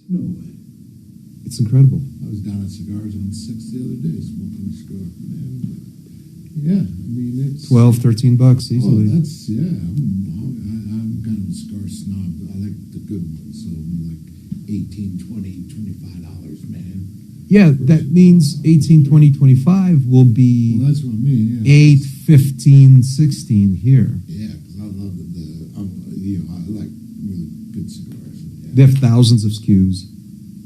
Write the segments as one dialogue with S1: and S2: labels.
S1: No way.
S2: It's incredible.
S1: I was down at Cigars on 6th the other day smoking a cigar. Man, yeah, I mean, it's...
S2: $12, $13 easily.
S1: Oh, that's, yeah. I'm kind of a cigar snob. I like the good ones, so I'm like $18, $20, $25, man.
S2: Yeah, that means 18, 20, 25 will be
S1: Well, that's what I mean, yeah.
S2: 8, 15, 16 here.
S1: Yeah, because I love I like really good cigars. Yeah.
S2: They have thousands of SKUs.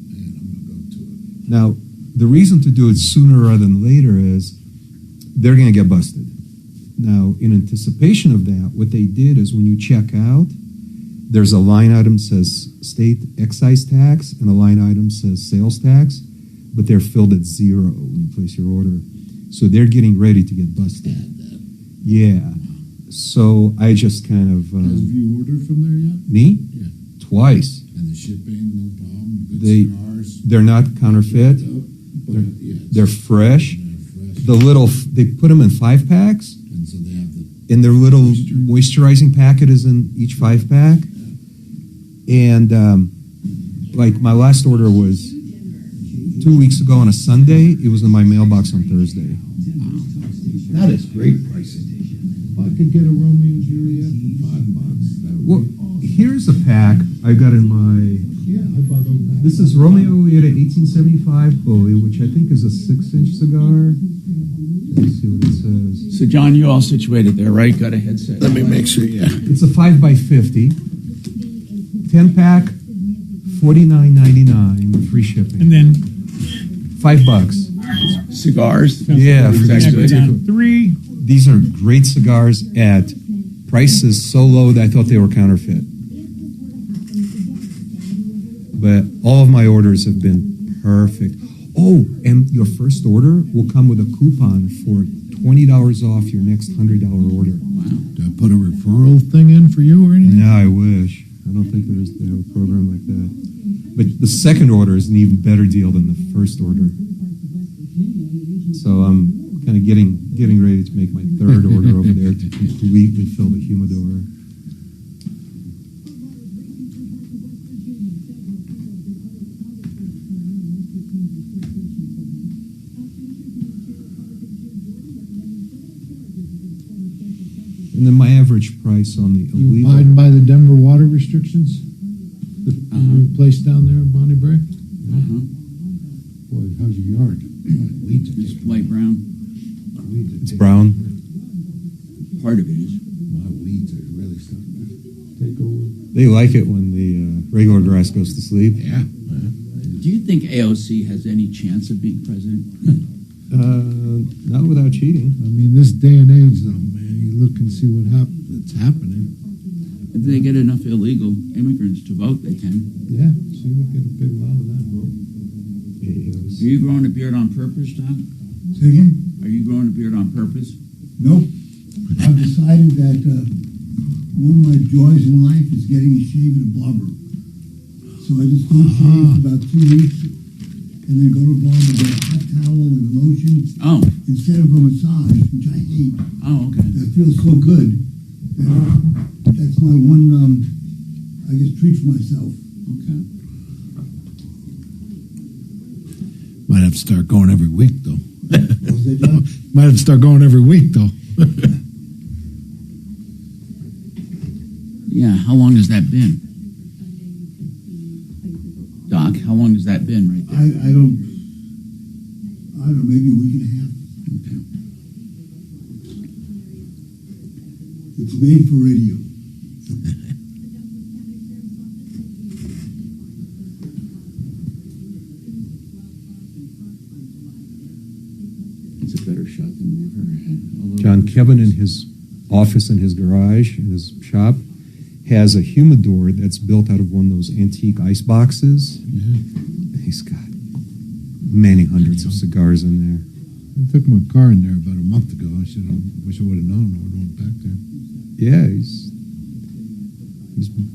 S1: Man, I'm going to go to it.
S2: Now, the reason to do it sooner rather than later is they're going to get busted. Now, in anticipation of that, what they did is when you check out, there's a line item that says state excise tax and a line item says sales tax, but they're filled at 0 when you place your order. So they're getting ready to get busted. Yeah. So I just kind of...
S1: Have you ordered from there yet?
S2: Me?
S1: Yeah.
S2: Twice.
S1: And the shipping, no problem. Good cigars.
S2: They're not counterfeit. They're fresh. They put them in 5-packs.
S1: And so they have the...
S2: And their little moisturizing packet is in each 5-pack. And like my last order was 2 weeks ago on a Sunday. It was in my mailbox on Thursday.
S1: That is great pricing. If I could get a Romeo and Juliet for $5, that would
S2: Well,
S1: be awesome.
S2: here's a pack I got in my...
S1: Yeah, I bought those back.
S2: This is Romeo at an 1875 Bully, which I think is a 6-inch cigar. Let's see what it says.
S3: So, John, you're all situated there, right? Got a headset.
S1: Let me make sure, yeah.
S2: It's a 5x50. 10-pack, $49.99, free shipping.
S4: And then
S2: $5.
S3: Cigars.
S2: Yeah, for
S3: That's
S2: these
S3: good.
S2: particular.
S4: 3.
S2: These are great cigars at prices so low that I thought they were counterfeit. But all of my orders have been perfect. Oh, and your first order will come with a coupon for $20 off your next $100 order.
S3: Wow.
S1: Do I put a referral thing in for you or anything?
S2: No, I wish. I don't think they have a program like that. But the second order is an even better deal than the first order. So I'm kind of getting ready to make my third order over there to completely fill the humidor. And then my average price on the
S1: You
S2: illegal...
S1: abiding by the Denver water restrictions? The place down there in Bonnie Bray?
S3: Uh-huh.
S1: Boy, how's your yard? Weeds are
S3: It's light brown.
S2: It's brown.
S3: Part of it is.
S1: My weeds are really starting to take over.
S2: They like it when the regular grass goes to sleep.
S1: Yeah.
S3: Do you think AOC has any chance of being president?
S2: Not without cheating.
S1: I mean, this day and age, though, man, you look and see what's happening.
S3: If they get enough illegal immigrants to vote, they can.
S1: Yeah, so we'll get a big lot of that vote.
S3: Are you growing a beard on purpose, Tom?
S5: Say again?
S3: Are you growing a beard on purpose?
S5: Nope. I've decided that one of my joys in life is getting a shave at a barber. So I just go shave for about 2 weeks and then go to the barber, get a hot towel and lotion
S3: Oh.
S5: instead of a massage, which I hate.
S3: Oh, okay.
S5: That feels so good. That's my one, I guess, treat for myself.
S3: Okay.
S1: Might have to start going every week, though.
S5: What was that, John?
S1: Might have to start going every week, though.
S3: Yeah, how long has that been? Doc, how long has that been right there?
S5: I don't know, maybe a week and a half.
S3: Okay.
S5: It's made for radio.
S3: It's a better shot than we've ever had.
S2: John Kevin in his office in his garage, in his shop, has a humidor that's built out of one of those antique ice boxes.
S1: Yeah.
S2: He's got many hundreds of cigars in there.
S1: I took my car in there about a month ago. I said, I wish I would have known. I would have went back there.
S2: Yeah, he's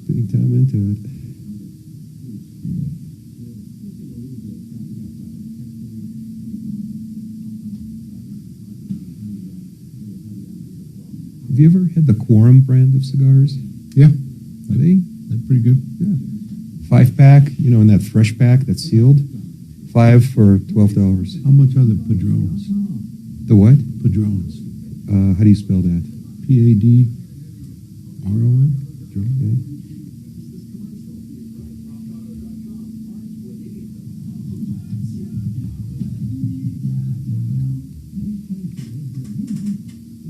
S2: big time into it. Have you ever had the Quorum brand of cigars?
S1: Yeah.
S2: Are they?
S1: They're pretty good.
S2: Yeah. 5-pack, in that fresh pack that's sealed. 5 for $12.
S1: How much are the Padrones?
S2: The what?
S1: Padrones.
S2: How do you spell that?
S1: Padron?
S2: Okay.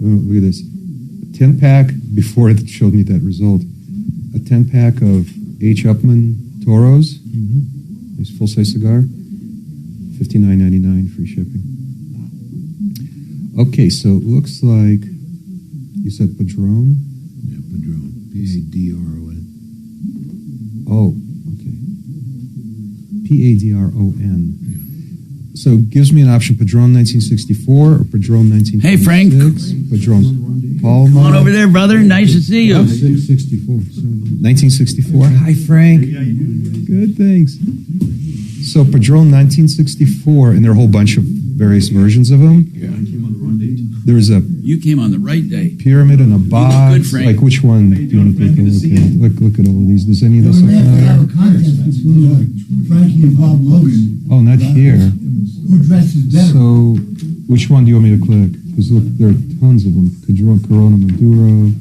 S2: Oh, look at this. A 10-pack, before it showed me that result, a 10-pack of H. Upmann Toros, nice full-size cigar, $59.99, free shipping. Okay, so it looks like, you said Padron?
S1: Yeah, Padron. Padron.
S2: Oh, okay. Padron.
S1: Yeah.
S2: So it gives me an option, Padron 1964 or Padron 1956.
S4: Hey, Frank.
S2: Padron Palma.
S4: Come on over there, brother. Nice to see you.
S1: 664.
S2: 1964. Hi, Frank. Good, thanks. So Padron 1964, and there are a whole bunch of various versions of them.
S1: Yeah.
S2: There's a
S4: You came on the right day.
S2: pyramid and a box.
S4: good, Frank.
S2: Like, which one do you want to take a look at? Look at all of these. Does any of this
S5: They
S2: look
S5: have a
S2: familiar?
S5: contest between Frankie and Bob Logan.
S2: Oh, not here.
S5: Who dresses better?
S2: So, which one do you want me to click? Because look, there are tons of them. Corona Maduro.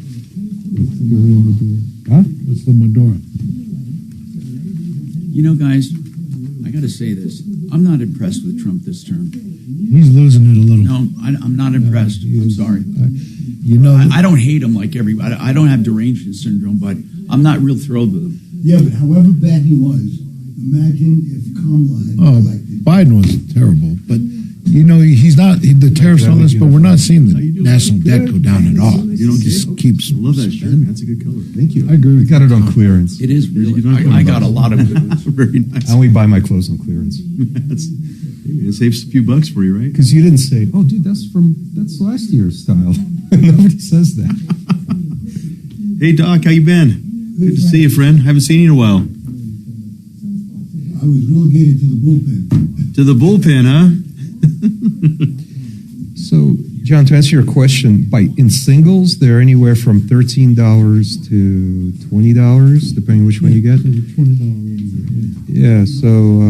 S2: Huh?
S1: What's the Medora?
S4: You know, guys, I got to say this. I'm not impressed with Trump this term.
S1: He's losing it a little.
S4: No, I'm not impressed. I'm sorry.
S1: You know,
S4: I don't hate him like everybody. I don't have derangement syndrome, but I'm not real thrilled with him.
S5: Yeah, but however bad he was, imagine if Kamala had been elected.
S1: Biden was terrible, but he's not. The tariffs on this, but we're not seeing the national debt go down at all. Just keeps.
S3: I love that shirt. That's a good color.
S2: Thank you.
S1: I agree with
S2: got it on clearance.
S4: It is really. I got a lot of good ones.
S3: Very nice.
S2: I only buy my clothes on clearance.
S3: It saves a few bucks for you, right?
S2: Because you didn't say, "Oh, dude, that's last year's style." Nobody says that.
S3: Hey, Doc, how you been? Good to see you, friend. Haven't seen you in a while.
S5: I was relegated to the bullpen.
S3: To the bullpen, huh?
S2: So, John, to answer your question, in singles, they're anywhere from $13 to $20, depending which one you get.
S1: $20.
S2: Yeah, so.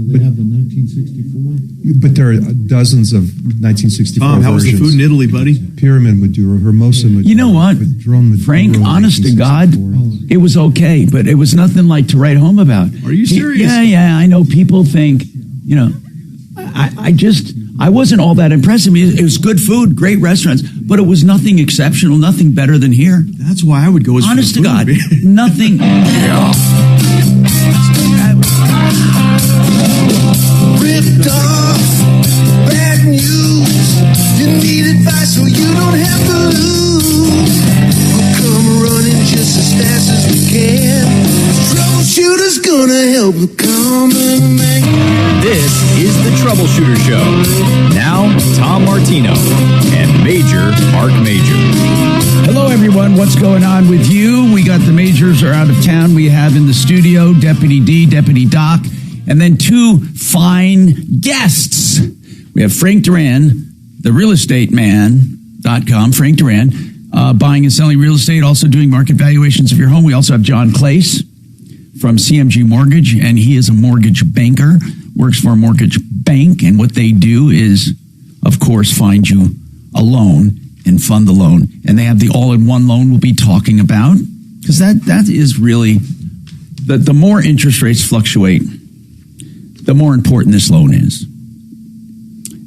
S1: They have the 1964.
S2: But there are dozens of 1964
S3: Tom, how was the
S2: versions.
S3: food in Italy, buddy?
S2: Pyramid Maduro, Hermosa Maduro.
S4: You know what,
S2: Padron Maduro,
S4: Frank, honest to God,
S2: 1964.
S4: it was okay, but it was nothing like to write home about.
S3: Are you serious?
S4: Yeah, I know people think, I wasn't all that impressed. I mean, it was good food, great restaurants, but it was nothing exceptional, nothing better than here.
S3: That's why I would go as
S4: Honest to
S3: food,
S4: God,
S3: man.
S4: nothing.
S6: Ripped off, bad news. You need advice so you don't have to lose. We'll come running just as fast as we can. Troubleshooter's gonna help the common man.
S7: This is the Troubleshooter Show. Now, Tom Martino and Major Marc Mager.
S4: Hello, everyone. What's going on with you? We got the majors are out of town. We have in the studio Deputy D, Deputy Doc, and then two fine guests. We have Frank Duran, the realestateman.com, Frank Duran, buying and selling real estate, also doing market valuations of your home. We also have John Clace from CMG Mortgage, and he is a mortgage banker, works for a mortgage bank, and what they do is, of course, find you a loan and fund the loan. And they have the all-in-one loan we'll be talking about, because that is really, the more interest rates fluctuate, the more important this loan is.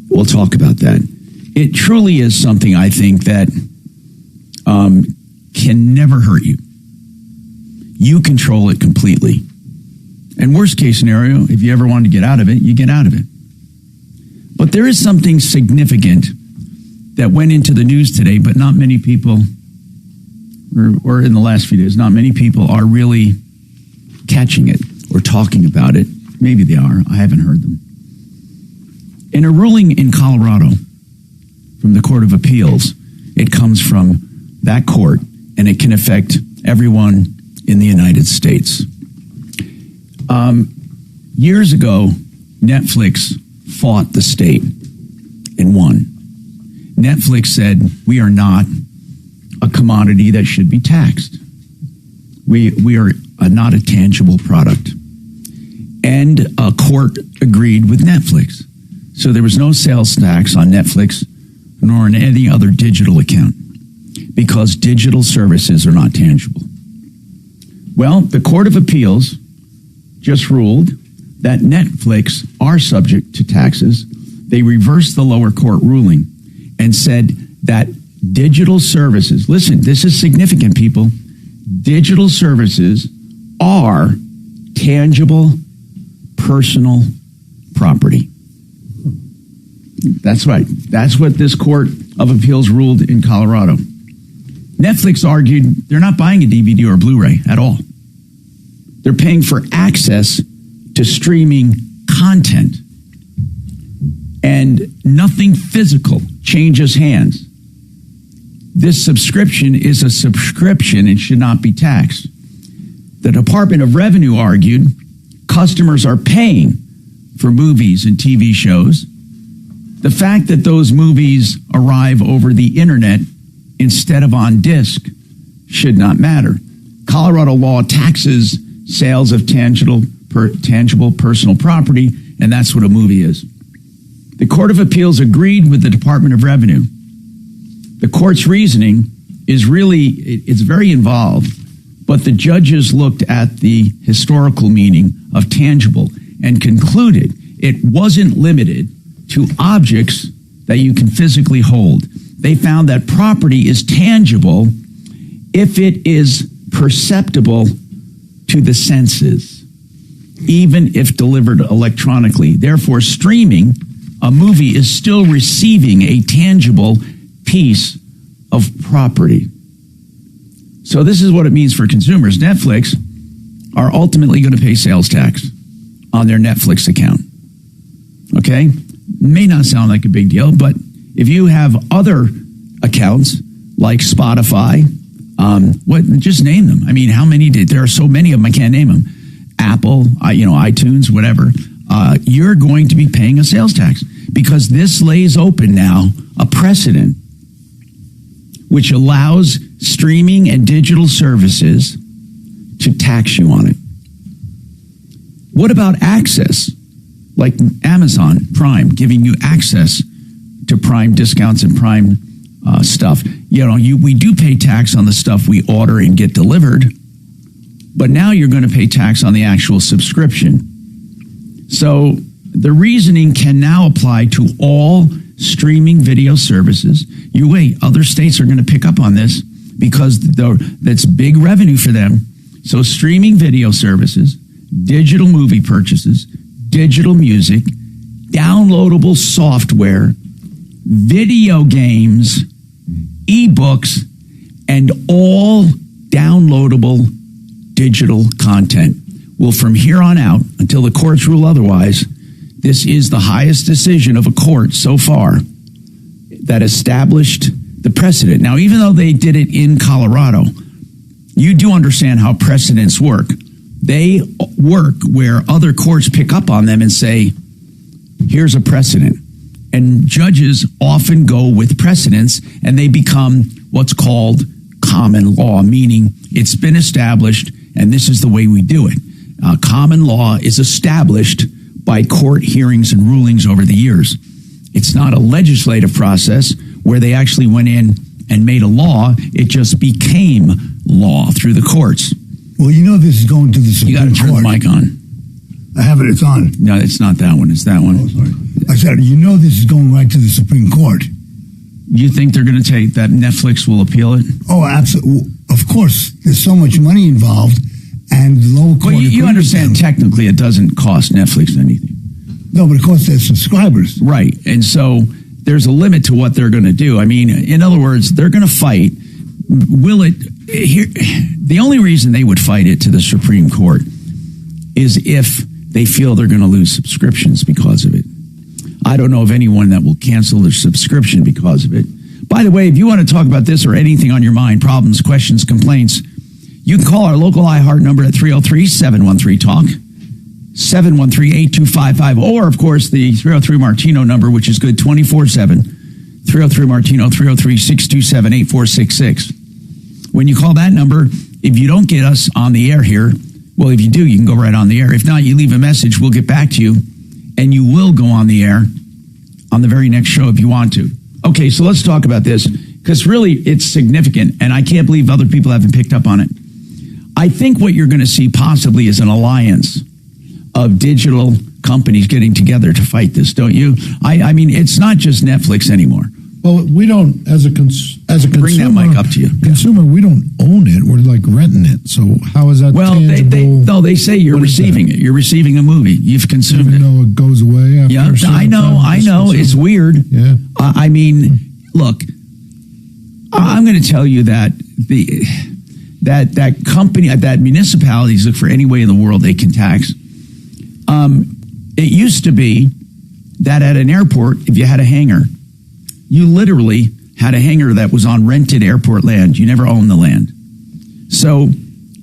S4: We'll talk about that. It truly is something, I think, that can never hurt you. You control it completely. And worst case scenario, if you ever want to get out of it, you get out of it. But there is something significant that went into the news today, but not many people, or in the last few days, not many people are really catching it or talking about it. Maybe they are. I haven't heard them. In a ruling in Colorado from the Court of Appeals, it comes from that court, and it can affect everyone in the United States. Years ago, Netflix fought the state and won. Netflix said, we are not a commodity that should be taxed. We are not a tangible product. and a court agreed with Netflix. So there was no sales tax on Netflix nor on any other digital account because digital services are not tangible. Well, the Court of Appeals just ruled that Netflix are subject to taxes. They reversed the lower court ruling and said that digital services, listen, this is significant, people, digital services are tangible personal property. That's right. That's what this Court of Appeals ruled in Colorado. Netflix argued they're not buying a DVD or a Blu-ray at all. They're paying for access to streaming content. And nothing physical changes hands. This subscription is a subscription and should not be taxed. The Department of Revenue argued customers are paying for movies and TV shows. The fact that those movies arrive over the internet instead of on disc should not matter. Colorado law taxes sales of tangible personal property, and that's what a movie is. The Court of Appeals agreed with the Department of Revenue. The court's reasoning is it's very involved, but the judges looked at the historical meaning of tangible and concluded it wasn't limited to objects that you can physically hold. They found that property is tangible if it is perceptible to the senses, even if delivered electronically. Therefore, streaming a movie is still receiving a tangible piece of property. So this is what it means for consumers. Netflix are ultimately going to pay sales tax on their Netflix account. Okay? May not sound like a big deal, but if you have other accounts like Spotify, just name them. I mean, how many there are so many of them, I can't name them. Apple, iTunes, whatever. You're going to be paying a sales tax because this lays open now a precedent which allows streaming and digital services to tax you on it. What about access? Like Amazon Prime, giving you access to Prime discounts and Prime stuff. We do pay tax on the stuff we order and get delivered, but now you're going to pay tax on the actual subscription. So the reasoning can now apply to all streaming video services. You wait, other states are going to pick up on this because that's big revenue for them. So streaming video services, digital movie purchases, digital music, downloadable software, video games, ebooks, and all downloadable digital content. Well, from here on out, until the courts rule otherwise, this is the highest decision of a court so far that established the precedent. Now, even though they did it in Colorado, you do understand how precedents work. They work where other courts pick up on them and say, here's a precedent. And judges often go with precedents and they become what's called common law, meaning it's been established and this is the way we do it. Common law is established by court hearings and rulings over the years. It's not a legislative process where they actually went in and made a law. It just became law through the courts.
S5: Well, this is going to the Supreme Court.
S4: You got to turn the mic on.
S5: I have it. It's on.
S4: No, it's not that one. It's that one.
S5: Oh, sorry. I said, this is going right to the Supreme Court.
S4: You think they're going to take that Netflix will appeal it?
S5: Oh, absolutely. Of course. There's so much money involved, and the lower court...
S4: Well, you understand technically it doesn't cost Netflix anything.
S5: No, but it costs their subscribers.
S4: Right. And so there's a limit to what they're going to do. I mean, in other words, they're going to fight. The only reason they would fight it to the Supreme Court is if they feel they're going to lose subscriptions because of it. I don't know of anyone that will cancel their subscription because of it. By the way, if you want to talk about this or anything on your mind, problems, questions, complaints, you can call our local iHeart number at 303-713-TALK, 713-8255, or, of course, the 303 Martino number, which is good 24/7, 303 Martino, 303-627-8466. When you call that number, if you don't get us on the air here, Well, if you do, you can go right on the air. If not, you leave a message. We'll get back to you, and you will go on the air on the very next show if you want to. Okay, so let's talk about this, because really it's significant, and I can't believe other people haven't picked up on it. I think what you're going to see possibly is an alliance of digital companies getting together to fight this, don't you? I mean, it's not just Netflix anymore.
S1: Well, we don't, as a consumer.
S4: Bring that mic up to you.
S1: Consumer, we don't own it. We're like renting it. So how is that tangible?
S4: They say you're receiving it. You're receiving a movie. You've consumed it.
S1: It goes away after
S4: Yeah,
S1: a certain
S4: I know.
S1: time.
S4: It's weird.
S1: Yeah.
S4: I mean, look, I'm going to tell you that that company, that municipalities look for any way in the world they can tax. It used to be that at an airport, if you had a hangar, you literally had a hangar that was on rented airport land. You never owned the land. So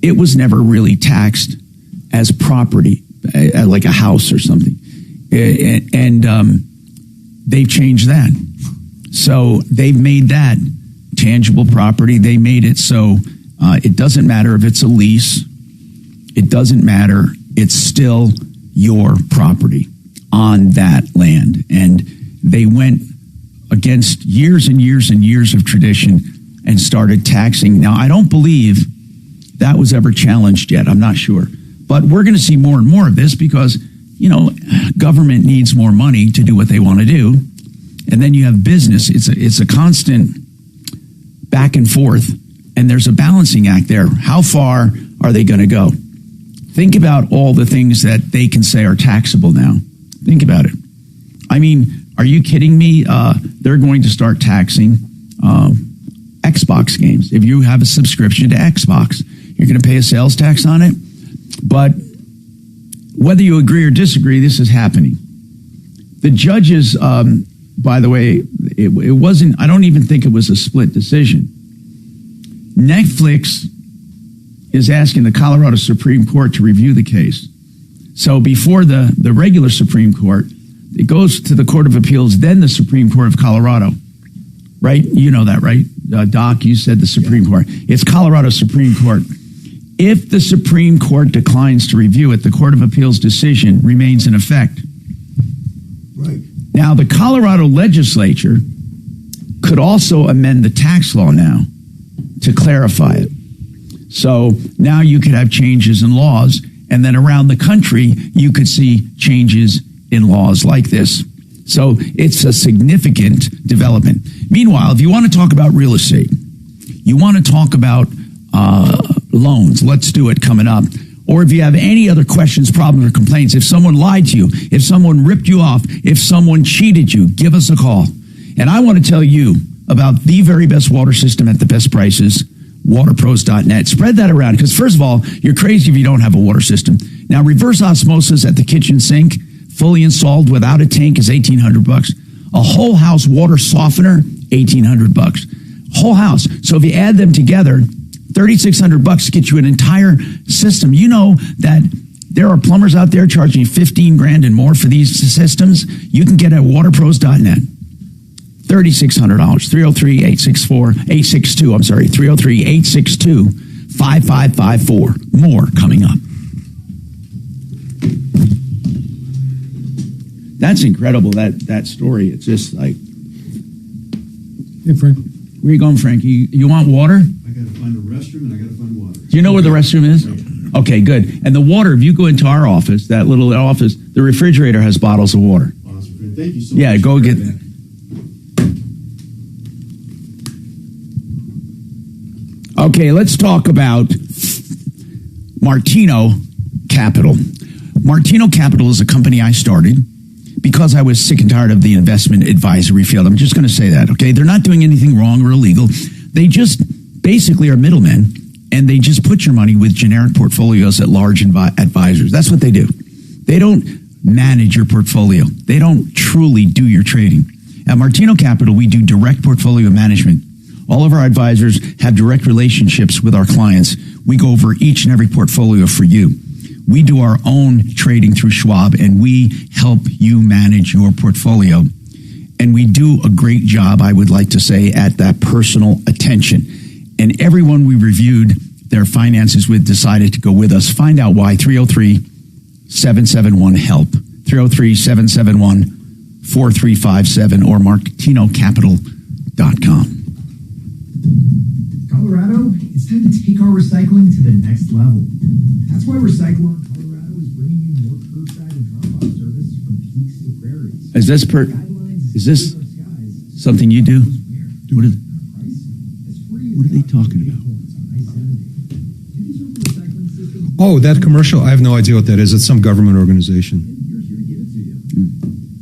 S4: it was never really taxed as property, like a house or something. And they've changed that. So they've made that tangible property. They made it so it doesn't matter if it's a lease. It doesn't matter. It's still your property on that land. And they went against years and years and years of tradition and started taxing. Now, I don't believe that was ever challenged yet. I'm not sure. But we're going to see more and more of this because, you know, government needs more money to do what they want to do. And then you have business. It's a constant back and forth. And there's a balancing act there. How far are they going to go? Think about all the things that they can say are taxable now. Think about it. I mean, are you kidding me? They're going to start taxing Xbox games. If you have a subscription to Xbox, you're going to pay a sales tax on it. But whether you agree or disagree, this is happening. The judges, by the way, it wasn't, I don't even think it was a split decision. Netflix is asking the Colorado Supreme Court to review the case. So before the regular Supreme Court, it goes to the Court of Appeals, then the Supreme Court of Colorado, right? You know that, right? Doc, you said the Supreme Court. It's Colorado Supreme Court. If the Supreme Court declines to review it, the Court of Appeals decision remains in effect.
S5: Right.
S4: Now, the Colorado legislature could also amend the tax law now to clarify it. So now you could have changes in laws, and then around the country, you could see changes in laws like this. So it's a significant development. Meanwhile, if you want to talk about real estate, you want to talk about loans, let's do it coming up. Or if you have any other questions, problems, or complaints, if someone lied to you, if someone ripped you off, if someone cheated you, give us a call. And I want to tell you about the very best water system at the best prices, waterpros.net. Spread that around, because first of all, you're crazy if you don't have a water system. Now, reverse osmosis at the kitchen sink, fully installed without a tank, is $1,800. A whole house water softener, $1,800. Whole house. So if you add them together, $3,600 to get you an entire system. You know that there are plumbers out there charging $15,000 and more for these systems. You can get it at waterpros.net. $3,600. 303-862. I'm sorry, 303-862-5554. More coming up. That's incredible, that story. It's just like...
S1: Hey, Frank.
S4: Where you going, Frank? You want water?
S3: I got to find a restroom and I got to find water.
S4: Do you know where the restroom is? Okay, good. And the water, if you go into our office, that little office, the refrigerator has bottles of water.
S3: Awesome. Thank you so much.
S4: Yeah, go get that. Okay, let's talk about Martino Capital. Martino Capital is a company I started because I was sick and tired of the investment advisory field. I'm just going to say that, okay? They're not doing anything wrong or illegal. They just basically are middlemen, and they just put your money with generic portfolios at large advisors. That's what they do. They don't manage your portfolio. They don't truly do your trading. At Martino Capital, we do direct portfolio management. All of our advisors have direct relationships with our clients. We go over each and every portfolio for you. We do our own trading through Schwab, and we help you manage your portfolio. And we do a great job, I would like to say, at that personal attention. And everyone we reviewed their finances with decided to go with us. Find out why. 303-771-HELP. 303-771-4357 or martinocapital.com.
S8: Colorado, it's time to take our recycling to the next level. That's why Recycle-On Colorado is bringing you more curbside and drop-off service from peaks to prairies.
S4: Is this something you do? What are they talking about?
S2: Oh, that commercial? I have no idea what that is. It's some government organization.
S8: Here's here to give it to you.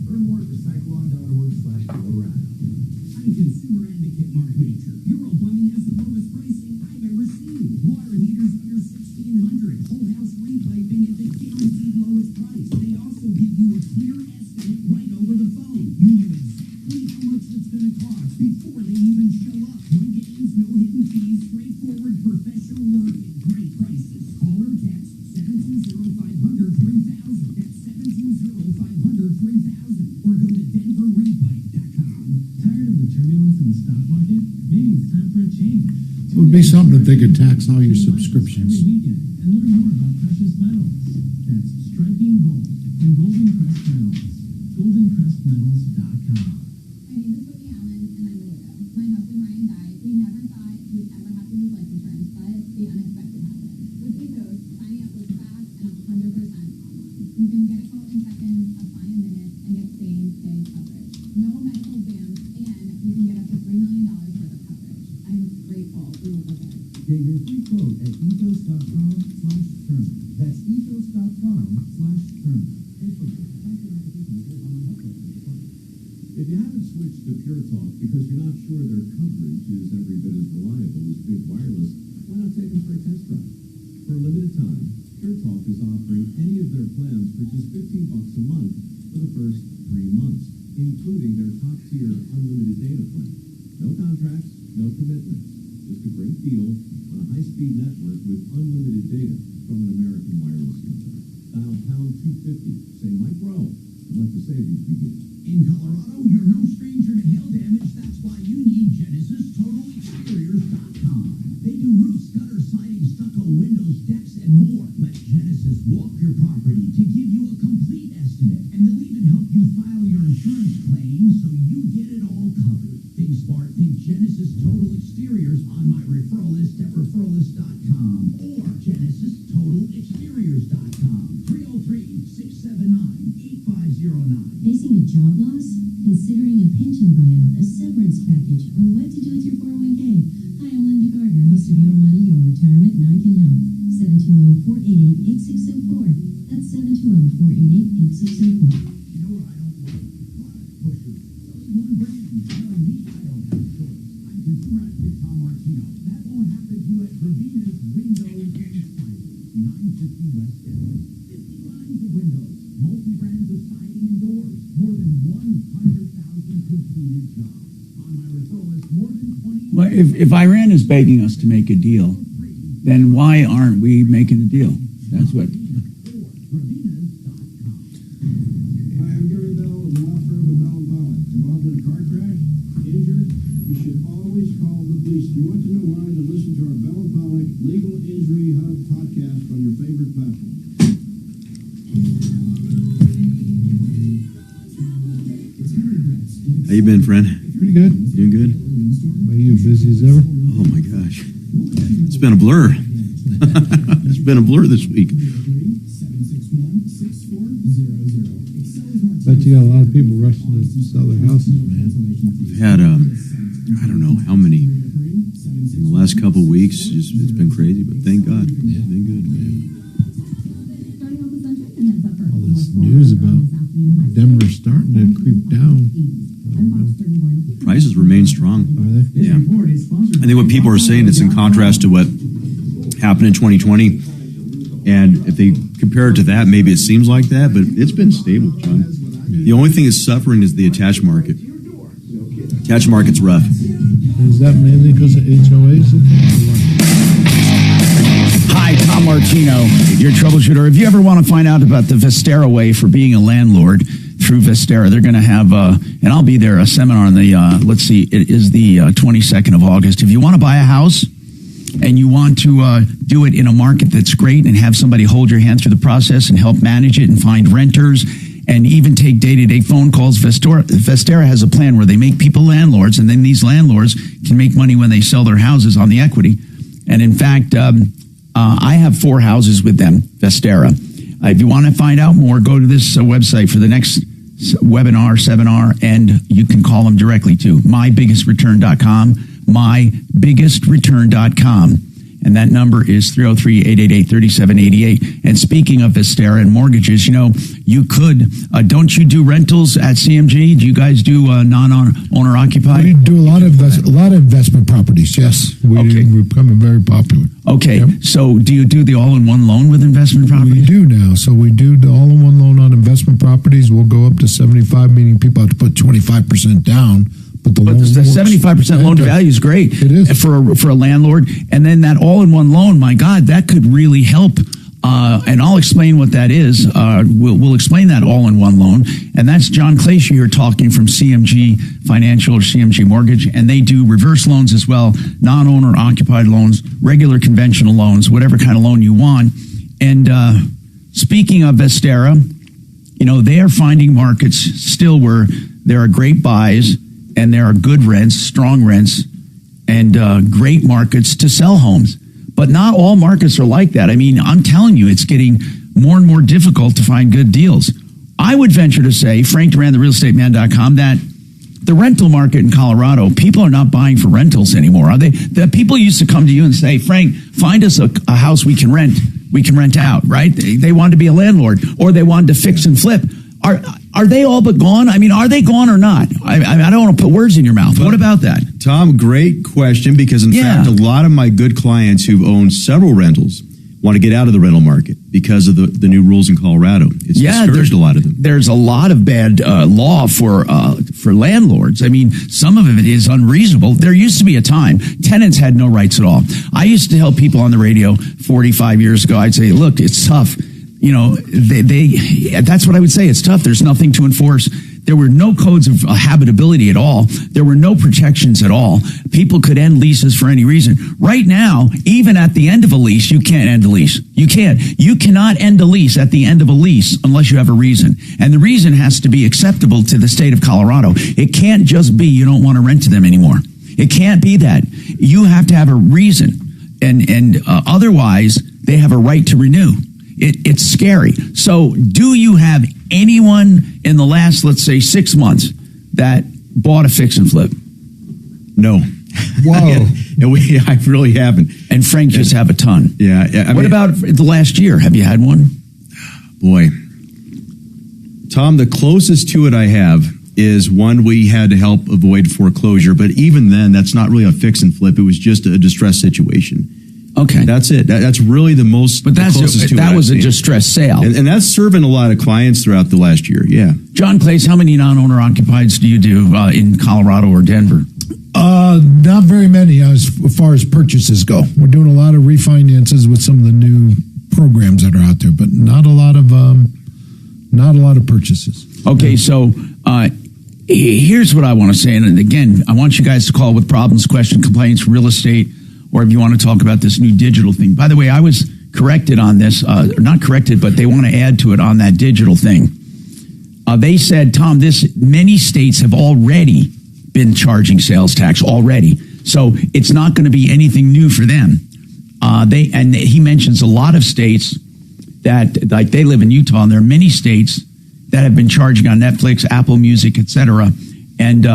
S8: Learn more at recycleon.org/Colorado.
S9: I'm consumer advocate Marc Mager. Bureau Plumbing has the lowest pricing I've ever seen. Water heaters under $1,600. Whole house repiping at the guaranteed lowest price. They also give you a clear estimate right over the phone. You know exactly how much it's going to cost before they even show up. No games, no hidden fees, straightforward professional work at great prices. Call or text 720-500-3000. That's 720-500-3000. Or go to denverrepipe.com.
S8: Tired of the turbulence in the stock market? Maybe it's time for a change.
S1: It would be something if they could tax all your subscriptions.
S8: Every weekend and learn more about precious metals. That's striking gold from Golden Crest Metals. GoldenCrestMetals.com.
S10: My name is Whitney Allen, and I'm a widow. My husband Ryan died. We never thought we'd ever have to use life insurance, but the unexpected happened. With Ethos, signing up was fast and 100% online. You can get a quote in seconds, apply in minutes, and get same-day coverage. No medical exams, and you can get up to $3 million worth of coverage. I'm grateful we will go there.
S8: Get your free quote at ethos.com/term. That's ethos.com/term.
S11: If you haven't switched to Pure Talk because you're not sure their coverage is every bit as reliable as Big Wireless, why not take them for a test drive? For a limited time, Pure Talk is offering any of their plans for just $15 a month for the first 3 months, including their top-tier unlimited data plan. No contracts, no commitments. Just a great deal on a high-speed network with unlimited data from an American wireless company. Dial pound 250, say Mike Rowe, and let the savings begin.
S9: In Colorado, you're no stranger to hail damage. That's why you need GenesisTotalExteriors.com. They do roofs, gutters, siding, stucco, windows, decks, and more. Let Genesis walk your property to give you a complete estimate, and they'll even help you file your insurance claims so you get it all covered. Think smart, think Genesis Total Exteriors on my referral list at referrallist.com or GenesisTotalExteriors.com. 303-679-8509.
S12: Facing a job loss? Considering a pension buyout, a severance package, or what to do with your 401k? Hi, I'm Linda Gardner, host of Your Money, Your Retirement, and I can help. 720-488-8604. That's 720-488-8604.
S9: You know what I don't like? Product pushers. Selling one brand and telling me I don't have a choice. I'm consumer advocate Tom Martino. That won't happen to you at Gravina's Window and Siding. 950 West Denver. 50 lines of windows. Multi-brands of siding and doors. More than 100,000 completed jobs. On my referral list, more than 20...
S4: Well, if Iran is begging us to make a deal, then why aren't we making a deal? That's what...
S11: Hi, I'm Gary Bell of the law firm of Bell & Pollock. Involved in a car crash? Injured? You should always call the police. If you want to know why, then listen to our Bell & Pollock Legal Injury Hub podcast on your favorite platform.
S3: How you been, friend?
S1: Pretty good.
S3: Doing good?
S1: Are you busy as ever?
S3: Oh my gosh. It's been a blur. It's been a blur this week.
S1: Bet you got a lot of people rushing to sell their houses, man.
S3: We've had, I don't know how many in the last couple of weeks. It's been crazy, but thank God. Yeah. Been good, man.
S1: All this news about Denver starting to creep down.
S3: Prices remain strong.
S1: Are they?
S3: Yeah. I think what people are saying, it's in contrast to what happened in 2020. And if they compare it to that, maybe it seems like that, but it's been stable, John. The only thing that's suffering is the attached market. Attached market's rough.
S1: Is that mainly because of HOAs?
S4: Hi, Tom Martino, your troubleshooter. If you ever want to find out about the Vestera way for being a landlord through Vestera, they're going to have, and I'll be there, a seminar on the, it is the 22nd of August. If you want to buy a house, and you want to do it in a market that's great and have somebody hold your hand through the process and help manage it and find renters and even take day-to-day phone calls, Vestera has a plan where they make people landlords, and then these landlords can make money when they sell their houses on the equity. And in fact, I have 4 houses with them, Vestera. If you want to find out more, go to this website for the next webinar, seminar, and you can call them directly too. MyBiggestReturn.com, MyBiggestReturn.com. And that number is 303-888-3788. And speaking of Vestera and mortgages, you could, don't you do rentals at CMG? Do you guys do non-owner occupied?
S13: We do a lot of investment properties, yes. We're becoming very popular.
S4: Okay,
S13: yep.
S4: So do you do the all-in-one loan with investment properties?
S13: We do now. So we do the all-in-one loan on investment properties. We'll go up to 75, meaning people have to put 25% down. But the
S4: 75% loan to value is great.
S13: It is.
S4: For a landlord. And then that all-in-one loan, my God, that could really help. And I'll explain what that is. We'll explain that all-in-one loan. And that's John Clayshire here talking from CMG Financial or CMG Mortgage. And they do reverse loans as well, non-owner occupied loans, regular conventional loans, whatever kind of loan you want. And speaking of Vestera, they are finding markets still where there are great buys and there are good rents, strong rents, and great markets to sell homes. But not all markets are like that. I mean, I'm telling you, it's getting more and more difficult to find good deals. I would venture to say, Frank Duran, therealestateman.com, that the rental market in Colorado, people are not buying for rentals anymore, are they? The people used to come to you and say, Frank, find us a house we can rent out, right? They wanted to be a landlord, or they wanted to fix and flip. Are they all but gone? I mean, are they gone or not? I don't want to put words in your mouth. What about that?
S3: Tom, great question, because in fact, a lot of my good clients who've owned several rentals want to get out of the rental market because of the new rules in Colorado. It's discouraged a lot of them.
S4: There's a lot of bad law for landlords. I mean, some of it is unreasonable. There used to be a time tenants had no rights at all. I used to help people on the radio 45 years ago. I'd say, look, it's tough. That's what I would say. It's tough. There's nothing to enforce. There were no codes of habitability at all. There were no protections at all. People could end leases for any reason. Right now, even at the end of a lease, you can't end a lease. You can't. You cannot end a lease at the end of a lease unless you have a reason. And the reason has to be acceptable to the state of Colorado. It can't just be you don't want to rent to them anymore. It can't be that. You have to have a reason. And otherwise, they have a right to renew. It's scary. So do you have anyone in the last, let's say, 6 months that bought a fix and flip?
S3: No.
S13: Whoa.
S3: I really haven't.
S4: And Frank just have a ton.
S3: Yeah.
S4: What about the last year? Have you had one?
S3: Boy. Tom, the closest to it I have is one we had to help avoid foreclosure. But even then, that's not really a fix and flip. It was just a distressed situation.
S4: Okay.
S3: That's it. That's really the most.
S4: But that was a distressed sale.
S3: And that's serving a lot of clients throughout the last year. Yeah.
S4: John Clays, how many non-owner occupieds do you do in Colorado or Denver?
S13: Not very many as far as purchases go. We're doing a lot of refinances with some of the new programs that are out there, but not a lot of purchases.
S4: Okay, so here's what I want to say. And again, I want you guys to call with problems, questions, complaints, real estate, or if you want to talk about this new digital thing. By the way, I was corrected on this, not corrected, but they want to add to it on that digital thing. They said, Tom, many states have already been charging sales tax already. So it's not going to be anything new for them. He mentions a lot of states that, like they live in Utah, and there are many states that have been charging on Netflix, Apple Music, etc., and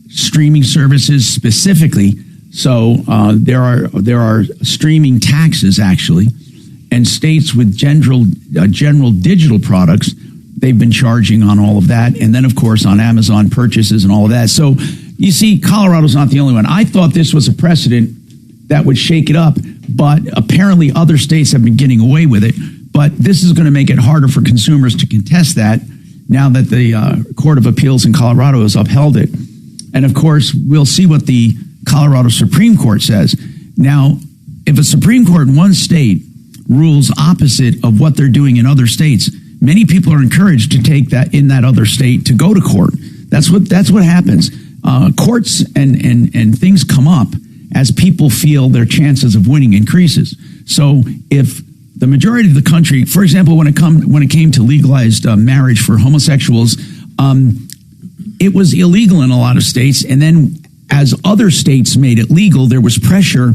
S4: streaming services specifically. So there are streaming taxes actually, and states with general digital products, they've been charging on all of that, and then of course on Amazon purchases and all of that. So you see, Colorado's not the only one. I thought this was a precedent that would shake it up, but apparently other states have been getting away with it. But this is going to make it harder for consumers to contest that now that the Court of Appeals in Colorado has upheld it. And of course, we'll see what the Colorado Supreme Court says. Now, if a Supreme Court in one state rules opposite of what they're doing in other states, many people are encouraged to take that in that other state to go to court. That's what happens. Courts and things come up, as people feel their chances of winning increases. So if the majority of the country, for example, when it came to legalized marriage for homosexuals, it was illegal in a lot of states. And then as other states made it legal, there was pressure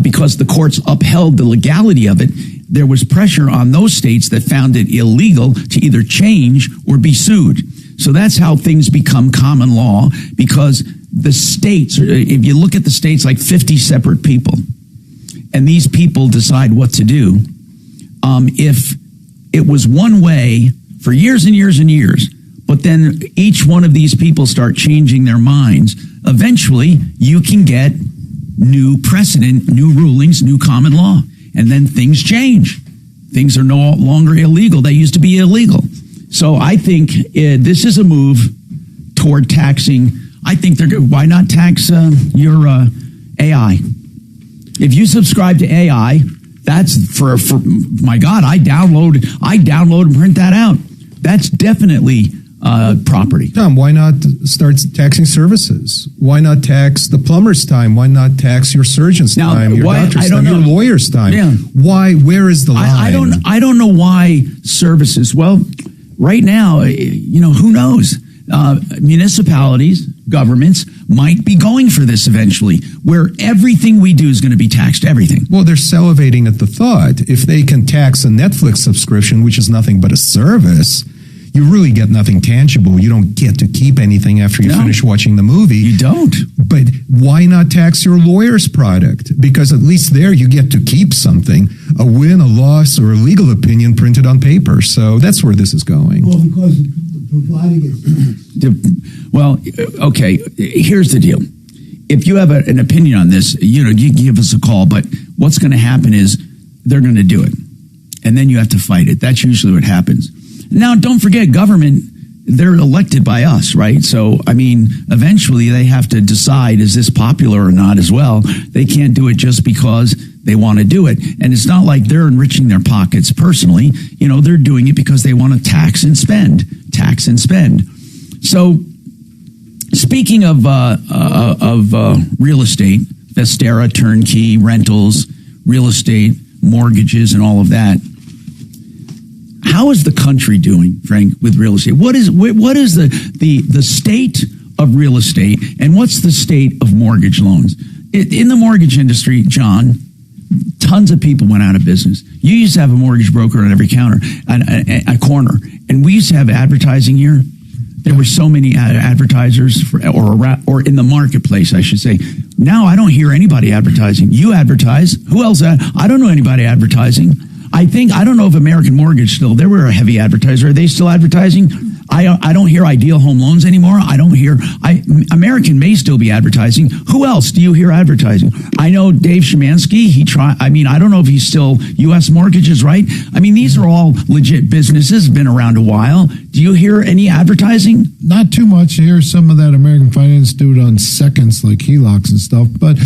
S4: because the courts upheld the legality of it. There was pressure on those states that found it illegal to either change or be sued. So that's how things become common law, because the states, if you look at the states, like 50 separate people, and these people decide what to do. If it was one way for years and years and years, but then each one of these people start changing their minds, eventually you can get new precedent, new rulings, new common law, and then things change. Things are no longer illegal. They used to be illegal. So I think this is a move toward taxing. I think why not tax your AI? If you subscribe to AI, that's for my God, I download and print that out. That's definitely property.
S2: Tom, why not start taxing services? Why not tax the plumber's time? Why not tax your surgeon's time, your doctor's time, your lawyer's time?
S4: Yeah.
S2: Why? Where is the line?
S4: I don't know why services. Well, right now, who knows? Municipalities, governments might be going for this eventually, where everything we do is going to be taxed, everything.
S2: Well, they're salivating at the thought. If they can tax a Netflix subscription, which is nothing but a service, you really get nothing tangible. You don't get to keep anything after you finish watching the movie.
S4: You don't.
S2: But why not tax your lawyer's product? Because at least there you get to keep something, a win, a loss, or a legal opinion printed on paper. So that's where this is going.
S5: Well, because providing it.
S4: Well, okay, here's the deal. If you have an opinion on this, you give us a call, but what's going to happen is they're going to do it. And then you have to fight it. That's usually what happens. Now, don't forget, government, they're elected by us, right? So, eventually they have to decide, is this popular or not as well? They can't do it just because they want to do it. And it's not like they're enriching their pockets personally. They're doing it because they want to tax and spend. So, speaking of real estate, Vestera, turnkey, rentals, real estate, mortgages, and all of that, how is the country doing, Frank, with real estate? What is the state of real estate, and what's the state of mortgage loans? In the mortgage industry, John, tons of people went out of business. You used to have a mortgage broker on every counter, a corner, and we used to have advertising here. There were so many advertisers, or in the marketplace, I should say. Now I don't hear anybody advertising. You advertise. Who else? I don't know anybody advertising. I don't know if American Mortgage still, they were a heavy advertiser. Are they still advertising? I don't hear Ideal Home Loans anymore. I don't hear, American may still be advertising. Who else do you hear advertising? I know Dave Szymanski, I don't know if he's still U.S. Mortgages, right? These are all legit businesses, been around a while. Do you hear any advertising?
S13: Not too much. I hear some of that American Finance do it on seconds, like HELOCs and stuff. But,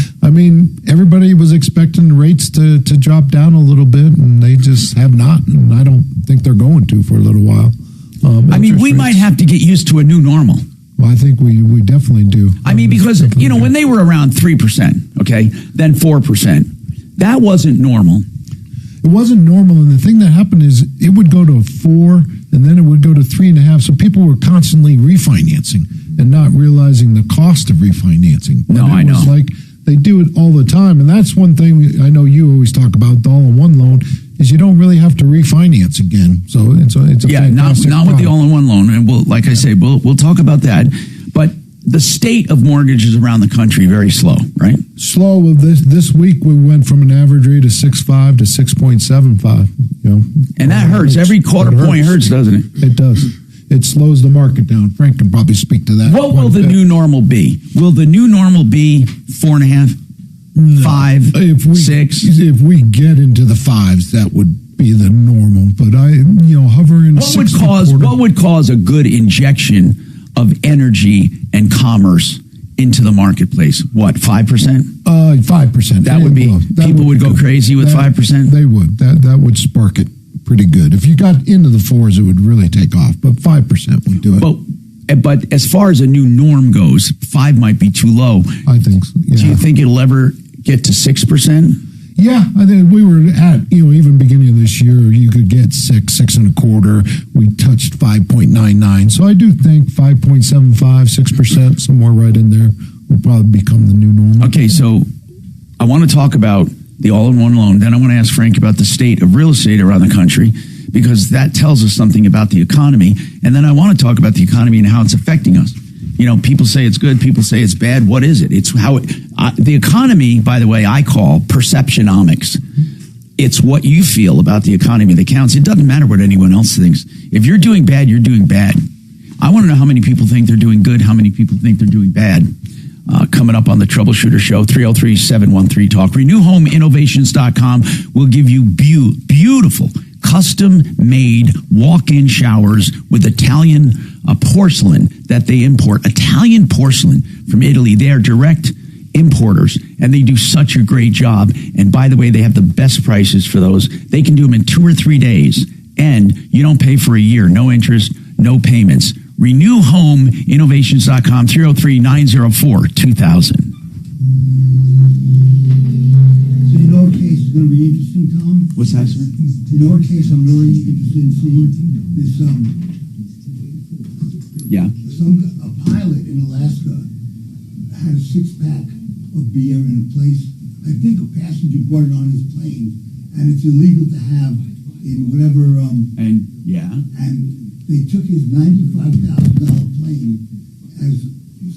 S13: everybody was expecting the rates to drop down a little bit, and they just have not. And I don't think they're going to for a little while.
S4: We might have to get used to a new normal.
S13: Well, I think we definitely do.
S4: Because, when they were around 3%, okay, then 4%, that wasn't normal.
S13: It wasn't normal, and the thing that happened is it would go to 4, and then it would go to 3.5. So people were constantly refinancing and not realizing the cost of refinancing.
S4: No, I know.
S13: It was like they do it all the time, and that's one thing I know you always talk about. The all-in-one loan is you don't really have to refinance again. So it's a fantastic
S4: not with the all-in-one loan, and like I say, we'll talk about that. But the state of mortgages around the country very slow, right?
S13: Slow. This week we went from an average rate of 6.5 to 6.75.
S4: And that hurts. Every quarter point hurts, doesn't it?
S13: It does. It slows the market down. Frank can probably speak to that.
S4: What will the new normal be? Will the new normal be 4.5, 5, 6?
S13: If we get into the 5s, that would be the normal. But hovering.
S4: What would cause a good injection of energy and commerce into the marketplace? What, 5%?
S13: 5%.
S4: That would be. People would go crazy with 5%.
S13: They would. That would spark it pretty good. If you got into the 4s, it would really take off. But 5% would do it.
S4: Well, But as far as a new norm goes, 5 might be too low.
S13: I think so. Yeah.
S4: Do you think it'll ever get to 6%?
S13: Yeah, I think we were at, even beginning of this year, you could get 6.25. We touched 5.99. So I do think 5.75, 6%, somewhere right in there will probably become the new normal.
S4: Okay, so I want to talk about the all-in-one loan. Then I want to ask Frank about the state of real estate around the country, because that tells us something about the economy. And then I want to talk about the economy and how it's affecting us. People say it's good, people say it's bad. What is it? It's how the economy, by the way, I call perceptionomics. It's what you feel about the economy that counts. It doesn't matter what anyone else thinks. If you're doing bad, you're doing bad. I want to know how many people think they're doing good, how many people think they're doing bad. Coming up on the Troubleshooter Show, 303-713-TALK. RenewHomeInnovations.com will give you beautiful, custom-made walk-in showers with Italian porcelain that they import. Italian porcelain from Italy. They are direct importers, and they do such a great job. And by the way, they have the best prices for those. They can do them in 2 or 3 days, and you don't pay for a year. No interest, no payments. RenewHomeInnovations.com, 303-904-2000.
S5: So your case is going to be interesting, Tom?
S4: What's that, sir?
S5: Your case, I'm really interested in seeing this.
S4: Yeah.
S5: A pilot in Alaska had a 6-pack of beer in a place. I think a passenger brought it on his plane, and it's illegal to have in whatever.
S4: And
S5: they took his $95,000 plane as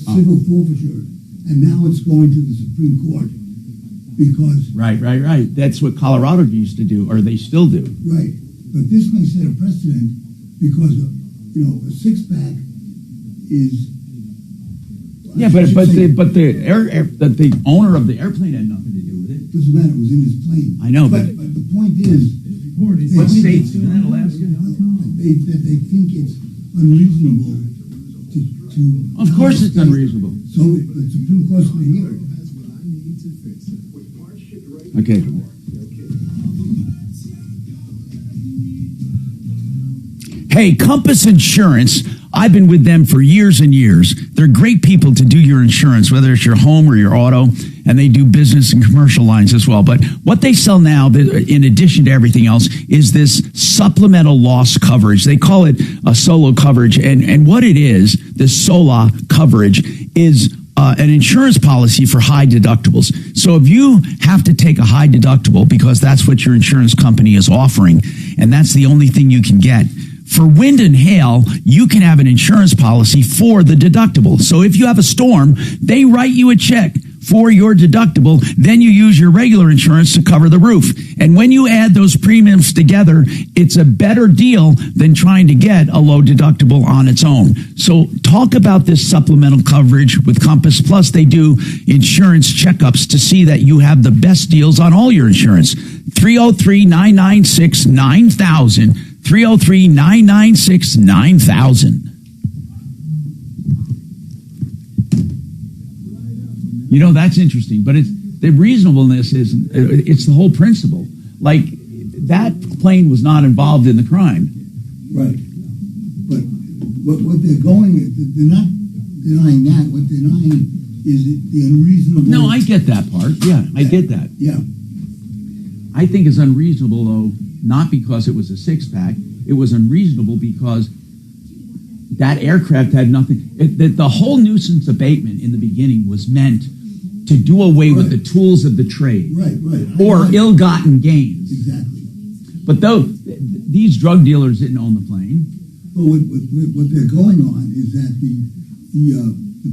S5: civil forfeiture, and now it's going to the Supreme Court because.
S4: Right. That's what Colorado used to do, or they still do.
S5: Right, but this may set a precedent because a 6-pack is.
S4: Yeah, but the owner of the airplane had nothing to do with it.
S5: Doesn't matter. It was in his plane.
S4: I know,
S5: but the point is,
S4: what state's doing that? Alaska.
S5: They think it's unreasonable to.
S4: Of course, it's unreasonable.
S5: So the Supreme Court's going to hear it.
S4: Okay. Hey, Compass Insurance. I've been with them for years and years. They're great people to do your insurance, whether it's your home or your auto, and they do business and commercial lines as well. But what they sell now, in addition to everything else, is this supplemental loss coverage. They call it a solo coverage. And what it is, this SOLA coverage, is an insurance policy for high deductibles. So if you have to take a high deductible because that's what your insurance company is offering, and that's the only thing you can get, for wind and hail, you can have an insurance policy for the deductible. So if you have a storm, they write you a check for your deductible. Then you use your regular insurance to cover the roof. And when you add those premiums together, it's a better deal than trying to get a low deductible on its own. So talk about this supplemental coverage with Compass. Plus, they do insurance checkups to see that you have the best deals on all your insurance. 303-996-9000. 303-996-9000. That's interesting, but the reasonableness it's the whole principle. Like, that plane was not involved in the crime.
S5: Right. But what they're not denying that. What they're denying is the unreasonable.
S4: No, I get that part. Yeah, I get that.
S5: Yeah.
S4: I think it's unreasonable, though, not because it was a 6-pack. It was unreasonable because that aircraft had nothing. The whole nuisance abatement in the beginning was meant to do away with the tools of the trade.
S5: Right.
S4: Or ill-gotten gains.
S5: Exactly.
S4: But these drug dealers didn't own the plane.
S5: But what they're going on is that the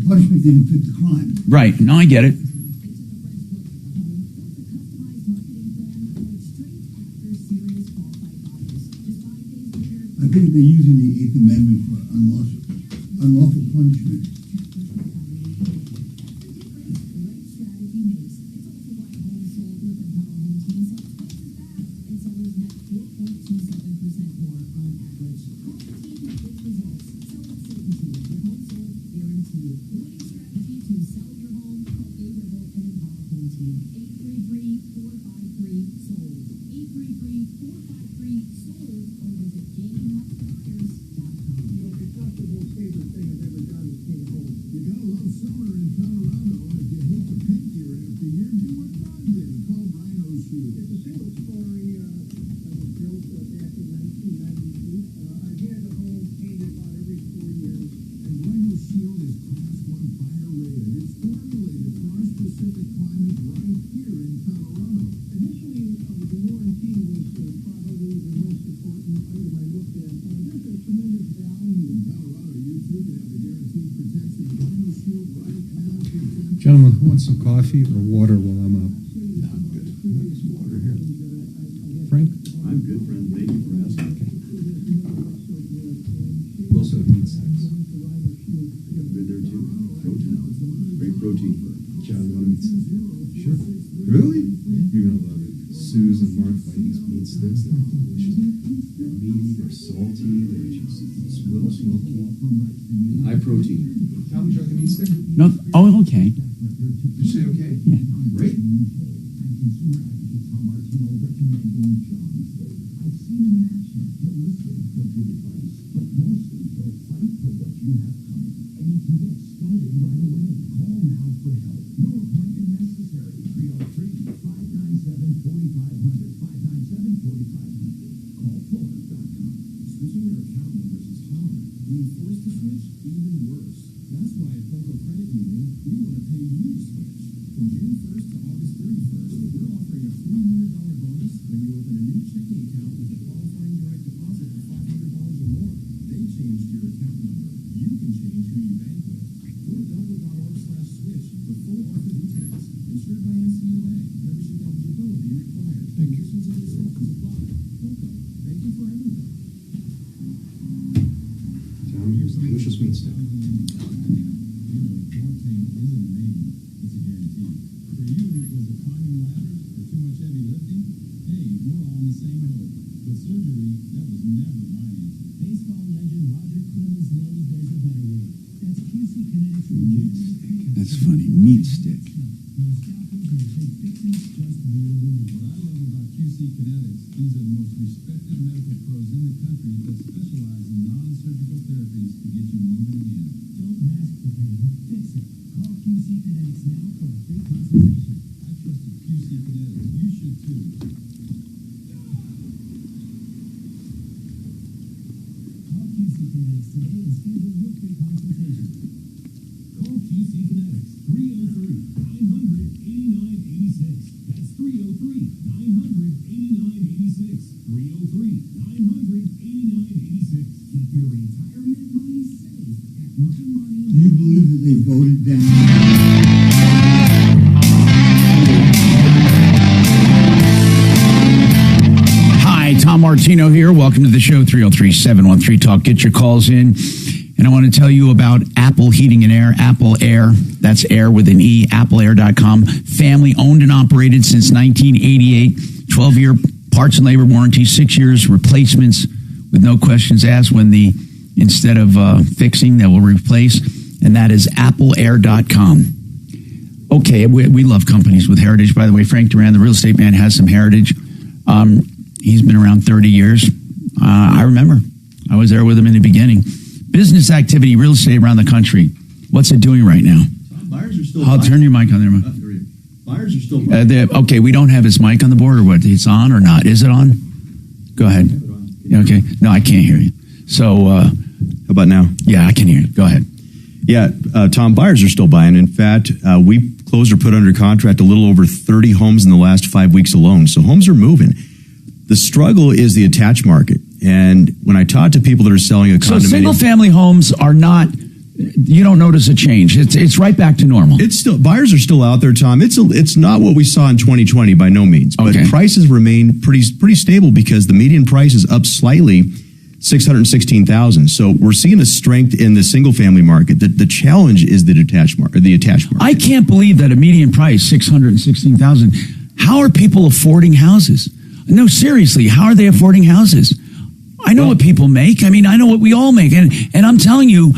S5: punishment didn't fit the crime.
S4: Right. No, I get it.
S5: I think they're using the 8th Amendment for unlawful punishment.
S2: Gentlemen, who wants some coffee or water while I'm out?
S1: No, I'm good. There's water here.
S2: Frank?
S3: I'm good, friend. Thank you for asking.
S2: We also have meat sticks.
S3: Good there too. Protein. Great protein.
S2: John, you want meat sticks? Sure. Really? You're going to love it. Suze and Mark like these meat sticks. They're delicious. They're meaty, they're salty, they're just little smoky. High protein. Tom, would you like a meat stick?
S4: No. Oh, okay.
S2: Did you say okay?
S4: Yeah.
S2: Great. Tom, here's a delicious meat stick.
S4: That's funny. Meat stick.
S5: Do you believe that they voted down?
S4: Hi, Tom Martino here. Welcome to the show, 303-713-TALK. Get your calls in. And I want to tell you about Apple Heating and Air, Apple Air. That's air with an E, appleair.com. Family owned and operated since 1988. 12-year parts and labor warranty, 6 years replacements with no questions asked instead of fixing, they will replace. And that is appleair.com. Okay, we love companies with heritage. By the way, Frank Duran, the real estate man, has some heritage. He's been around 30 years. I remember. I was there with him in the beginning. Business activity, real estate around the country. What's it doing right now?
S3: Buyers are still
S4: I'll
S3: buying.
S4: turn your mic on there.
S3: Buyers are still buying.
S4: Okay, we don't have his mic on the board, or what? It's on or not? Is it on? Go ahead. Okay. No, I can't hear you. So,
S3: How about now?
S4: yeah, I can hear you. Go ahead.
S3: Yeah, Tom, buyers are still buying. In fact, we closed or put under contract a little over 30 homes in the last 5 weeks alone. So homes are moving. The struggle is the attached market. And when I talk to people that are selling a
S4: So
S3: condominium,
S4: single-family homes are not. You don't notice a change. It's right back to normal.
S3: it's still buyers are still out there, Tom. It's not what we saw in 2020 by no means, but
S4: Okay.
S3: prices remain pretty stable because the median price is up slightly, 616,000. So we're seeing a strength in the single family market. The challenge is the attached market.
S4: I can't believe that a median price, 616,000. How are people affording houses? No, seriously, how are they affording houses? I know what people make. I mean, I know what we all make. And I'm telling you,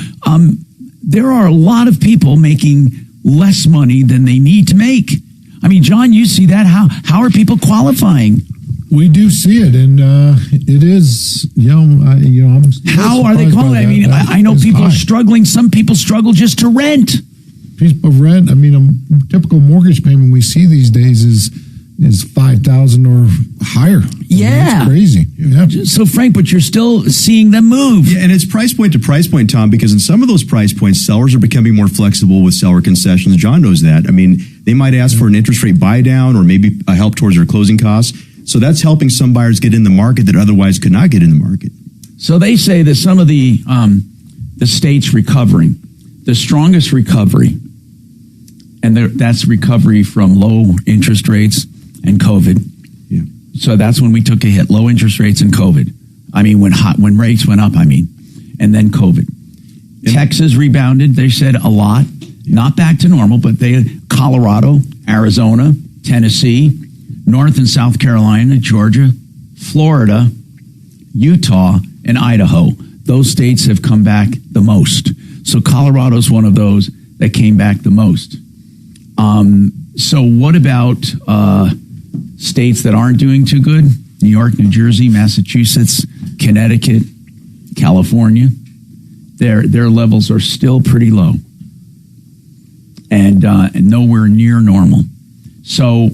S4: there are a lot of people making less money than they need to make. I mean, John, you see that? How are people qualifying?
S13: We do see it, and it is, I'm
S4: How are they
S13: surprised by
S4: qualifying? I
S13: that.
S4: mean,
S13: That
S4: I know
S13: is
S4: people
S13: high.
S4: are struggling. Some people struggle just to rent.
S13: People rent. I mean, a typical mortgage payment we see these days is $5,000 or higher.
S4: Yeah.
S13: It's crazy. Yeah.
S4: So, Frank, but you're still seeing them move.
S3: Yeah, and it's price point to price point, Tom, because in some of those price points, sellers are becoming more flexible with seller concessions. John knows that. I mean, they might ask for an interest rate buy down or maybe a help towards their closing costs. So that's helping some buyers get in the market that otherwise could not get in the market.
S4: So they say that some of the states recovering, the strongest recovery, And that's recovery from low interest rates and COVID.
S3: Yeah.
S4: So that's when we took a hit, low interest rates and COVID. I mean, when rates went up, and then COVID. Texas rebounded, they said a lot. Not back to normal, but Colorado, Arizona, Tennessee, North and South Carolina, Georgia, Florida, Utah, and Idaho. Those states have come back the most. So Colorado's one of those that came back the most. So what about states that aren't doing too good? New York, New Jersey, Massachusetts, Connecticut, California. Their levels are still pretty low and nowhere near normal. So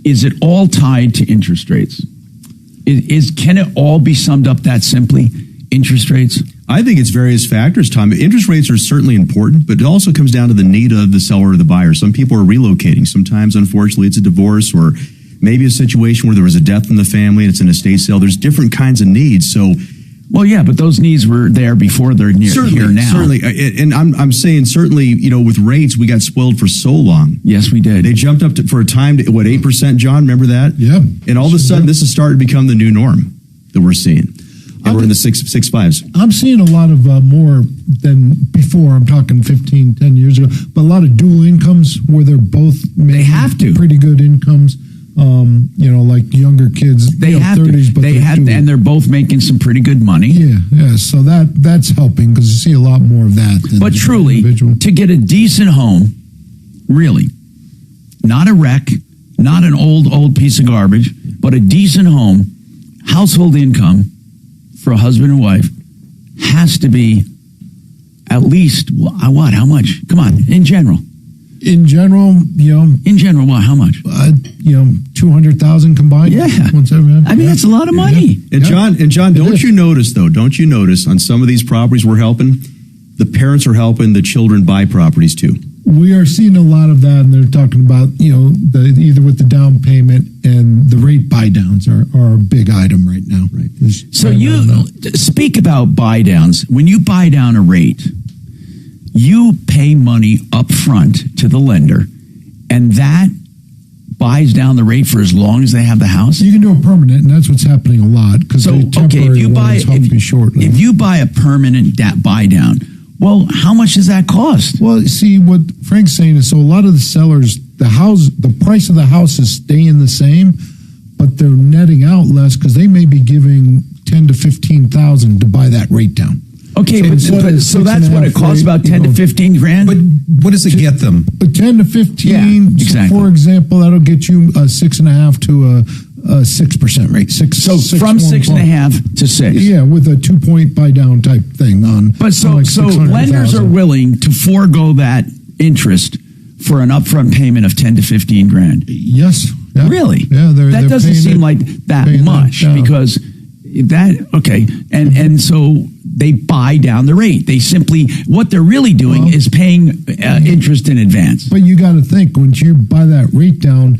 S4: is it all tied to interest rates? Can it all be summed up that simply? Interest rates?
S3: I think it's various factors, Tom. Interest rates are certainly important, but it also comes down to the need of the seller or the buyer. Some people are relocating. Sometimes, unfortunately, it's a divorce or maybe a situation where there was a death in the family and it's an estate sale. There's different kinds of needs. So,
S4: well, yeah, but those needs were there before they're here now.
S3: Certainly, and I'm saying certainly, with rates, we got spoiled for so long.
S4: Yes, we did.
S3: They jumped up for a time to 8%, John? Remember that?
S13: Yeah.
S3: And all of a sudden, this has started to become the new norm that we're seeing. And we're in the 6.5s.
S13: I'm seeing a lot of more than before. I'm talking 10 years ago, but a lot of dual incomes where they're both
S4: they have to
S13: pretty good incomes. Like younger kids,
S4: they have 30s, but they have, and they're both making some pretty good money.
S13: Yeah. So that's helping because you see a lot more of that.
S4: But truly, to get a decent home, really, not a wreck, not an old piece of garbage, but a decent home, household income for a husband and wife has to be at least what? How much? Come on, in general.
S13: In general,
S4: what? How much?
S13: 200,000 combined.
S4: Yeah, that's a lot of money.
S3: And John, don't you notice on some of these properties we're helping, the parents are helping the children buy properties too.
S13: We are seeing a lot of that, and they're talking about either with the down payment and the rate buy downs are a big item right now.
S3: Right.
S4: So you speak about buy downs. When you buy down a rate, you pay money up front to the lender, and that buys down the rate for as long as they have the house.
S13: You can do a permanent, and that's what's happening a lot.
S4: If you buy a permanent buy down, well, how much does that cost?
S13: Well, see what Frank's saying is, so a lot of the sellers, the price of the house is staying the same, but they're netting out less because they may be giving $10,000 to $15,000 to buy that rate down.
S4: Okay, so that's what it costs, about 10 to 15 grand.
S2: But what does it get them?
S13: 10 to 15.
S4: Exactly.
S13: For example, that'll get you a 6.5 to a 6% rate.
S4: From 6.5 to 6.
S13: Yeah, with a 2-point buy down type thing on.
S4: But so lenders are willing to forego that interest for an upfront payment of 10 to 15 grand.
S13: Yes.
S4: Yeah. Really?
S13: Yeah,
S4: that doesn't seem like that much because and so they buy down the rate. They simply, what they're really doing is paying interest in advance.
S13: But you got to think, once you buy that rate down,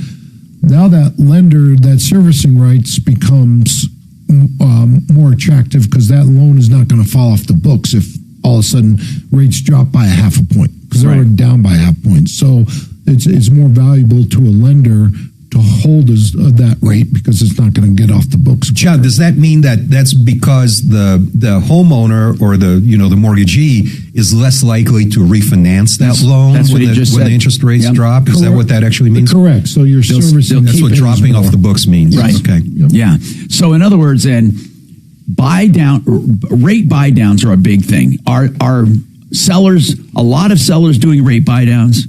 S13: now that lender, that servicing rights becomes more attractive because that loan is not going to fall off the books if all of a sudden rates drop by 0.5 point because they're already down by 0.5 point. So it's more valuable to a lender to hold that rate because it's not going to get off the books.
S2: John, does that mean that that's because the homeowner or the mortgagee is less likely to refinance that loan when the interest rates drop? Is that what that actually means?
S13: Correct. So you're servicing.
S2: That's what dropping off the books means.
S4: Right.
S2: Okay.
S13: Yep.
S4: Yeah. So in other words, then rate buy downs are a big thing. Are a lot of sellers doing rate buy downs?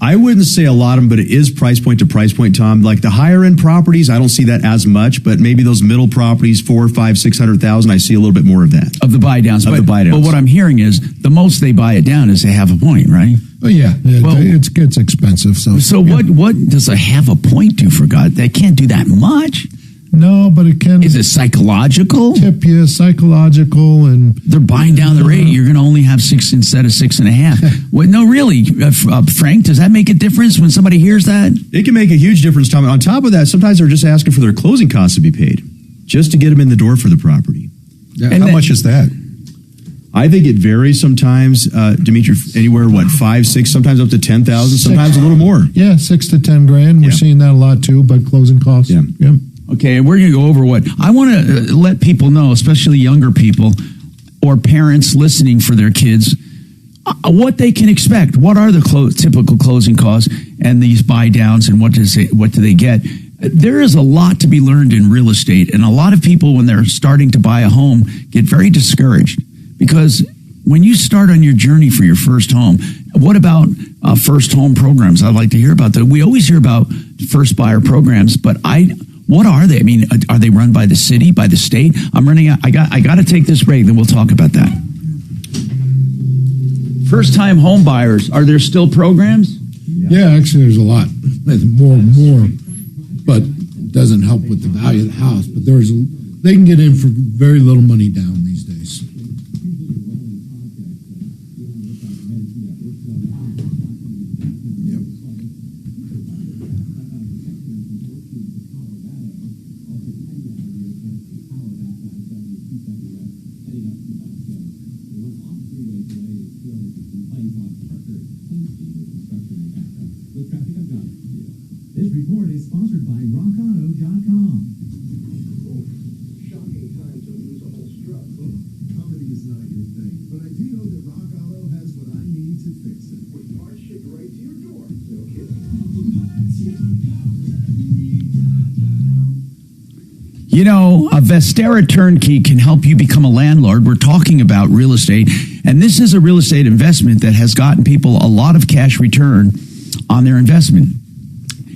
S3: I wouldn't say a lot of them, but it is price point to price point, Tom. Like the higher end properties, I don't see that as much, but maybe those middle properties, 400,000, 500,000, 600,000, I see a little bit more of that.
S4: Of the buy downs. But what I'm hearing is the most they buy it down is they have a point, right?
S13: Oh yeah. It gets expensive. So
S4: what does a half a point do for God? They can't do that much.
S13: No, but it can.
S4: Is it psychological?
S13: Tip you, psychological, and
S4: they're buying down the rate. You're going to only have 6 instead of 6.5. Well, no, really, Frank. Does that make a difference when somebody hears that?
S3: It can make a huge difference, Tom. On top of that, sometimes they're just asking for their closing costs to be paid, just to get them in the door for the property.
S2: How much is that?
S3: I think it varies sometimes, Dimitri, anywhere, 5, 6, sometimes up to 10,000, sometimes a little more.
S13: Yeah, 6 to 10 grand. We're seeing that a lot too, but closing costs.
S3: Yeah.
S13: Yep.
S4: Okay, and we're going to go over what I want to let people know, especially younger people or parents listening for their kids, what they can expect. What are the typical closing costs and these buy downs, and what do they get? There is a lot to be learned in real estate, and a lot of people, when they're starting to buy a home, get very discouraged because when you start on your journey for your first home, what about first home programs? I'd like to hear about that. We always hear about first buyer programs, but what are they? I mean, are they run by the city, by the state? I'm running out. I got to take this break, then we'll talk about that. First time home buyers, are there still programs?
S1: Yeah, actually, there's a lot. There's more and more, but it doesn't help with the value of the house. But they can get in for very little money down these days.
S9: This report is sponsored by RockAuto.com.
S11: Shocking time to lose a whole strut. Comedy is not your thing, but I do know that Rock Auto has what I need to fix it. With parts shipped right to your door. No kidding.
S4: You know, a Vestera turnkey can help you become a landlord. We're talking about real estate, and this is a real estate investment that has gotten people a lot of cash return on their investment.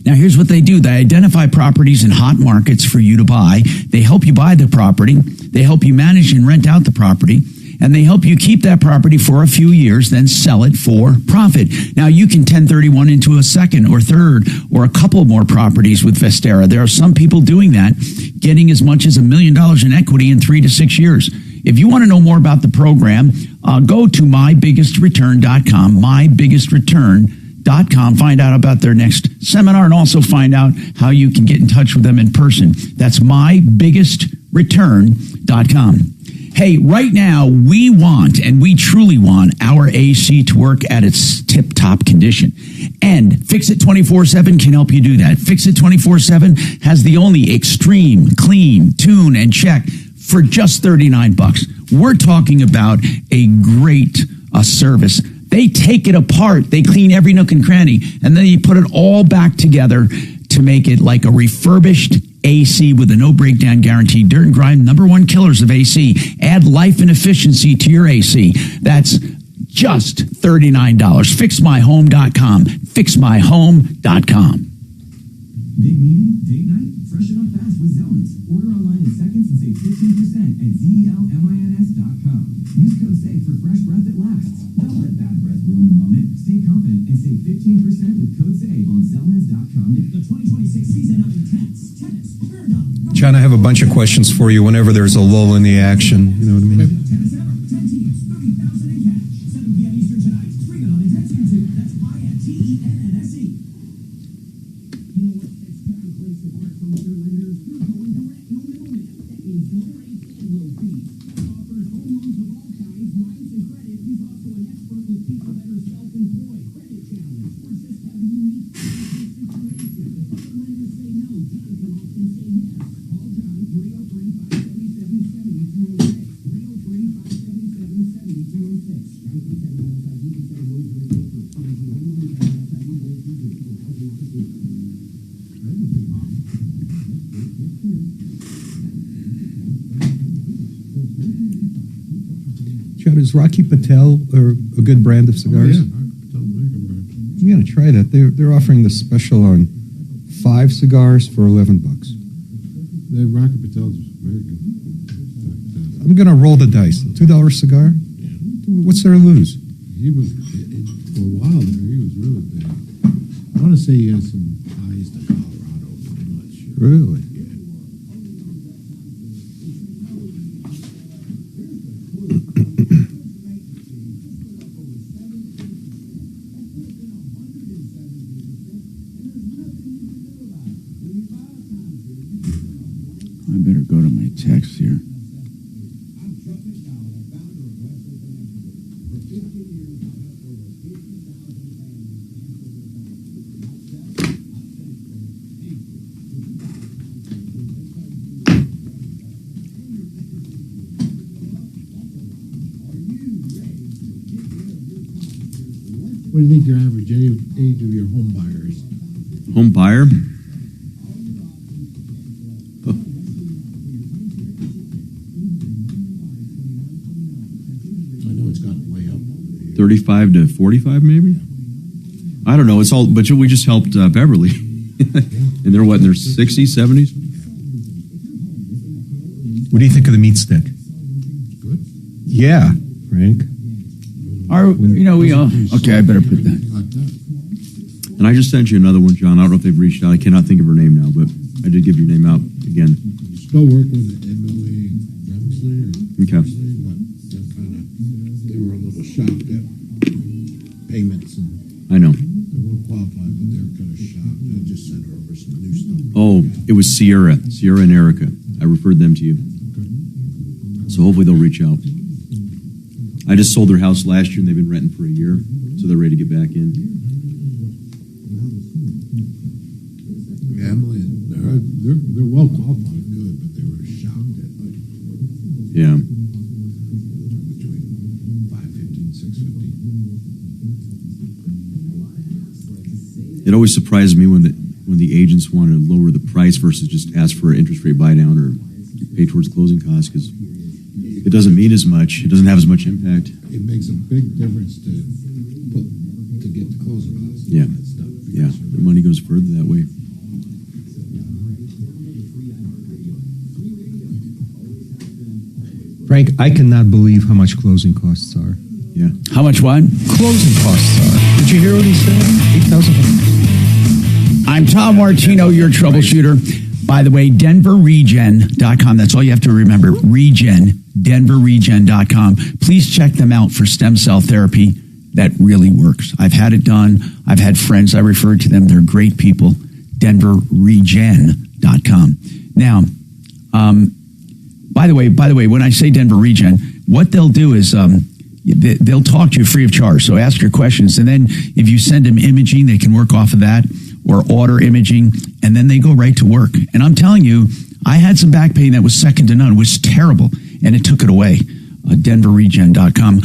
S4: Now, here's what they do. They identify properties in hot markets for you to buy. They help you buy the property. They help you manage and rent out the property. And they help you keep that property for a few years, then sell it for profit. Now, you can 1031 into a second or third or a couple more properties with Vestera. There are some people doing that, getting as much as $1 million in equity in 3 to 6 years. If you want to know more about the program, go to mybiggestreturn.com, mybiggestreturn.com. Find out about their next seminar and also find out how you can get in touch with them in person. That's mybiggestreturn.com. Hey, right now, we truly want our AC to work at its tip-top condition. And Fix It 24/7 can help you do that. Fix It 24/7 has the only extreme, clean, tune, and check for just $39. We're talking about a great service. They take it apart. They clean every nook and cranny, and then you put it all back together to make it like a refurbished AC with a no breakdown guarantee. Dirt and grime, #1 killers of AC. Add life and efficiency to your AC. That's just $39. FixMyHome.com. FixMyHome.com.
S9: Big meeting, date night, freshen up fast with Zelman's. Order online in seconds and save 15% at ZELMINS.com. Use code SAVE for fresh breath that lasts. Don't let bad breath ruin the moment. Stay confident and save 15% with code SAVE on Zelmans.com. The 2026 season of intense tennis turned up.
S2: John, I have a bunch of questions for you whenever there's a lull in the action. You know what I mean?
S9: Tennis ever. 10 teams, 30,000 in cash. 7 p.m. Eastern tonight. Stream it on Intense YouTube. That's INTENNSE. You know what sets Pepper Place apart from other lenders? You're going direct, no middleman. That means no rates and low fees. Pepper offers home loans of all kinds, lines and credit. He's also an expert with people that are self-employed, credit challenged, or just have a unique financial situation. If other lenders say no, John can often say yes. Call John 303-577-7206. 303-577-7206. John can send out SID to send one to a for financial home loans and SID ways to do it.
S2: John, is Rocky Patel a good brand of cigars? You got to try that. They're offering the special on 5 cigars for $11.
S1: The Rocky Patel's very good.
S2: I'm going to roll the dice. $2 cigar? What's there to lose?
S1: He was, for a while there, he was really big. I want to say he has some ties to Colorado, but I'm not sure.
S2: Really?
S4: I better go to my text here.
S1: What do you think your average age of your home buyer is?
S3: Home buyer?
S1: I know it's gone way up.
S3: 35 to 45, maybe? I don't know. It's all, but we just helped Beverly. And they're what, in their 60s, 70s?
S2: What do you think of the meat stick?
S1: Good.
S2: Yeah, Frank.
S4: Okay, I better put that.
S1: Like that.
S3: And I just sent you another one, John. I don't know if they've reached out. I cannot think of her name now, but I did give your name out again.
S1: You still work with Emily Remsley?
S3: Okay.
S1: But they were a little shocked at payments and
S3: I know.
S1: they weren't qualified, but they were kind of shocked. I just sent her over some new stuff.
S3: Oh, it was Sierra and Erica. I referred them to you. So hopefully they'll reach out. I just sold their house last year and they've been renting for a year, so they're ready to get back in.
S1: Yeah, Emily, they're well qualified, good, but they were shocked at
S3: Yeah.
S1: between 550 and 650.
S3: It always surprises me when the agents want to lower the price versus just ask for an interest rate buy down or pay towards closing costs, because it doesn't mean as much. It doesn't have as much impact.
S1: It makes a big difference to get the closing costs.
S3: Yeah. Yeah. The money goes further that way.
S2: Frank, I cannot believe how much closing costs are.
S3: Yeah.
S4: How much what?
S2: Closing costs are. Did you hear what he said? $8,000.
S4: I'm Tom Martino, your troubleshooter. By the way, denverregen.com. That's all you have to remember. denverregen.com. Please check them out for stem cell therapy that really works. I've had it done. I've had friends. I referred to them. They're great people. denverregen.com. Now, by the way, when I say Denver Regen, what they'll do is they'll talk to you free of charge. So ask your questions, and then if you send them imaging, they can work off of that, or order imaging, and then they go right to work. And I'm telling you, I had some back pain that was second to none. It was terrible, and it took it away. denverregen.com.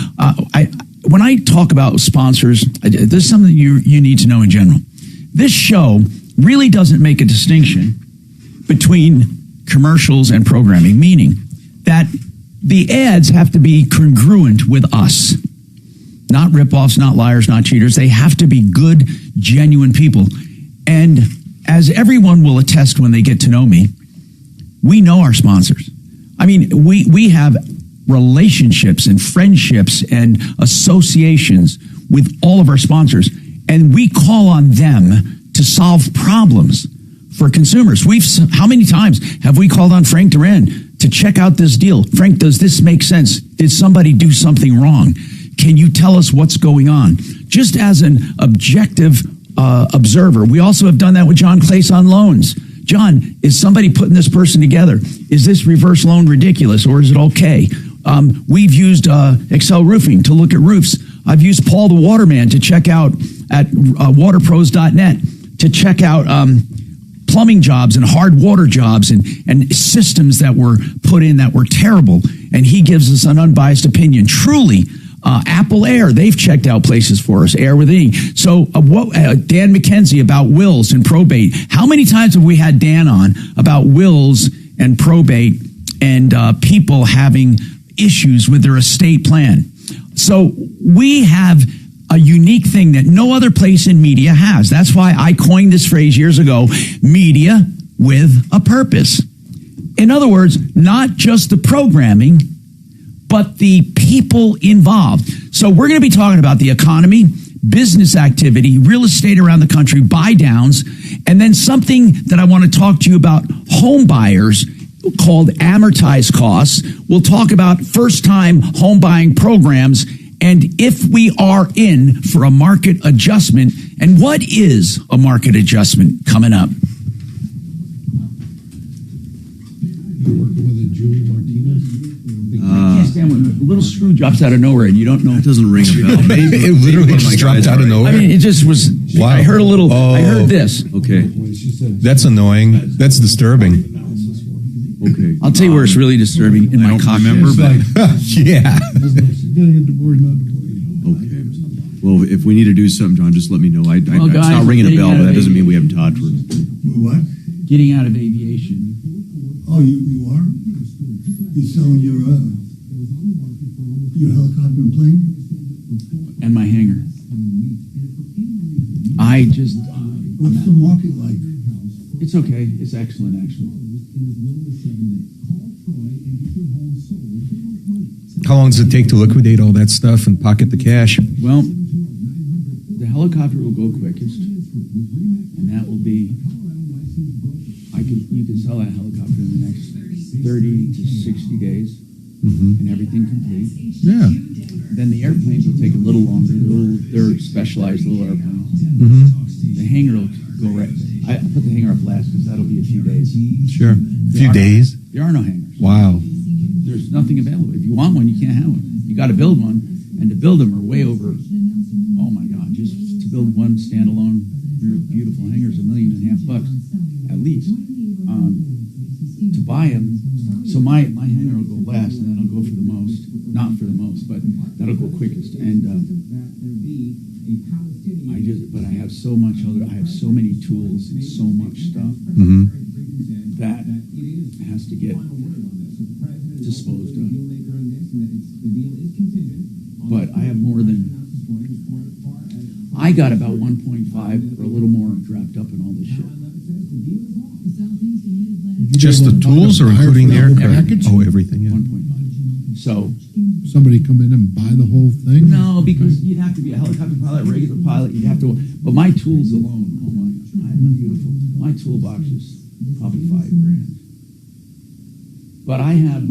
S4: When I talk about sponsors, there's something you need to know in general. This show really doesn't make a distinction between commercials and programming, meaning that the ads have to be congruent with us. Not ripoffs, not liars, not cheaters. They have to be good, genuine people. And as everyone will attest when they get to know me, we know our sponsors. I mean, we have relationships and friendships and associations with all of our sponsors, and we call on them to solve problems for consumers. How many times have we called on Frank Duran to check out this deal? Frank, does this make sense? Did somebody do something wrong? Can you tell us what's going on? Just as an objective observer. We also have done that with John Clace on loans. John, is somebody putting this person together? Is this reverse loan ridiculous, or is it okay? We've used Excel Roofing to look at roofs. I've used Paul the Waterman to check out at waterpros.net to check out plumbing jobs and hard water jobs and systems that were put in that were terrible. And he gives us an unbiased opinion. Truly, Apple Air, they've checked out places for us, Air with E. So Dan McKenzie about wills and probate. How many times have we had Dan on about wills and probate and people having issues with their estate plan? So we have a unique thing that no other place in media has. That's why I coined this phrase years ago, media with a purpose. In other words, not just the programming, but the people involved. So we're going to be talking about the economy, business activity, real estate around the country, buy downs, and then something that I want to talk to you about, home buyers, called amortized costs. We'll talk about first-time home buying programs and if we are in for a market adjustment. And what is a market adjustment coming up?
S1: You working with a Julie Martinez?
S4: Can't stand when a little screw drops out of nowhere and you don't know.
S3: It doesn't ring a bell. Maybe,
S2: It literally just dropped out of nowhere.
S4: I mean, it just was.
S2: Wow.
S4: I heard a little. I heard this.
S3: Okay.
S2: That's annoying. That's disturbing.
S3: Okay.
S4: I'll tell you where it's really disturbing in my cockpit.
S3: Remember, but
S2: Yeah.
S1: Getting a divorce, not divorce.
S3: okay. Well, if we need to do something, John, just let me know. It's
S4: Well, guys,
S3: not ringing a
S4: getting
S3: bell,
S4: out
S3: but
S4: of
S3: that doesn't mean we
S4: aviation.
S3: haven't talked.
S5: What?
S4: Getting out of aviation.
S5: Oh, you are? You're selling your helicopter and plane?
S4: And my hangar. I just.
S5: What's the market like?
S4: It's okay. It's excellent, actually.
S2: How long does it take to liquidate all that stuff and pocket the cash?
S4: Well, the helicopter will go quickest, and that will be. You can sell that helicopter in the next 30 to 60 days, and everything complete.
S2: Yeah.
S4: Then the airplanes will take a little longer. They're specialized little airplanes. The hangar will go right. I put the hangar up last because that'll be a few days.
S2: Sure. A few days?
S4: There are no hangars.
S2: Wow.
S4: There's nothing available. If you want one, you can't have one. You got to build one, and to build them are way over. Oh my God! Just to build one standalone, beautiful hangar is $1.5 million at least. To buy them, so my hangar will go last, and then I'll go for the most. Not for the most, but that'll go quickest. And I have so much I have so many tools and so much stuff that has to get disposed of. But I have more than. I got about 1.5 or a little more wrapped up in all this shit.
S2: Just the tools or including the aircraft?
S1: Package?
S2: Oh, everything, yeah.
S4: 1.5. So.
S1: Somebody come in and buy the whole thing?
S4: No, because you'd have to be a helicopter pilot, regular pilot. You'd have to. But my tools alone, oh my, I'm beautiful. My toolbox is probably $5,000. But I have.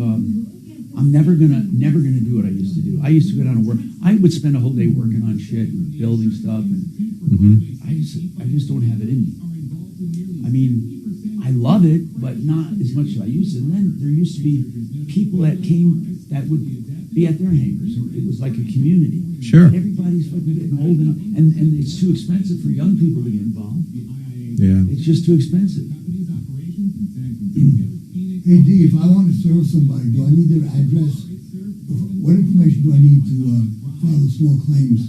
S4: I'm never gonna do what I used to do. I used to go down and work. I would spend a whole day working on shit and building stuff, and I just don't have it in me. I mean, I love it, but not as much as I used to. And then there used to be people that came that would be at their hangars. It was like a community.
S2: Sure.
S4: Everybody's fucking getting old enough, and it's too expensive for young people to get involved.
S2: Yeah.
S4: It's just too expensive.
S5: Hey, D, if I want to serve somebody, do I need their address? What information do I need to file the small claims?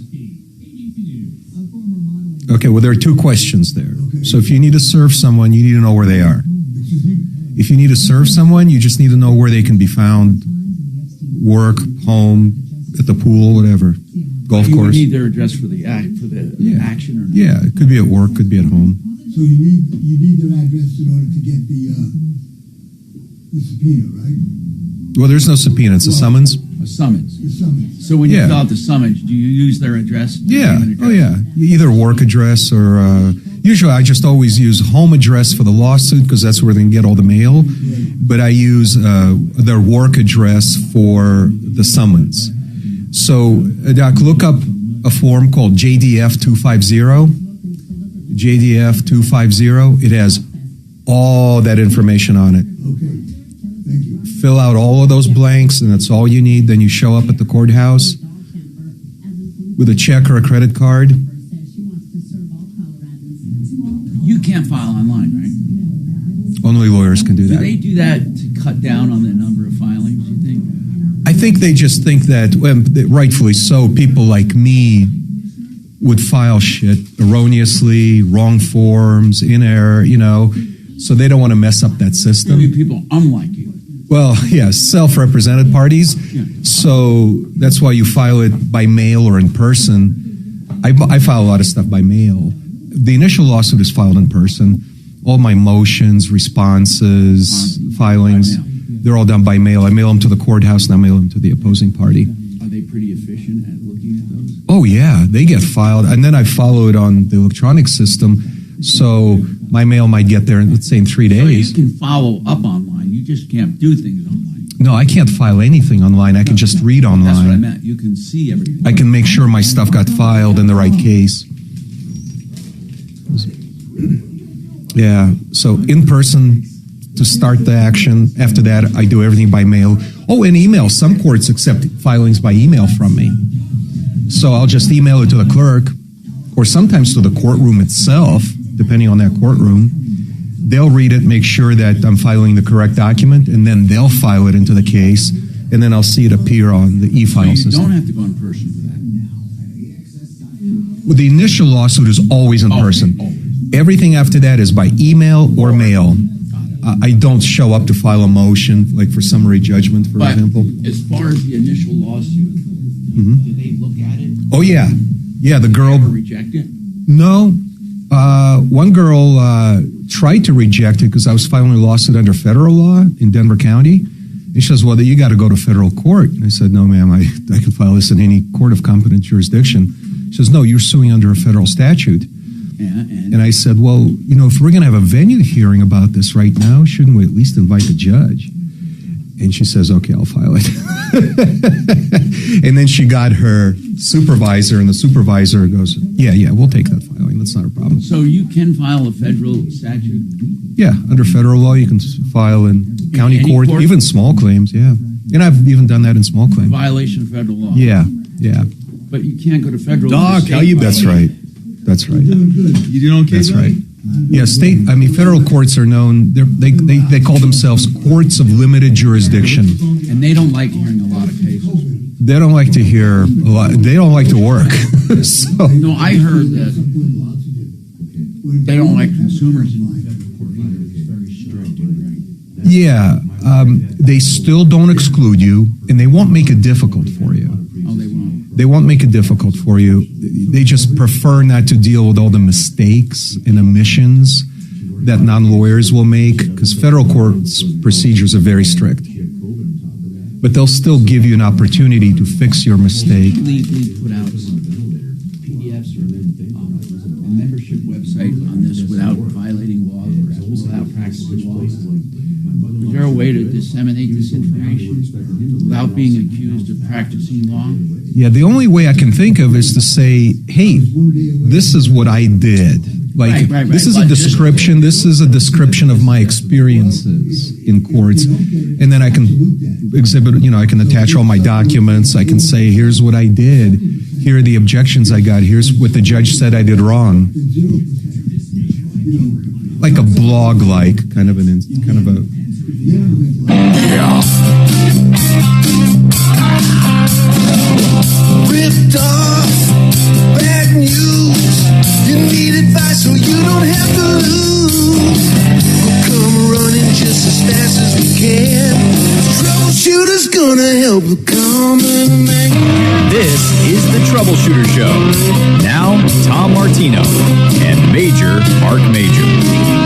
S2: Okay, well, there are two questions there.
S5: Okay.
S2: So if you need to serve someone, you need to know where they are.
S5: Excuse me?
S2: If you need to serve someone, you just need to know where they can be found. Work, home, at the pool, whatever. Golf
S4: You would
S2: course.
S4: need their address for the action or not.
S2: Yeah, it could be at work, could be at home.
S5: So you need their address in order to get the subpoena, right?
S2: Well, there's no subpoena, it's a summons.
S4: A summons.
S5: The summons.
S4: So when you
S2: Yeah.
S4: fill out the summons, do you use their address?
S2: Yeah,
S4: Name and
S2: oh
S4: address?
S2: yeah. Either work address or, usually I just always use home address for the lawsuit because that's where they can get all the mail. But I use their work address for the summons. So, Doc, look up a form called JDF 250. JDF 250. It has all that information on it.
S5: Okay. Thank you.
S2: Fill out all of those blanks, and that's all you need. Then you show up at the courthouse with a check or a credit card.
S4: You can't file online, right?
S2: Only lawyers can do
S4: Do
S2: that.
S4: they do that to cut down on the number of filings, you think?
S2: I think they just think that, well, rightfully so, people like me would file shit erroneously, wrong forms, in error, so they don't want to mess up that system.
S4: Maybe people unlike you.
S2: Well, yeah, self-represented parties.
S4: Yeah.
S2: So that's why you file it by mail or in person. I file a lot of stuff by mail. The initial lawsuit is filed in person. All my motions, responses, filings,
S4: By mail.
S2: they're all done by mail. I mail them to the courthouse and I mail them to the opposing party.
S4: Are they pretty efficient at looking at those?
S2: Oh, yeah, they get filed. And then I follow it on the electronic system. So my mail might get there, let's say, in 3
S4: So
S2: days.
S4: you can follow up online. You just can't do things online.
S2: No, I can't file anything online. I can just read online.
S4: That's what I meant. You can see everything.
S2: I can make sure my stuff got filed in the right case. Yeah, so in person to start the action. After that, I do everything by mail. Oh, and email. Some courts accept filings by email from me. So I'll just email it to the clerk, or sometimes to the courtroom itself, depending on that courtroom. They'll read it, make sure that I'm filing the correct document, and then they'll file it into the case, and then I'll see it appear on the e-file
S4: So you
S2: system.
S4: don't have to go in person for that.
S2: the initial lawsuit is always in person. Everything after that is by email or mail. I don't show up to file a motion, like for summary judgment, for example.
S4: As far as the initial lawsuit, did they look at it?
S2: Oh, yeah. Yeah, the girl...
S4: Ever reject it?
S2: No. One girl tried to reject it because I was filing a lawsuit under federal law in Denver County. And she says, well, you got to go to federal court. And I said, no, ma'am, I can file this in any court of competent jurisdiction. She says, no, you're suing under a federal statute.
S4: Yeah,
S2: and I said, well, if we're going to have a venue hearing about this right now, shouldn't we at least invite the judge? And she says, okay, I'll file it. And then she got her supervisor, and the supervisor goes, yeah, we'll take that filing. That's not a problem.
S4: So you can file a federal statute?
S2: Yeah, under federal law, you can file in county court, even small claims, yeah. And I've even done that in small claims.
S4: Violation of federal law?
S2: Yeah.
S4: But you can't go to federal
S3: law.
S2: Doc, how you? That's right.
S3: You doing okay?
S2: That's right. Yeah, federal courts are known, they call themselves courts of limited jurisdiction.
S4: And they don't like hearing a lot of cases.
S2: They don't like to hear a lot, they don't like to work. So,
S4: no, I heard that they don't like consumers in federal court either. It's very strict.
S2: Yeah, they still don't exclude you, and they won't make it difficult for you.
S4: Oh, they won't.
S2: They won't make it difficult for you. They just prefer not to deal with all the mistakes and omissions that non-lawyers will make, because federal court's procedures are very strict. But they'll still give you an opportunity to fix your mistake.
S4: We put out PDFs or a membership website on this without violating law or without practicing law. Is there a way to disseminate this information without being accused of practicing law?
S2: Yeah, the only way I can think of is to say, hey, this is what I did. Like, this is a description. This is a description of my experiences in courts. And then I can exhibit, I can attach all my documents. I can say, here's what I did. Here are the objections I got. Here's what the judge said I did wrong. Like a blog, kind of a.
S6: Ripped off, bad news. You need advice so you don't have to lose. We'll come running just as fast as we can. Troubleshooter's gonna help the common man.
S7: This is the Troubleshooter Show. Now, Tom Martino and Major Marc Mager.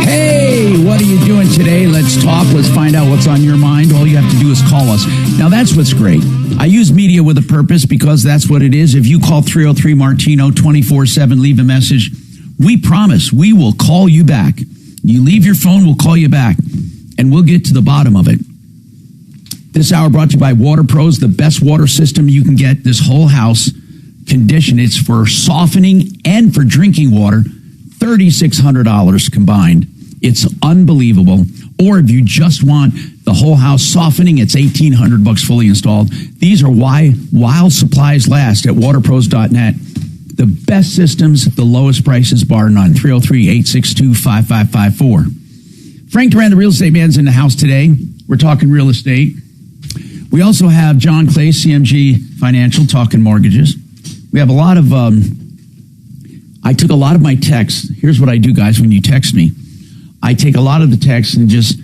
S4: Hey, what are you doing today? Let's talk. Let's find out what's on your mind. All you have to do is call us. Now, that's what's great. I use media with a purpose because that's what it is. If you call 303-MARTINO 24/7, leave a message, we promise we will call you back. You leave your phone, we'll call you back, and we'll get to the bottom of it. This hour brought to you by Water Pros, the best water system you can get. This whole house condition. It's for softening and for drinking water. $3,600 combined. It's unbelievable. Or if you just want the whole house softening, it's $1,800 fully installed. These are why while supplies last at waterpros.net. The best systems, the lowest prices, bar none. 303-862-5554. Frank Duran, the real estate man's in the house today. We're talking real estate. We also have John Clay, CMG Financial, talking mortgages. We have a lot of, I took a lot of my texts. Here's what I do, guys, when you text me. I take a lot of the texts and just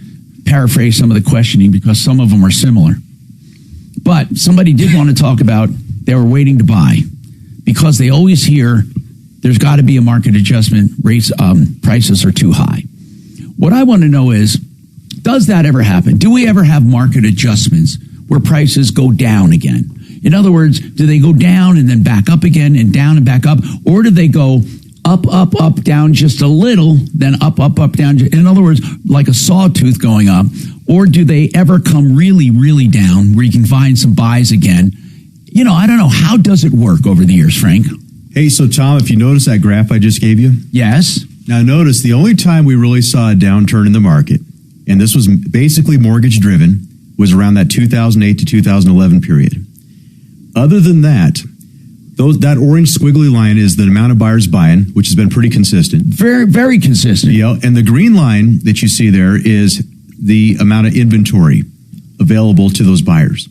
S4: paraphrase some of the questioning because some of them are similar. But somebody did want to talk about they were waiting to buy because they always hear there's got to be a market adjustment, rates, prices are too high. What I want to know is, does that ever happen? Do we ever have market adjustments where prices go down again? In other words, do they go down and then back up again and down and back up? Or do they go up, up, up, down just a little, then up, up, up, down? In other words, like a sawtooth going up. Or do they ever come really, really down where you can find some buys again? You know, I don't know. How does it work over the years, Frank?
S3: Hey, so Tom, if you notice that graph I just gave you?
S4: Yes.
S3: Now notice the only time we really saw a downturn in the market, and this was basically mortgage driven, was around that 2008 to 2011 period. Other than that, that orange squiggly line is the amount of buyers buying, which has been pretty consistent.
S4: Very, very consistent.
S3: Yeah, and the green line that you see there is the amount of inventory available to those buyers.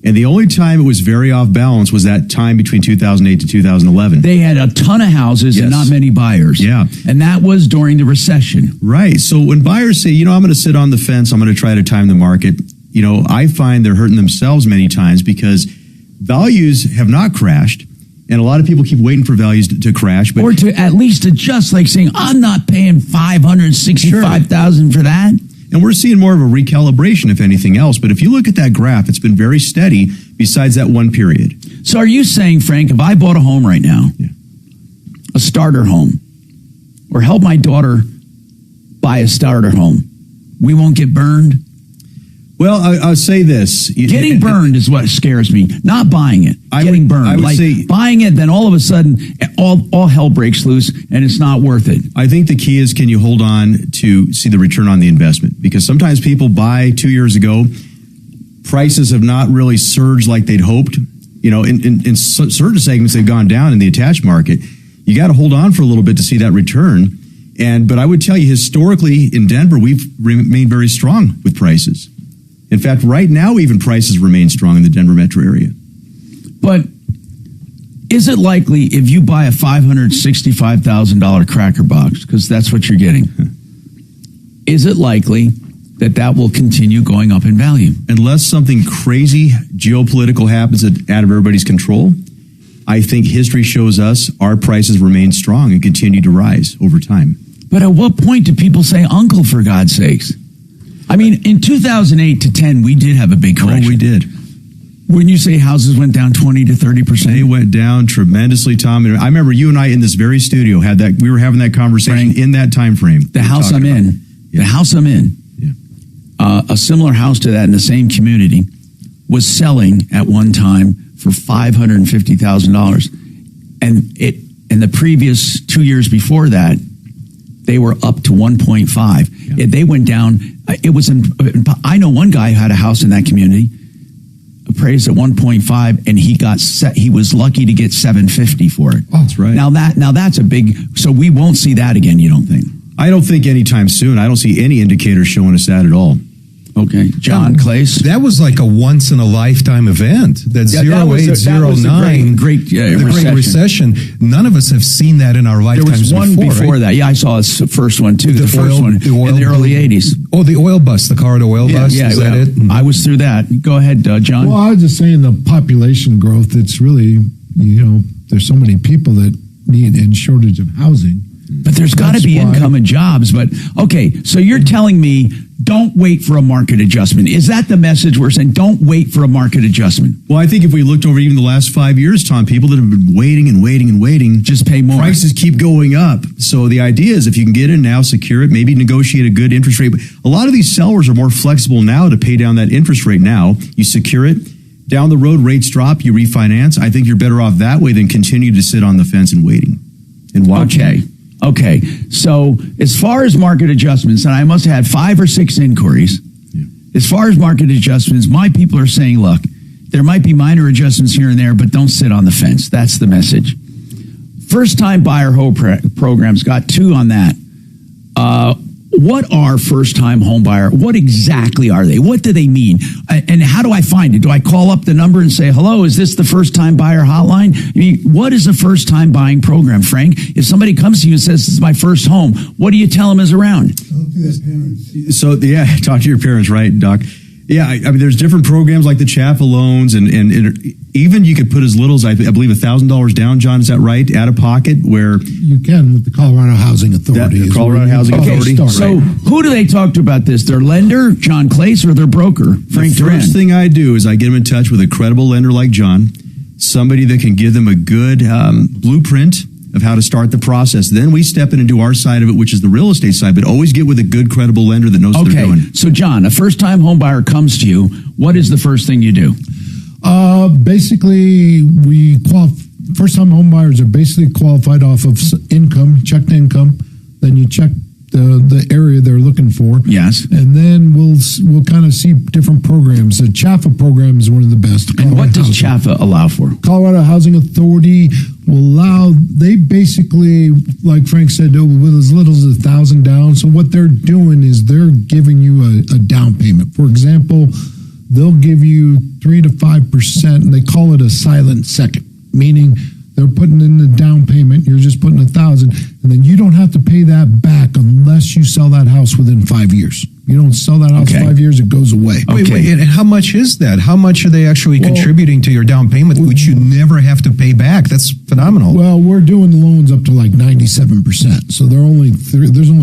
S3: And the only time it was very off balance was that time between 2008 to 2011.
S4: They had a ton of houses and not many buyers.
S3: Yeah.
S4: And that was during the recession.
S3: Right. So when buyers say, I'm going to sit on the fence, I'm going to try to time the market, I find they're hurting themselves many times because values have not crashed. And a lot of people keep waiting for values to crash. But
S4: or to at least adjust, like saying, I'm not paying $565,000 for that.
S3: And we're seeing more of a recalibration, if anything else. But if you look at that graph, it's been very steady besides that one period.
S4: So are you saying, Frank, if I bought a home right now, a starter home, or help my daughter buy a starter home, we won't get burned?
S3: Well, I'll say this.
S4: Getting burned is what scares me, not buying it. Getting burned.
S3: I would say,
S4: buying it, then all of a sudden, all hell breaks loose, and it's not worth it.
S3: I think the key is, can you hold on to see the return on the investment? Because sometimes people buy 2 years ago, prices have not really surged like they'd hoped. In certain segments, they've gone down in the attached market. You got to hold on for a little bit to see that return. But I would tell you, historically, in Denver, we've remained very strong with prices. In fact, right now, even prices remain strong in the Denver metro area.
S4: But is it likely if you buy a $565,000 cracker box, because that's what you're getting, is it likely that will continue going up in value?
S3: Unless something crazy geopolitical happens out of everybody's control, I think history shows us our prices remain strong and continue to rise over time.
S4: But at what point do people say, uncle, for God's sakes? I mean, in 2008 to 10, we did have a big correction.
S3: Oh, we did.
S4: When you say houses went down 20 to 30%?
S3: They went down tremendously, Tom. And I remember you and I in this very studio we were having that conversation in that time frame.
S4: The house I'm in, a similar house to that in the same community was selling at one time for $550,000. And the previous 2 years before that, they were up to 1.5. Yeah. They went down. I know one guy who had a house in that community, appraised at 1.5, and he was lucky to get $750 for it.
S3: Oh, that's right.
S4: Now that's a big. So we won't see that again. You don't think?
S3: I don't think anytime soon. I don't see any indicators showing us that at all.
S4: Okay, John Clace.
S2: That was like a once in a lifetime event. That 0809,
S4: great
S2: recession. None of us have seen that in our lifetimes.
S4: There was one before
S2: right?
S4: that. Yeah, I saw the first one too. The first one in the early '80s.
S2: Oh, the oil bust, the Colorado oil bust.
S4: Yeah,
S2: is that it?
S4: I was through that. Go ahead, John.
S13: Well, I was just saying the population growth. It's really there's so many people that need and shortage of housing.
S4: But there's got to be income and jobs. But okay, so you're telling me don't wait for a market adjustment. Is that the message we're saying? Don't wait for a market adjustment.
S3: Well, I think if we looked over even the last 5 years, Tom, people that have been waiting and waiting and waiting,
S4: just pay more.
S3: Prices keep going up. So the idea is if you can get in now, secure it, maybe negotiate a good interest rate. But a lot of these sellers are more flexible now to pay down that interest rate now. You secure it. Down the road, rates drop, you refinance. I think you're better off that way than continue to sit on the fence and waiting and watching.
S4: Okay, so as far as market adjustments, and I must have had 5 or 6 inquiries, as far as market adjustments, my people are saying, look, there might be minor adjustments here and there, but don't sit on the fence. That's the message. First-time buyer home programs, got 2 on that. What are first-time home buyer? What exactly are they? What do they mean? And how do I find it? Do I call up the number and say, hello, is this the first-time buyer hotline? I mean, what is a first-time buying program, Frank? If somebody comes to you and says, this is my first home, what do you tell them is around?
S5: Talk to their parents.
S3: So, yeah, talk to your parents, right, Doc? Yeah, I mean, there's different programs like the Chaffa loans, and even you could put as little as, I believe, $1,000 down, John, is that right, out of pocket, where...
S13: You can with the Colorado Housing Authority.
S3: The Colorado Housing Authority.
S4: So who do they talk to about this? Their lender, John Clace, or their broker, Frank Duran?
S3: The first thing I do is I get them in touch with a credible lender like John, somebody that can give them a good blueprint of how to start the process. Then we step in and do our side of it, which is the real estate side, but always get with a good, credible lender that knows what they're doing.
S4: So, John, a first-time home buyer comes to you. What is the first thing you do?
S13: Basically, first-time home buyers are basically qualified off of income, checked income. Then you check the area they're looking for.
S4: Yes.
S13: And then we'll kind of see different programs. The Chaffa program is one of the best.
S4: And what does Chaffa allow for?
S13: Colorado Housing Authority will they basically, like Frank said, with as little as $1,000 down. So what they're doing is they're giving you a down payment. For example, they'll give you 3 to 5%, and they call it a silent second, meaning they're putting in the down payment. You're just putting $1,000, and then you don't have to pay that back unless you sell that house within 5 years. You don't sell that house 5 years, it goes away.
S2: Wait, and how much is that? How much are they actually contributing to your down payment, which you never have to pay back? That's phenomenal.
S13: Well, we're doing loans up to like 97%, so there's only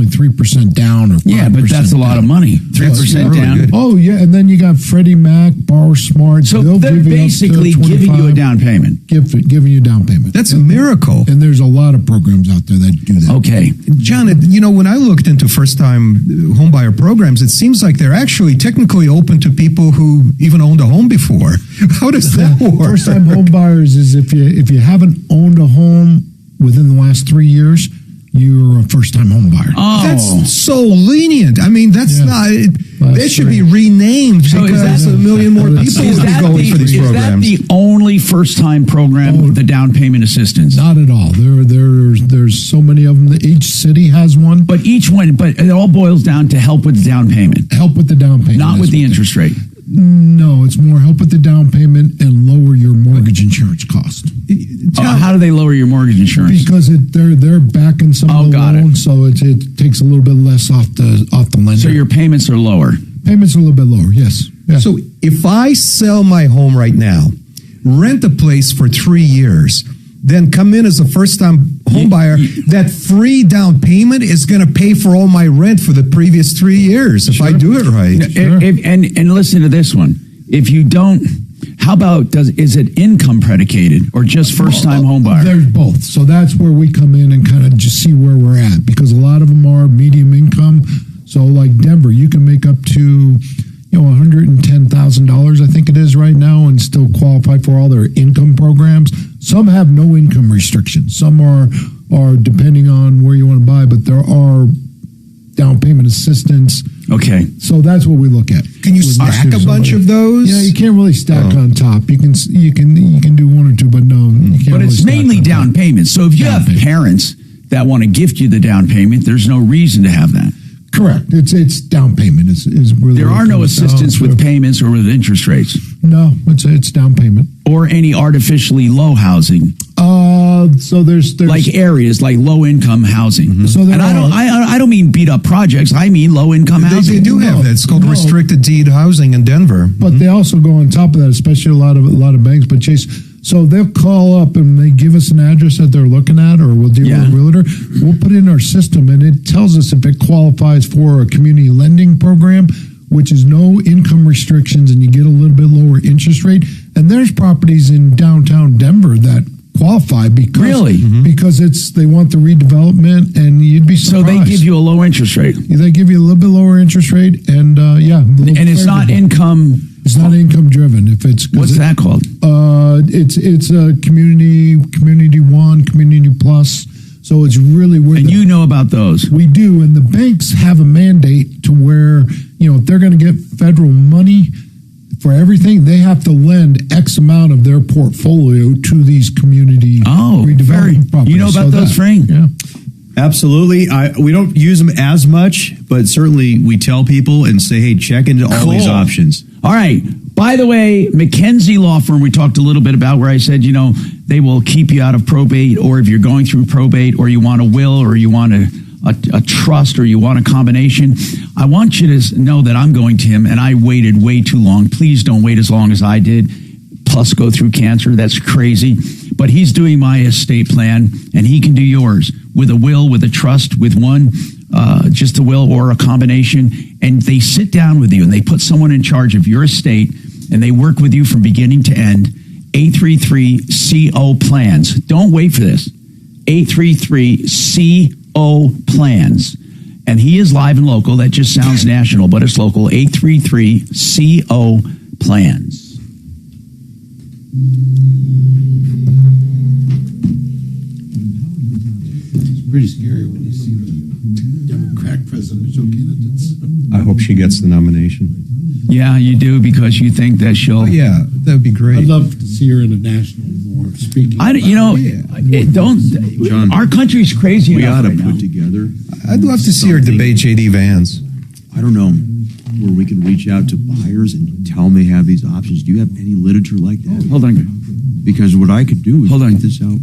S13: 3% down or 5%.
S4: Yeah, but that's a lot of money. 3% down.
S2: Good.
S13: Oh yeah, and then you got Freddie Mac, Borrow Smart.
S4: So
S13: they'll
S4: they're
S13: give you up to
S4: basically giving you a down payment.
S13: Giving you a down payment.
S2: That's a miracle.
S13: And there's a lot of programs out there that do that.
S4: Okay.
S2: John, when I looked into first-time homebuyer programs, it seems like they're actually technically open to people who even owned a home before. How does that work?
S13: First-time home buyers is if you haven't owned a home within the last 3 years, you're a first-time home buyer.
S4: Oh.
S2: That's so lenient. I mean, that's not. They should be renamed because a million more people would be going for these programs.
S4: Is that the only first-time program, the down payment assistance?
S13: Not at all. There's so many of them. Each city has one.
S4: But it all boils down to help with the down payment.
S13: Help with the down payment.
S4: Not with the interest rate.
S13: No, it's more help with the down payment and lower your mortgage insurance cost.
S4: How do they lower your mortgage insurance?
S13: Because they're backing some of the loans, so it takes a little bit less off the lender.
S4: So your payments are lower.
S13: Payments are a little bit lower, yes. Yeah.
S2: So if I sell my home right now, rent a place for 3 years, then come in as a first-time home buyer, that free down payment is going to pay for all my rent for the previous 3 years if I do it right.
S4: And listen to this one. If you don't, how about is it income predicated or just first-time home buyer?
S13: There's both. So that's where we come in and kind of just see where we're at, because a lot of them are medium income. So like Denver, you can make up to $110,000, I think it is right now, and still qualify for all their income programs. Some have no income restrictions. Some are depending on where you want to buy, but there are down payment assistance.
S4: Okay.
S13: So that's what we look at.
S2: Can you stack a bunch of those?
S13: Yeah, you can't really stack on top. You can do one or two, but no, you can't.
S4: But it's mainly down payments. So if you have parents that want to gift you the down payment, there's no reason to have that.
S13: Correct. It's down payment. Is really
S4: there are no assistance with payments or with interest rates.
S13: No, it's down payment
S4: or any artificially low housing.
S13: So there's
S4: like areas like low income housing. Mm-hmm. So and I don't mean beat up projects. I mean low income housing.
S2: They do have that. It's called restricted deed housing in Denver.
S13: But they also go on top of that, especially a lot of banks. But Chase, so they'll call up and they give us an address that they're looking at, or we'll deal with a realtor. We'll put it in our system, and it tells us if it qualifies for a community lending program, which is no income restrictions, and you get a little bit lower interest rate. And there's properties in downtown Denver that qualify because they want the redevelopment, and you'd be surprised.
S4: So they give you a low interest rate.
S13: They give you a little bit lower interest rate, and
S4: and it's not income.
S13: It's not income driven.
S4: What's that called?
S13: It's a community one, community plus. So it's really where.
S4: And you know about those?
S13: We do, and the banks have a mandate to where if they're going to get federal money for everything, they have to lend X amount of their portfolio to these community redevelopment properties.
S4: You know about those, Frank?
S13: Yeah.
S3: Absolutely. We don't use them as much, but certainly we tell people and say, hey, check into all these options.
S4: All right. By the way, McKenzie Law Firm, we talked a little bit about where I said, they will keep you out of probate, or if you're going through probate, or you want a will, or you want a trust, or you want a combination. I want you to know that I'm going to him, and I waited way too long. Please don't wait as long as I did, plus go through cancer. That's crazy. But he's doing my estate plan, and he can do yours with a will, with a trust, with one, just a will or a combination. And they sit down with you, and they put someone in charge of your estate, and they work with you from beginning to end. 833-CO plans. Don't wait for this. 833-CO plans. And he is live and local. That just sounds national, but it's local. 833-CO plans.
S13: It's pretty scary when you see the Democrat presidential candidates.
S2: I hope she gets the nomination.
S4: Yeah, you do, because you think that she'll.
S2: Yeah, that would be great.
S13: I'd love to see her in a national more speaking.
S3: John,
S4: our country's crazy.
S3: We ought to
S4: right
S3: put
S4: now.
S3: together.
S2: I'd love to see her debate J.D. Vance.
S3: I don't know. where we can reach out to buyers and tell them they have these options? Do you have any literature like that?
S4: Hold on.
S3: Because what I could do is
S4: Hold on.
S3: get this out.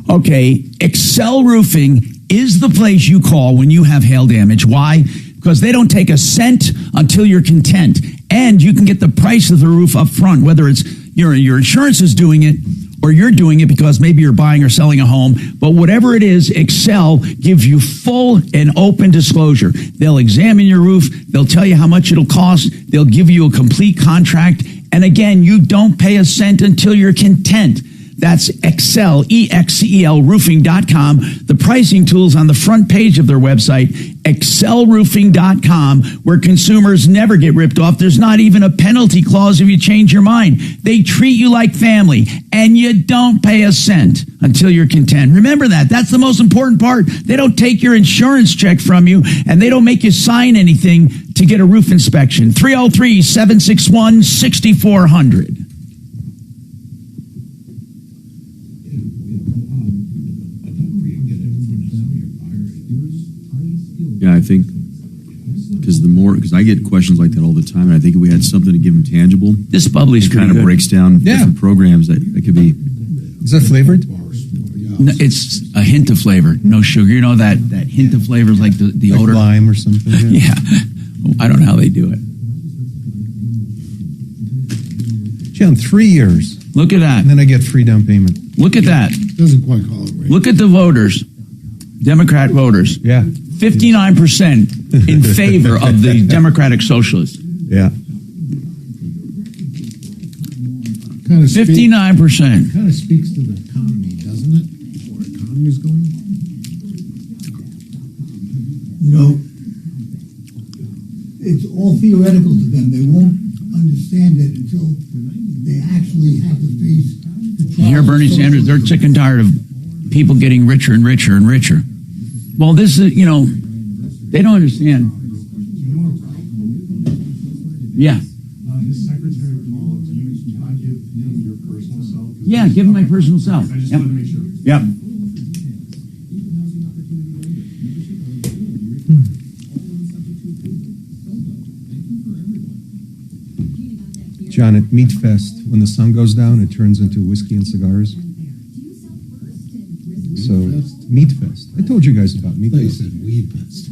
S4: Okay, Excel Roofing is the place you call when you have hail damage. Why? Because they don't take a cent until you're content. And you can get the price of the roof up front, whether it's your insurance is doing it or you're doing it because maybe you're buying or selling a home. But whatever it is, Excel gives you full and open disclosure. They'll examine your roof. They'll tell you how much it'll cost. They'll give you a complete contract. And again, you don't pay a cent until you're content. That's Excel, E-X-C-E-L, roofing.com. The pricing tool's on the front page of their website, excelroofing.com, where consumers never get ripped off. There's not even a penalty clause if you change your mind. They treat you like family, and you don't pay a cent until you're content. Remember that. That's the most important part. They don't take your insurance check from you, and they don't make you sign anything to get a roof inspection. 303-761-6400.
S3: Yeah, I think because I get questions like that all the time, and I think if we had something to give them tangible,
S4: this bubbly's
S3: kind of breaks down different programs that could be.
S2: Is that flavored?
S4: No, it's a hint of flavor, no sugar. You know that hint of flavor is like the
S2: Like
S4: odor,
S2: lime or something.
S4: Yeah, I don't know how they do it.
S2: John, 3 years.
S4: Look at that.
S2: And then I get free down payment.
S4: Look at that.
S1: Doesn't quite call it right.
S4: Look at the voters, Democrat voters.
S2: Yeah.
S4: 59% in favor of the Democratic Socialists.
S2: Yeah.
S1: Kind of
S4: 59%.
S1: Kind of speaks to the economy, doesn't it? Where the economy's going.
S5: You know, it's all theoretical to them. They won't understand it until they actually have to face the
S4: You hear Bernie Sanders? They're sick and tired of people getting richer and richer and richer. Well, this is, they don't understand. Yeah.
S11: His secretary called. Can I give him your personal cell?
S4: Yeah, give him my personal cell.
S11: I just wanted to make sure.
S4: Yep.
S2: John, at Meat Fest, when the sun goes down, it turns into whiskey and cigars. So, Meat Fest. I told you guys about Meat
S1: They
S2: Fest.
S1: said weed fest.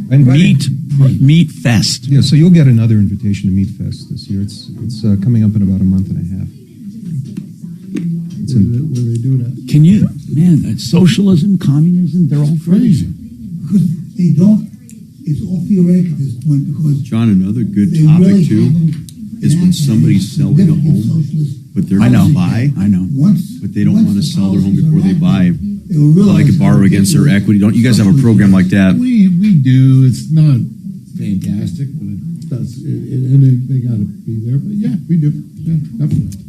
S4: Meat Fest.
S2: Yeah, so you'll get another invitation to Meat Fest this year. It's coming up in about a month and a half. It's in,
S1: Where they do that.
S4: Can you, man, socialism, communism, they're all crazy.
S5: Because they don't, it's all theoretic at this point because
S3: John, another good
S5: they
S3: topic
S5: really
S3: too
S5: haven't
S3: is when
S5: enacted
S3: somebody's selling a
S5: significant
S3: home,
S5: socialist
S3: but they're
S4: I know.
S3: going to buy,
S4: I know.
S3: but they don't want to sell their home before they buy.
S5: They will
S3: So they
S5: realize
S3: could borrow
S5: how
S3: against their
S5: ridiculous
S3: equity. Don't you guys have a program like that?
S1: We do. It's not fantastic, but it does. They got to be there. But yeah, we do. Yeah, definitely.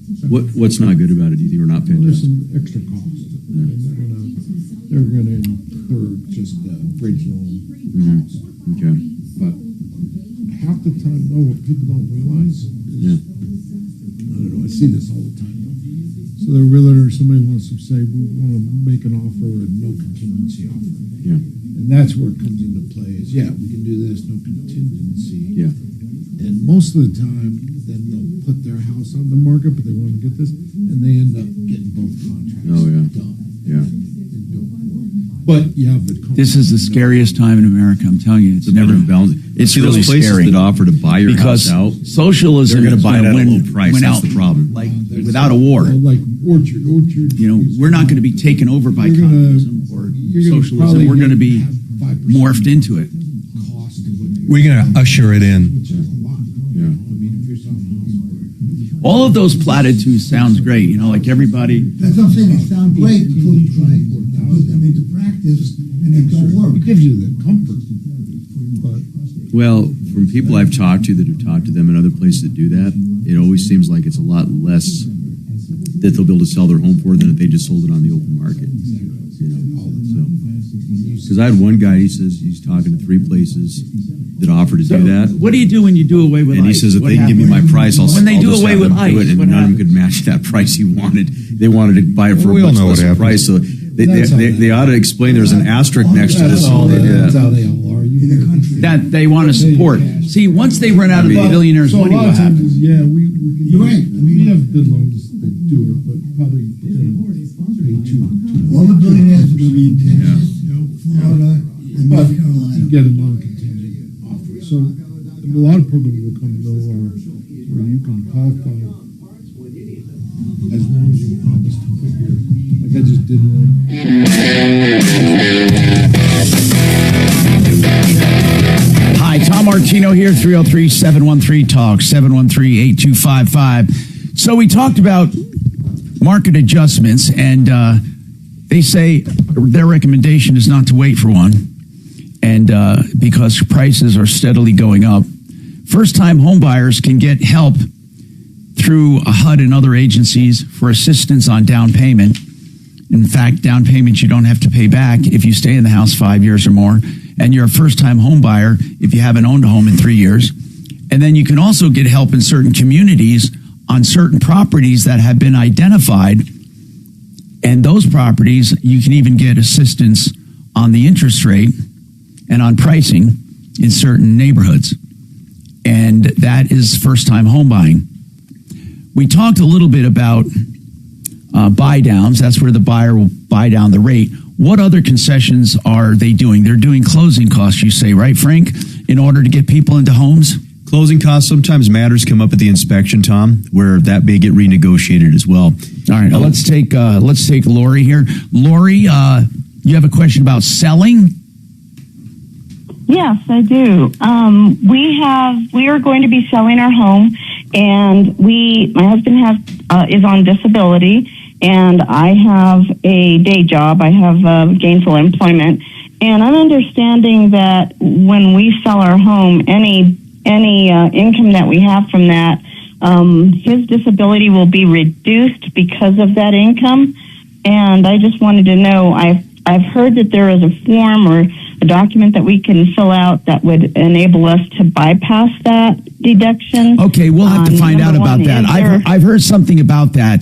S3: What's not good about it? Do you think we're not
S1: Well, there's
S3: fantastic?
S1: some extra cost. They're gonna incur just the original cost.
S3: Okay.
S1: But half the time, no, what people don't realize is,
S3: Yeah.
S1: I don't know, I see this all the time. So the realtor, somebody wants to say, we want to make an offer and no contingency offer.
S3: Yeah.
S1: And that's where it comes into play is, yeah, we can do this, no contingency.
S3: Yeah.
S1: And most of the time, then they'll put their house on the market, but they want to get this, and they end up getting both contracts
S3: Oh, yeah.
S1: done.
S3: Yeah.
S1: But you have the.
S4: This is the scariest time in America. I'm telling you, it's never
S3: balance.
S4: It's
S3: See,
S4: really
S3: those places
S4: scary
S3: that offer to buy your
S4: because
S3: house out,
S4: socialism
S3: they're going
S4: is
S3: to buy it at a
S4: win,
S3: low price.
S4: win
S3: That's
S4: out,
S3: the problem.
S4: like without a war.
S1: Like Orchard.
S4: We're not going to be taken over by
S1: You're gonna-
S4: communism or
S1: you're gonna
S4: socialism.
S1: probably
S4: We're going to be
S1: have 5%
S4: morphed into it.
S1: cost of what
S2: we're going to usher it in.
S1: which is a lot.
S3: Yeah.
S1: I mean, if you're selling a house.
S4: All of those platitudes sounds great. Like everybody.
S5: That's what I'm saying. They sound great until you try to put them into practice and they don't work.
S1: It gives you the comfort. But
S3: Well, from people I've talked to that have talked to them in other places that do that, it always seems like it's a lot less that they'll be able to sell their home for than if they just sold it on the open market. Because I had one guy, he says he's talking to 3 places that offer to do that.
S4: What do you do when you do away with
S3: And he
S4: ICE?
S3: says if
S4: What
S3: they can give me my
S4: happens?
S3: price, I'll
S4: When they
S3: I'll
S4: do
S3: just
S4: away
S3: have
S4: with
S3: them do
S4: ICE,
S3: it, and
S4: what
S3: none of them
S4: happens?
S3: could match that price he wanted. They wanted to buy it for
S2: We
S3: a
S2: all
S3: much
S2: know what
S3: lesser
S2: happens.
S3: price. So they ought to explain there's an asterisk next to this.
S1: that's all
S3: when they do
S1: that's
S3: that.
S1: how they all are. You
S5: in the country.
S4: that they want to support. See, once they run out of the billionaires'
S1: So a
S4: money,
S1: lot
S4: what
S1: of times,
S4: happens?
S1: yeah, we can.
S5: You're right. I mean,
S1: we have good loans that do it, but probably pay too.
S5: all the billionaires are going to be in Texas, Florida, and North Carolina.
S1: You get a non-contingent offer. So a lot of programs will come though are where you can qualify as long as you promise to put your, like I just did one.
S4: Hi, Tom Martino here, 303-713-TALK, 713-8255. So we talked about market adjustments, and they say their recommendation is not to wait for one, and because prices are steadily going up. First-time homebuyers can get help through HUD and other agencies for assistance on down payment. In fact, down payment you don't have to pay back if you stay in the house 5 years or more, and you're a first-time home buyer if you haven't owned a home in 3 years. And then you can also get help in certain communities on certain properties that have been identified, and those properties you can even get assistance on the interest rate and on pricing in certain neighborhoods. And that is first-time home buying. We talked a little bit about buy downs. That's where the buyer will buy down the rate. What other concessions are they doing? They're doing closing costs, you say, right, Frank, in order to get people into homes?
S3: Closing costs, sometimes matters come up at the inspection, Tom, where that may get renegotiated as well.
S4: All right, let's take Lori here. Lori, you have a question about selling?
S14: Yes, I do. We are going to be selling our home, and my husband is on disability, and I have a day job. I have gainful employment, and I'm understanding that when we sell our home, any income that we have from that, his disability will be reduced because of that income. And I just wanted to know, I've heard that there is a form or a document that we can fill out that would enable us to bypass that deduction.
S4: Okay, we'll have to find out about that. I've heard something about that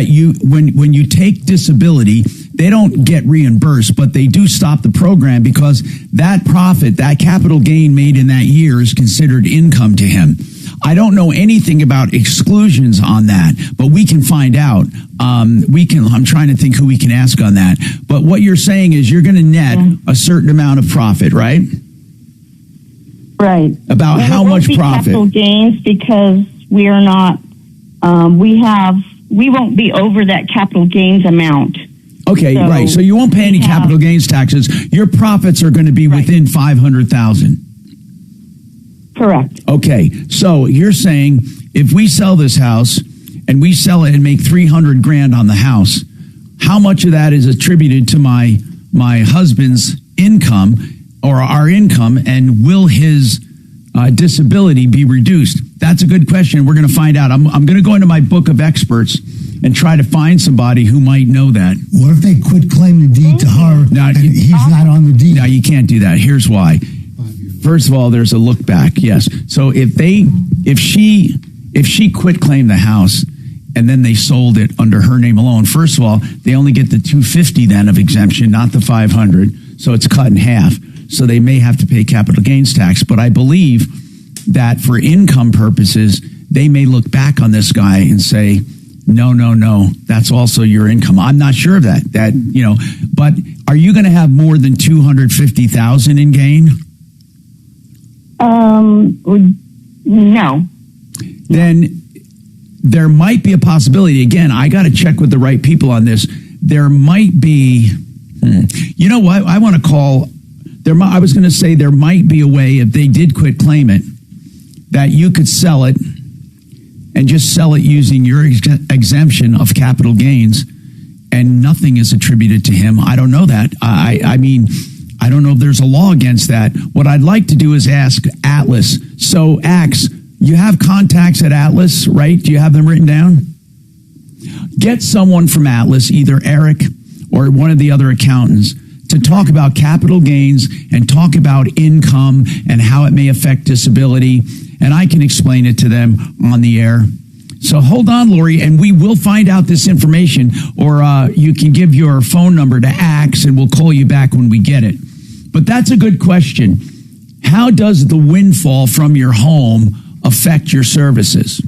S4: you when you take disability, they don't get reimbursed, but they do stop the program because that profit, that capital gain made in that year is considered income to him. I don't know anything about exclusions on that, but we can find out. I'm trying to think who we can ask on that. But what you're saying is you're going to net a certain amount of profit, right?
S14: Right.
S4: About how much profit?
S14: Capital gains, because we are not. We won't be over that capital gains amount.
S4: Okay, right. So you won't pay any capital gains taxes. Your profits are going to be within $500,000.
S14: Correct.
S4: Okay, so you're saying if we sell this house and we sell it and make $300,000 on the house, how much of that is attributed to my husband's income or our income, and will his disability be reduced? That's a good question. We're going to find out. I'm going to go into my book of experts and try to find somebody who might know that.
S5: What if they quit claiming the deed to her and he's not on the deed?
S4: No, you can't do that. Here's why. First of all, there's a look back. Yes. So if she quit claim the house and then they sold it under her name alone, first of all, they only get the $250 then of exemption, not the $500. So it's cut in half. So they may have to pay capital gains tax. But I believe that for income purposes, they may look back on this guy and say, no, that's also your income. I'm not sure of that. But are you going to have more than $250,000 in gain?
S14: No.
S4: Then there might be a possibility. Again, I got to check with the right people on this. There might be, you know what? I want to call, I was going to say there might be a way, if they did quit claim it, that you could sell it and just sell it using your exemption of capital gains, and nothing is attributed to him. I don't know that. I mean, I don't know if there's a law against that. What I'd like to do is ask Atlas. So, Axe, you have contacts at Atlas, right? Do you have them written down? Get someone from Atlas, either Eric or one of the other accountants, to talk about capital gains and talk about income and how it may affect disability. And I can explain it to them on the air. So hold on, Lori, and we will find out this information, or you can give your phone number to Axe and we'll call you back when we get it. But that's a good question. how does the windfall from your home affect your services?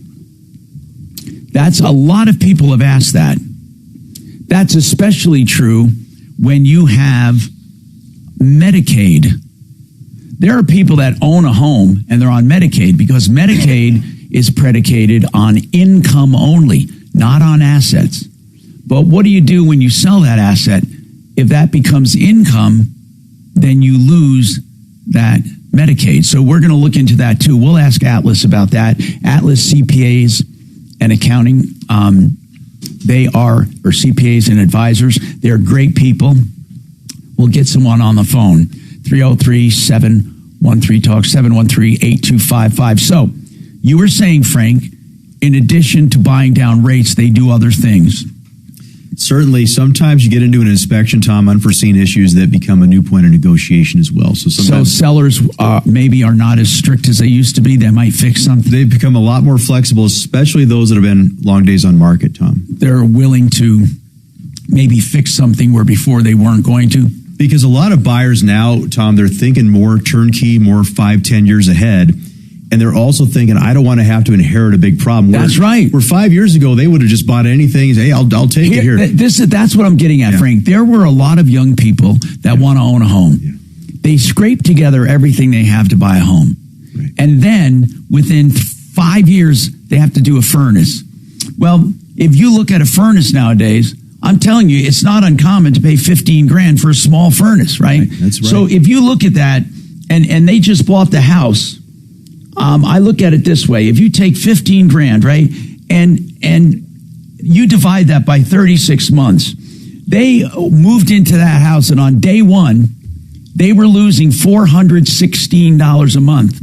S4: That's a lot of people have asked that. That's especially true when you have Medicaid. There are people that own a home and they're on Medicaid because Medicaid is predicated on income only, not on assets. But what do you do when you sell that asset? If that becomes income, then you lose that Medicaid. So we're going to look into that too. We'll ask Atlas about that. Atlas CPAs and accounting, or CPAs and advisors. They're great people. We'll get someone on the phone. 303-713-TALK, 713-8255. So you were saying, Frank, in addition to buying down rates, they do other things.
S3: Certainly, sometimes you get into an inspection, Tom, unforeseen issues that become a new point of negotiation as well. So
S4: sellers maybe are not as strict as they used to be. They might fix something.
S3: They've become a lot more flexible, especially those that have been long days on market, Tom.
S4: They're willing to maybe fix something where before they weren't going to.
S3: Because a lot of buyers now, Tom, they're thinking more turnkey, more 5-10 years ahead. And they're also thinking, I don't want to have to inherit a big problem.
S4: That's right.
S3: Where 5 years ago, they would have just bought anything. Hey, I'll take it here.
S4: That's what I'm getting at, Frank. There were a lot of young people that want to own a home. Yeah. They scrape together everything they have to buy a home. Right. And then within 5 years, they have to do a furnace. Well, if you look at a furnace nowadays, I'm telling you, it's not uncommon to pay $15,000 for a small furnace, right?
S3: That's right.
S4: So if you look at that, and they just bought the house, I look at it this way. If you take $15,000, right, and you divide that by 36 months, they moved into that house, and on day one, they were losing $416 a month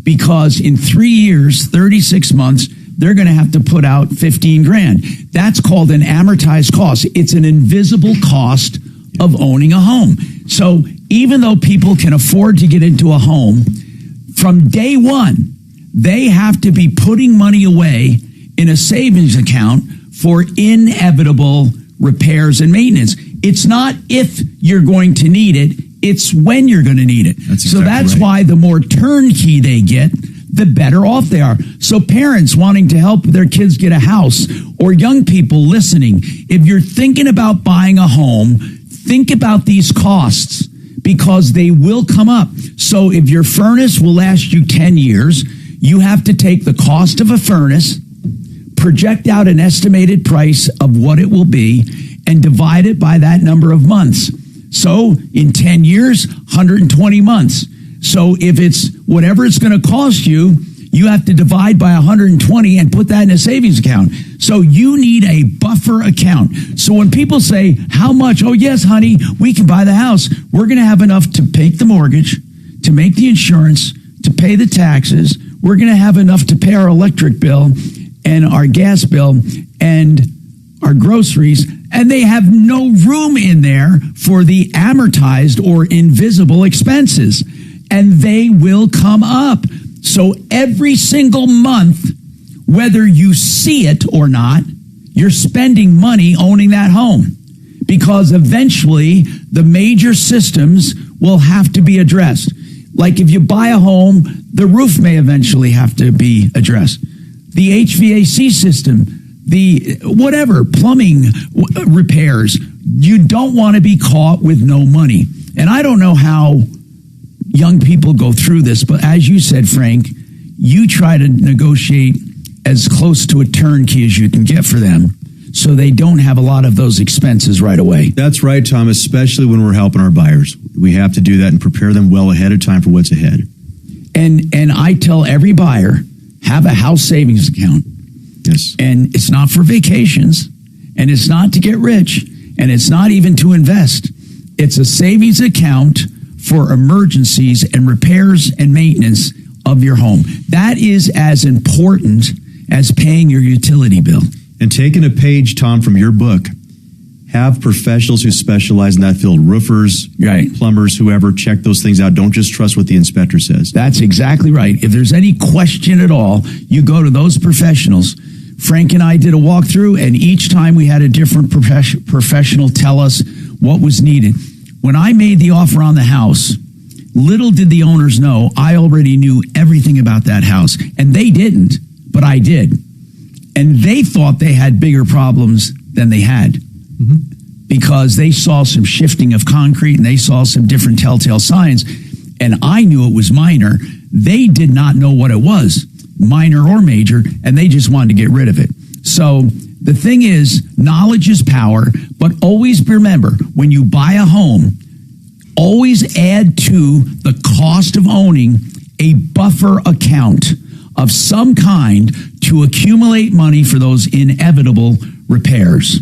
S4: because in 3 years, 36 months, they're going to have to put out $15,000. That's called an amortized cost. It's an invisible cost of owning a home. So even though people can afford to get into a home, from day one, they have to be putting money away in a savings account for inevitable repairs and maintenance. It's not if you're going to need it, it's when you're going to need it. That's why the more turnkey they get, the better off they are. So parents wanting to help their kids get a house, or young people listening, if you're thinking about buying a home, think about these costs because they will come up. So if your furnace will last you 10 years, you have to take the cost of a furnace, project out an estimated price of what it will be, and divide it by that number of months. So in 10 years, 120 months. So if it's whatever it's going to cost you, you have to divide by 120 and put that in a savings account. So you need a buffer account. So when people say, how much? Oh, yes, honey, we can buy the house. We're going to have enough to pay the mortgage, to make the insurance, to pay the taxes. We're going to have enough to pay our electric bill and our gas bill and our groceries. And they have no room in there for the amortized or invisible expenses. And they will come up. So every single month, whether you see it or not, you're spending money owning that home because eventually the major systems will have to be addressed. Like if you buy a home, the roof may eventually have to be addressed. The HVAC system, the whatever, plumbing repairs, you don't want to be caught with no money. And I don't know how young people go through this, but as you said, Frank, you try to negotiate as close to a turnkey as you can get for them so they don't have a lot of those expenses right away.
S3: That's right, Tom, especially when we're helping our buyers. We have to do that and prepare them well ahead of time for what's ahead.
S4: And I tell every buyer, have a house savings account.
S3: Yes.
S4: And it's not for vacations, and it's not to get rich, and it's not even to invest. It's a savings account for emergencies and repairs and maintenance of your home. That is as important as paying your utility bill.
S3: And taking a page, Tom, from your book, have professionals who specialize in that field, roofers,
S4: right,
S3: plumbers, whoever, check those things out. Don't just trust what the inspector says.
S4: That's exactly right. If there's any question at all, you go to those professionals. Frank and I did a walkthrough, and each time we had a different professional tell us what was needed. When I made the offer on the house, Little did the owners know, I already knew everything about that house. And they didn't, but I did. And they thought they had bigger problems than they had. Because they saw some shifting of concrete and they saw some different telltale signs. And I knew it was minor. They did not know what it was, minor or major, and they just wanted to get rid of it. So the thing is, knowledge is power, but always remember, when you buy a home, always add to the cost of owning a buffer account of some kind to accumulate money for those inevitable repairs.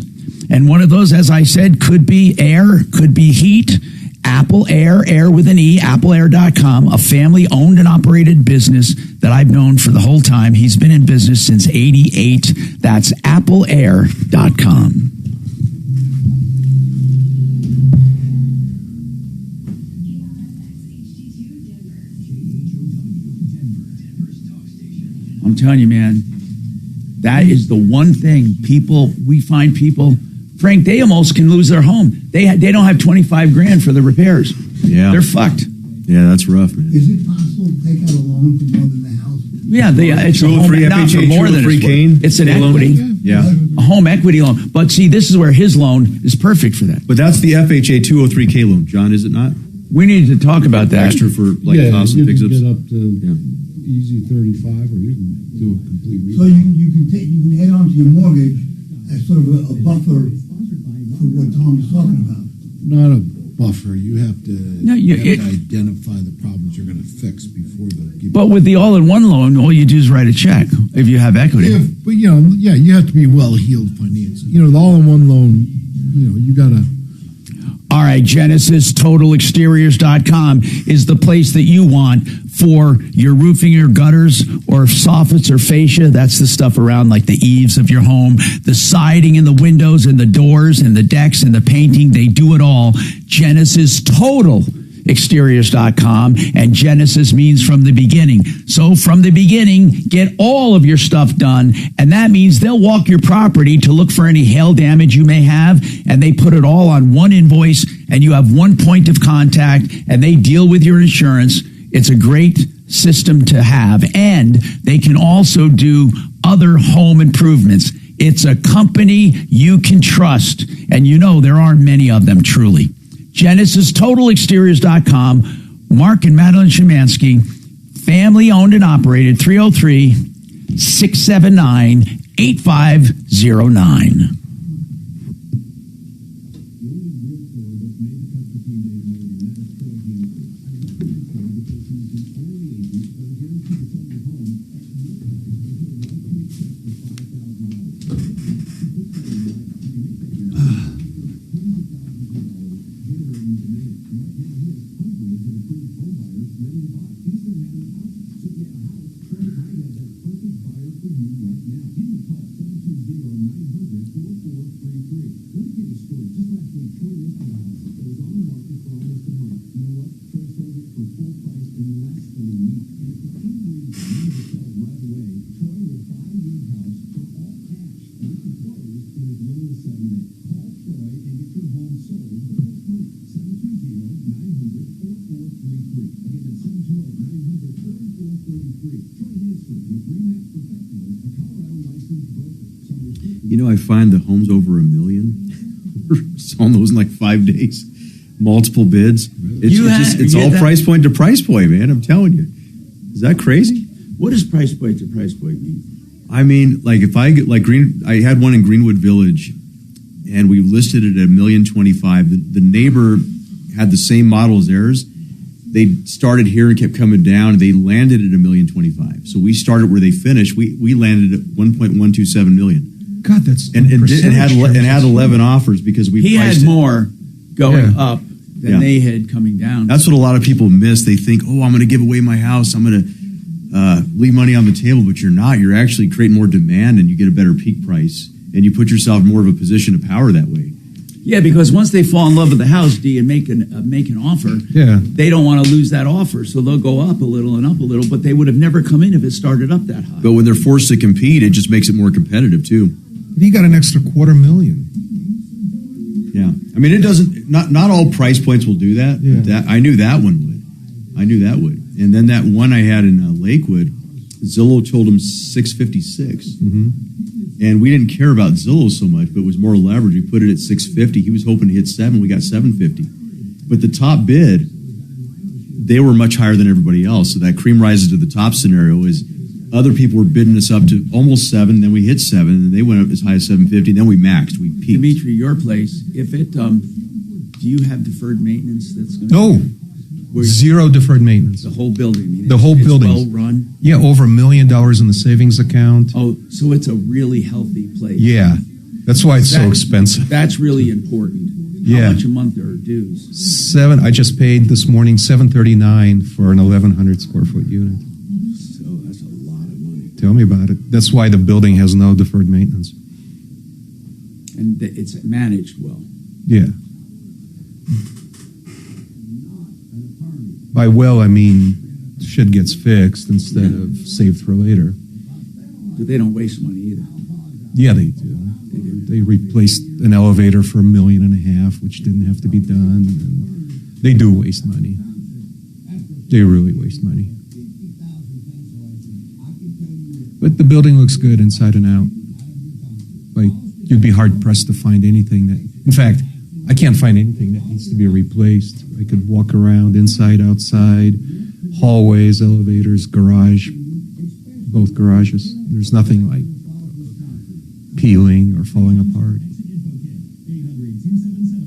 S4: And one of those, as I said, could be air, could be heat. Apple Air, air with an E, appleair.com, a family-owned and operated business that I've known for the whole time. He's been in business since '88. That's appleair.com. I'm telling you, man, that is the one thing we find people, Frank, they almost can lose their home. They don't have 25 grand for the repairs.
S3: Yeah.
S4: They're fucked.
S3: Yeah, that's rough, man.
S5: Is it possible to take out a loan for more than the house?
S4: Yeah, it's a home, not for more than it's an equity.
S3: Yeah.
S4: A home equity loan. But see, this is where his loan is perfect for that.
S3: But that's the FHA 203K loan, John, is it not?
S4: We need to talk about that.
S3: Extra for costs
S1: you
S3: and
S1: can
S3: fix-ups.
S1: get up to easy 35, or you can do a complete
S5: So you can add on to your mortgage as sort of a buffer for what Tom was talking about.
S1: Not a buffer. You have to,
S4: you
S1: have to identify the problems you're going to fix before they give.
S4: But with the all-in-one loan, all you do is write a check if you have equity.
S1: But you have to be well-heeled financially. The all-in-one loan, you got to.
S4: All right, GenesisTotalExteriors.com is the place that you want for your roofing, your gutters, or soffits or fascia. That's the stuff around like the eaves of your home, the siding and the windows and the doors and the decks and the painting. They do it all. GenesisTotalExteriors.com, and Genesis means from the beginning. So from the beginning, get all of your stuff done, and that means they'll walk your property to look for any hail damage you may have, and they put it all on one invoice, and you have one point of contact, and they deal with your insurance. It's a great system to have, and they can also do other home improvements. It's a company you can trust, and there aren't many of them, truly. GenesisTotalExteriors.com, Mark and Madeline Szymanski, family owned and operated, 303-679-8509.
S3: I find the homes over $1 million. We're selling those in like 5 days. Multiple bids. It's all price point to price point, man. I'm telling you. Is that crazy?
S4: What does price point to price point mean?
S3: I mean, like if I get I had one in Greenwood Village, and we listed it at $1,025,000. The neighbor had the same model as theirs. They started here and kept coming down. They landed at $1,025,000. So we started where they finished. We landed at $1.127 million.
S2: God, that's
S3: and had 11 offers because
S4: he had more going up than they had coming down.
S3: That's what a lot of people miss. They think, I'm going to give away my house. I'm going to leave money on the table, but you're not. You're actually creating more demand, and you get a better peak price, and you put yourself in more of a position of power that way.
S4: Yeah, because once they fall in love with the house, and make an offer, they don't want to lose that offer, so they'll go up a little and up a little, but they would have never come in if it started up that high.
S3: But when they're forced to compete, it just makes it more competitive, too.
S2: But he got an extra $250,000.
S3: Yeah. I mean, it doesn't, not all price points will do that.
S2: Yeah.
S3: I knew that one would. I knew that would. And then that one I had in Lakewood, Zillow told him 656. And we didn't care about Zillow so much, but it was more leverage. We put it at 650. He was hoping to hit 7. We got 750. But the top bid, they were much higher than everybody else. So that cream rises to the top scenario is other people were bidding us up to almost 7, then we hit 7, and they went up as high as 750. Then we maxed. We peaked.
S4: Dimitri, your place, if it, do you have deferred maintenance that's going to?
S2: No. Zero deferred maintenance.
S4: The whole building. I mean,
S2: the whole building.
S4: Well run.
S2: Yeah, over $1 million in the savings account.
S4: Oh, so it's a really healthy place.
S2: Yeah, that's why it's so expensive.
S4: That's really important.
S2: Yeah.
S4: How much a month are dues?
S2: I just paid this morning $739 for an 1,100 square foot unit.
S4: So that's a lot of money.
S2: Tell me about it. That's why the building has no deferred maintenance.
S4: And it's managed well.
S2: Yeah. By well, I mean shit gets fixed instead of saved for later.
S4: But they don't waste money either.
S2: Yeah, they do. They replaced an elevator for $1.5 million, which didn't have to be done. And they do waste money. They really waste money. But the building looks good inside and out. Like, you'd be hard pressed to find anything that, in fact, I can't find anything that needs to be replaced. I could walk around inside, outside, hallways, elevators, garage, both garages. There's nothing like peeling or falling apart.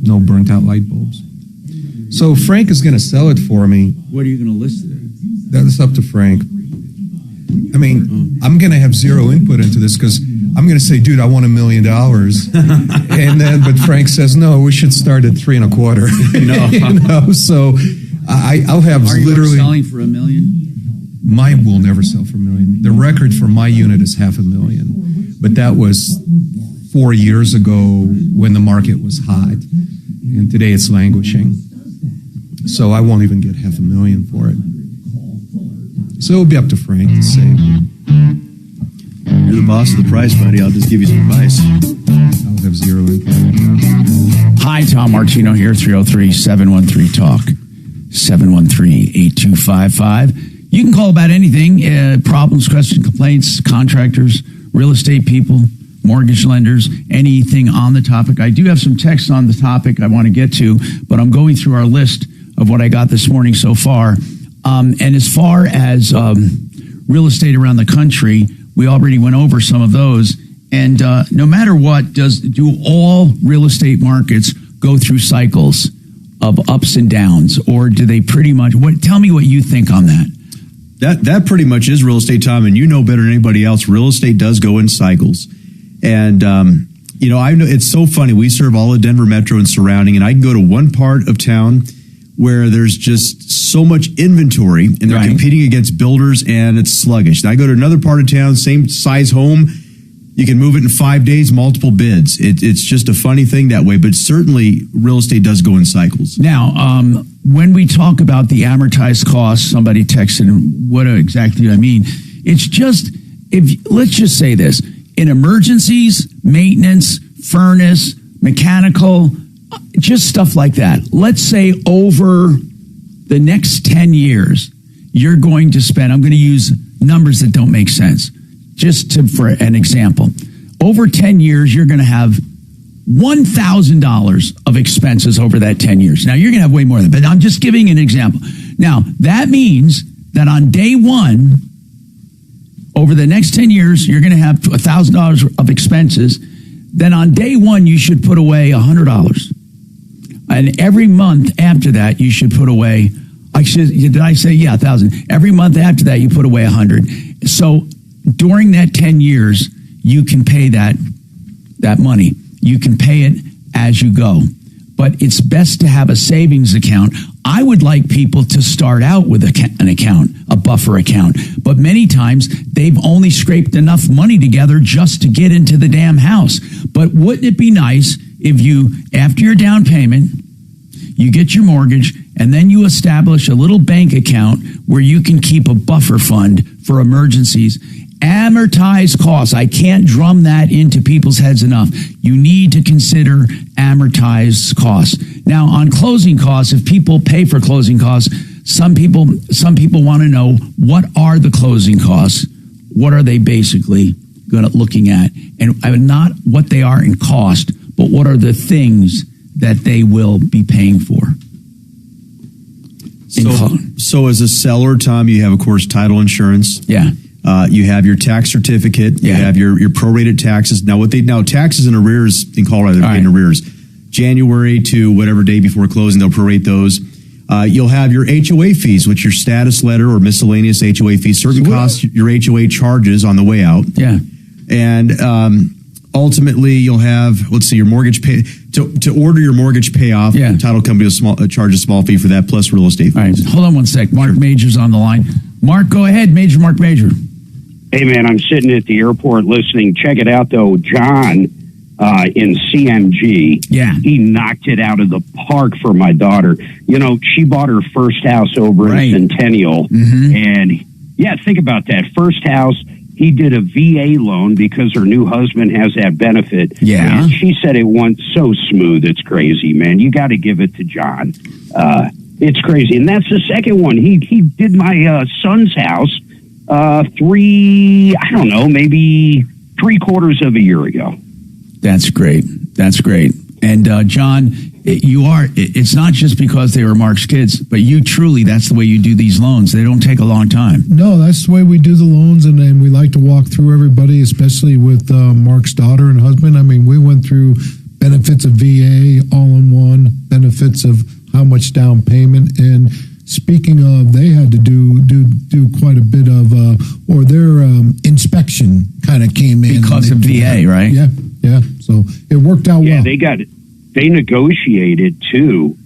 S2: No burnt out light bulbs. So Frank is going to sell it for me.
S4: What are you going to list it at?
S2: That's up to Frank. I mean, I'm going to have zero input into this because I'm going to say, dude, I want $1 million. And then, but Frank says, no, we should start at 3.25. So I'll have literally
S4: selling for $1 million.
S2: Mine will never sell for $1 million. The record for my unit is $500,000, but that was 4 years ago when the market was hot, and today it's languishing. So I won't even get $500,000 for it. So it'll be up to Frank to say.
S3: You're the boss of the price, buddy. I'll just give you some advice.
S2: I'll have zero input.
S4: Hi, Tom Martino here, 303-713-TALK, 713-8255. You can call about anything, problems, questions, complaints, contractors, real estate people, mortgage lenders, anything on the topic. I do have some texts on the topic I want to get to, but I'm going through our list of what I got this morning so far. And as far as real estate around the country, we already went over some of those. And no matter what, do all real estate markets go through cycles of ups and downs, or do they pretty much? Tell me what you think on that.
S3: That pretty much is real estate, Tom, and you know better than anybody else. Real estate does go in cycles, and I know it's so funny. We serve all of Denver Metro and surrounding, and I can go to one part of town where there's just so much inventory, and they're competing against builders, and it's sluggish. And I go to another part of town, same size home. You can move it in 5 days, multiple bids. It's just a funny thing that way, but certainly real estate does go in cycles.
S4: Now, when we talk about the amortized cost, somebody texted, what exactly do I mean? It's just, let's just say this, in emergencies, maintenance, furnace, mechanical, just stuff like that. Let's say over the next 10 years, you're going to spend, I'm going to use numbers that don't make sense. For an example, over 10 years, you're going to have $1,000 of expenses over that 10 years. Now, you're going to have way more than that, but I'm just giving an example. Now, that means that on day one, over the next 10 years, you're going to have $1,000 of expenses. Then on day one, you should put away $100. And every month after that, you should put away, did I say, yeah, 1,000. Every month after that, you put away 100. So during that 10 years, you can pay that money. You can pay it as you go. But it's best to have a savings account. I would like people to start out with an account, a buffer account. But many times, they've only scraped enough money together just to get into the damn house. But wouldn't it be nice if you, after your down payment, you get your mortgage, and then you establish a little bank account where you can keep a buffer fund for emergencies. Amortized costs. I can't drum that into people's heads enough. You need to consider amortized costs. Now, on closing costs, if people pay for closing costs, some people want to know, what are the closing costs? What are they basically looking at? And not what they are in cost, but what are the things that they will be paying for?
S3: So as a seller, Tom, you have, of course, title insurance.
S4: Yeah.
S3: You have your tax certificate. You have your prorated taxes. Now, taxes in arrears in Colorado, they're in arrears. January to whatever day before closing, they'll prorate those. You'll have your HOA fees, which your status letter or miscellaneous HOA fees. Certain costs, your HOA charges on the way out.
S4: Yeah.
S3: And ultimately, you'll have, your mortgage pay. To order your mortgage payoff, the title company will charge a small fee for that, plus real estate fees.
S4: All right, hold on one sec. Marc Mager's on the line. Mark, go ahead. Marc Mager.
S15: Hey, man, I'm sitting at the airport listening. Check it out, though. John in CMG, he knocked it out of the park for my daughter. You know, she bought her first house over in Centennial. And, think about that. First house, he did a VA loan because her new husband has that benefit.
S4: Yeah.
S15: And she said it went so smooth. It's crazy, man. You got to give it to John. It's crazy. And that's the second one. He did my son's house maybe 3/4 of a year ago.
S4: That's great. And John, it's not just because they were Mark's kids, but you truly, that's the way you do these loans. They don't take a long time.
S13: No, that's the way we do the loans, and then we like to walk through everybody, especially with Mark's daughter and husband. I mean, we went through benefits of VA all-in-one, benefits of how much down payment, and speaking of, they had to do quite a bit of, their inspection kind of came in.
S4: Because of VA, right?
S13: Yeah. So it worked out well.
S15: Yeah, they negotiated too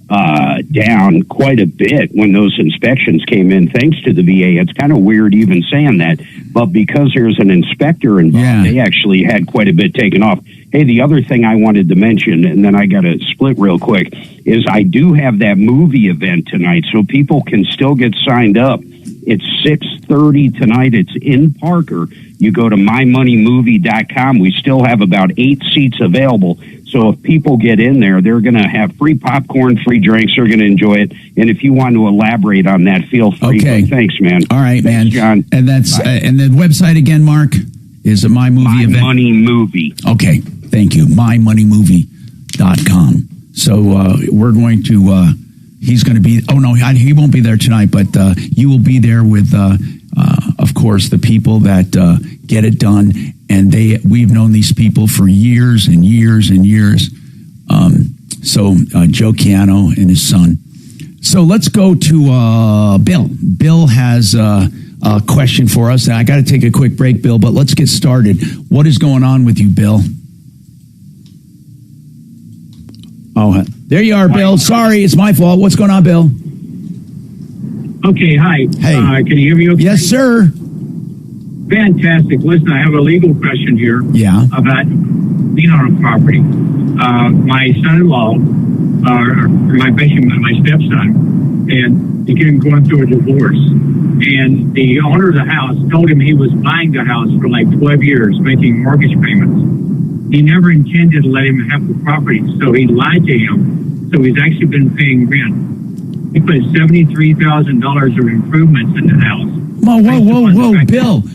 S15: down quite a bit when those inspections came in, thanks to the VA. It's kind of weird even saying that, but because there's an inspector involved, they actually had quite a bit taken off. Hey, the other thing I wanted to mention, and then I got to split real quick, is I do have that movie event tonight, so people can still get signed up. It's 6:30 tonight. It's in Parker. You go to mymoneymovie.com. We still have about 8 seats available. So if people get in there, they're going to have free popcorn, free drinks. They're going to enjoy it. And if you want to elaborate on that, feel free.
S4: Okay.
S15: But thanks, man.
S4: All right,
S15: thanks,
S4: man.
S15: John.
S4: And that's and the website again, Mark, is a My Movie event.
S15: My Money Movie.
S4: Okay. Thank you. mymoneymovie.com. So we're going to he's going to be he won't be there tonight, but you will be there with of course the people that get it done, and we've known these people for years and years and years. Joe Chiano and his son. So let's go to Bill. Bill has a question for us. I got to take a quick break, Bill, but let's get started. What is going on with you, Bill? Oh, there you are, Bill. Sorry, it's my fault. What's going on, Bill?
S16: Okay, hi.
S4: Hey.
S16: Can you hear me okay?
S4: Yes, sir.
S16: Fantastic. Listen, I have a legal question here about being on a property. My son-in-law, my stepson, and again going through a divorce. And the owner of the house told him he was buying the house for like 12 years, making mortgage payments. He never intended to let him have the property, so he lied to him. So he's actually been paying rent. He put $73,000 of improvements in the house.
S4: Whoa,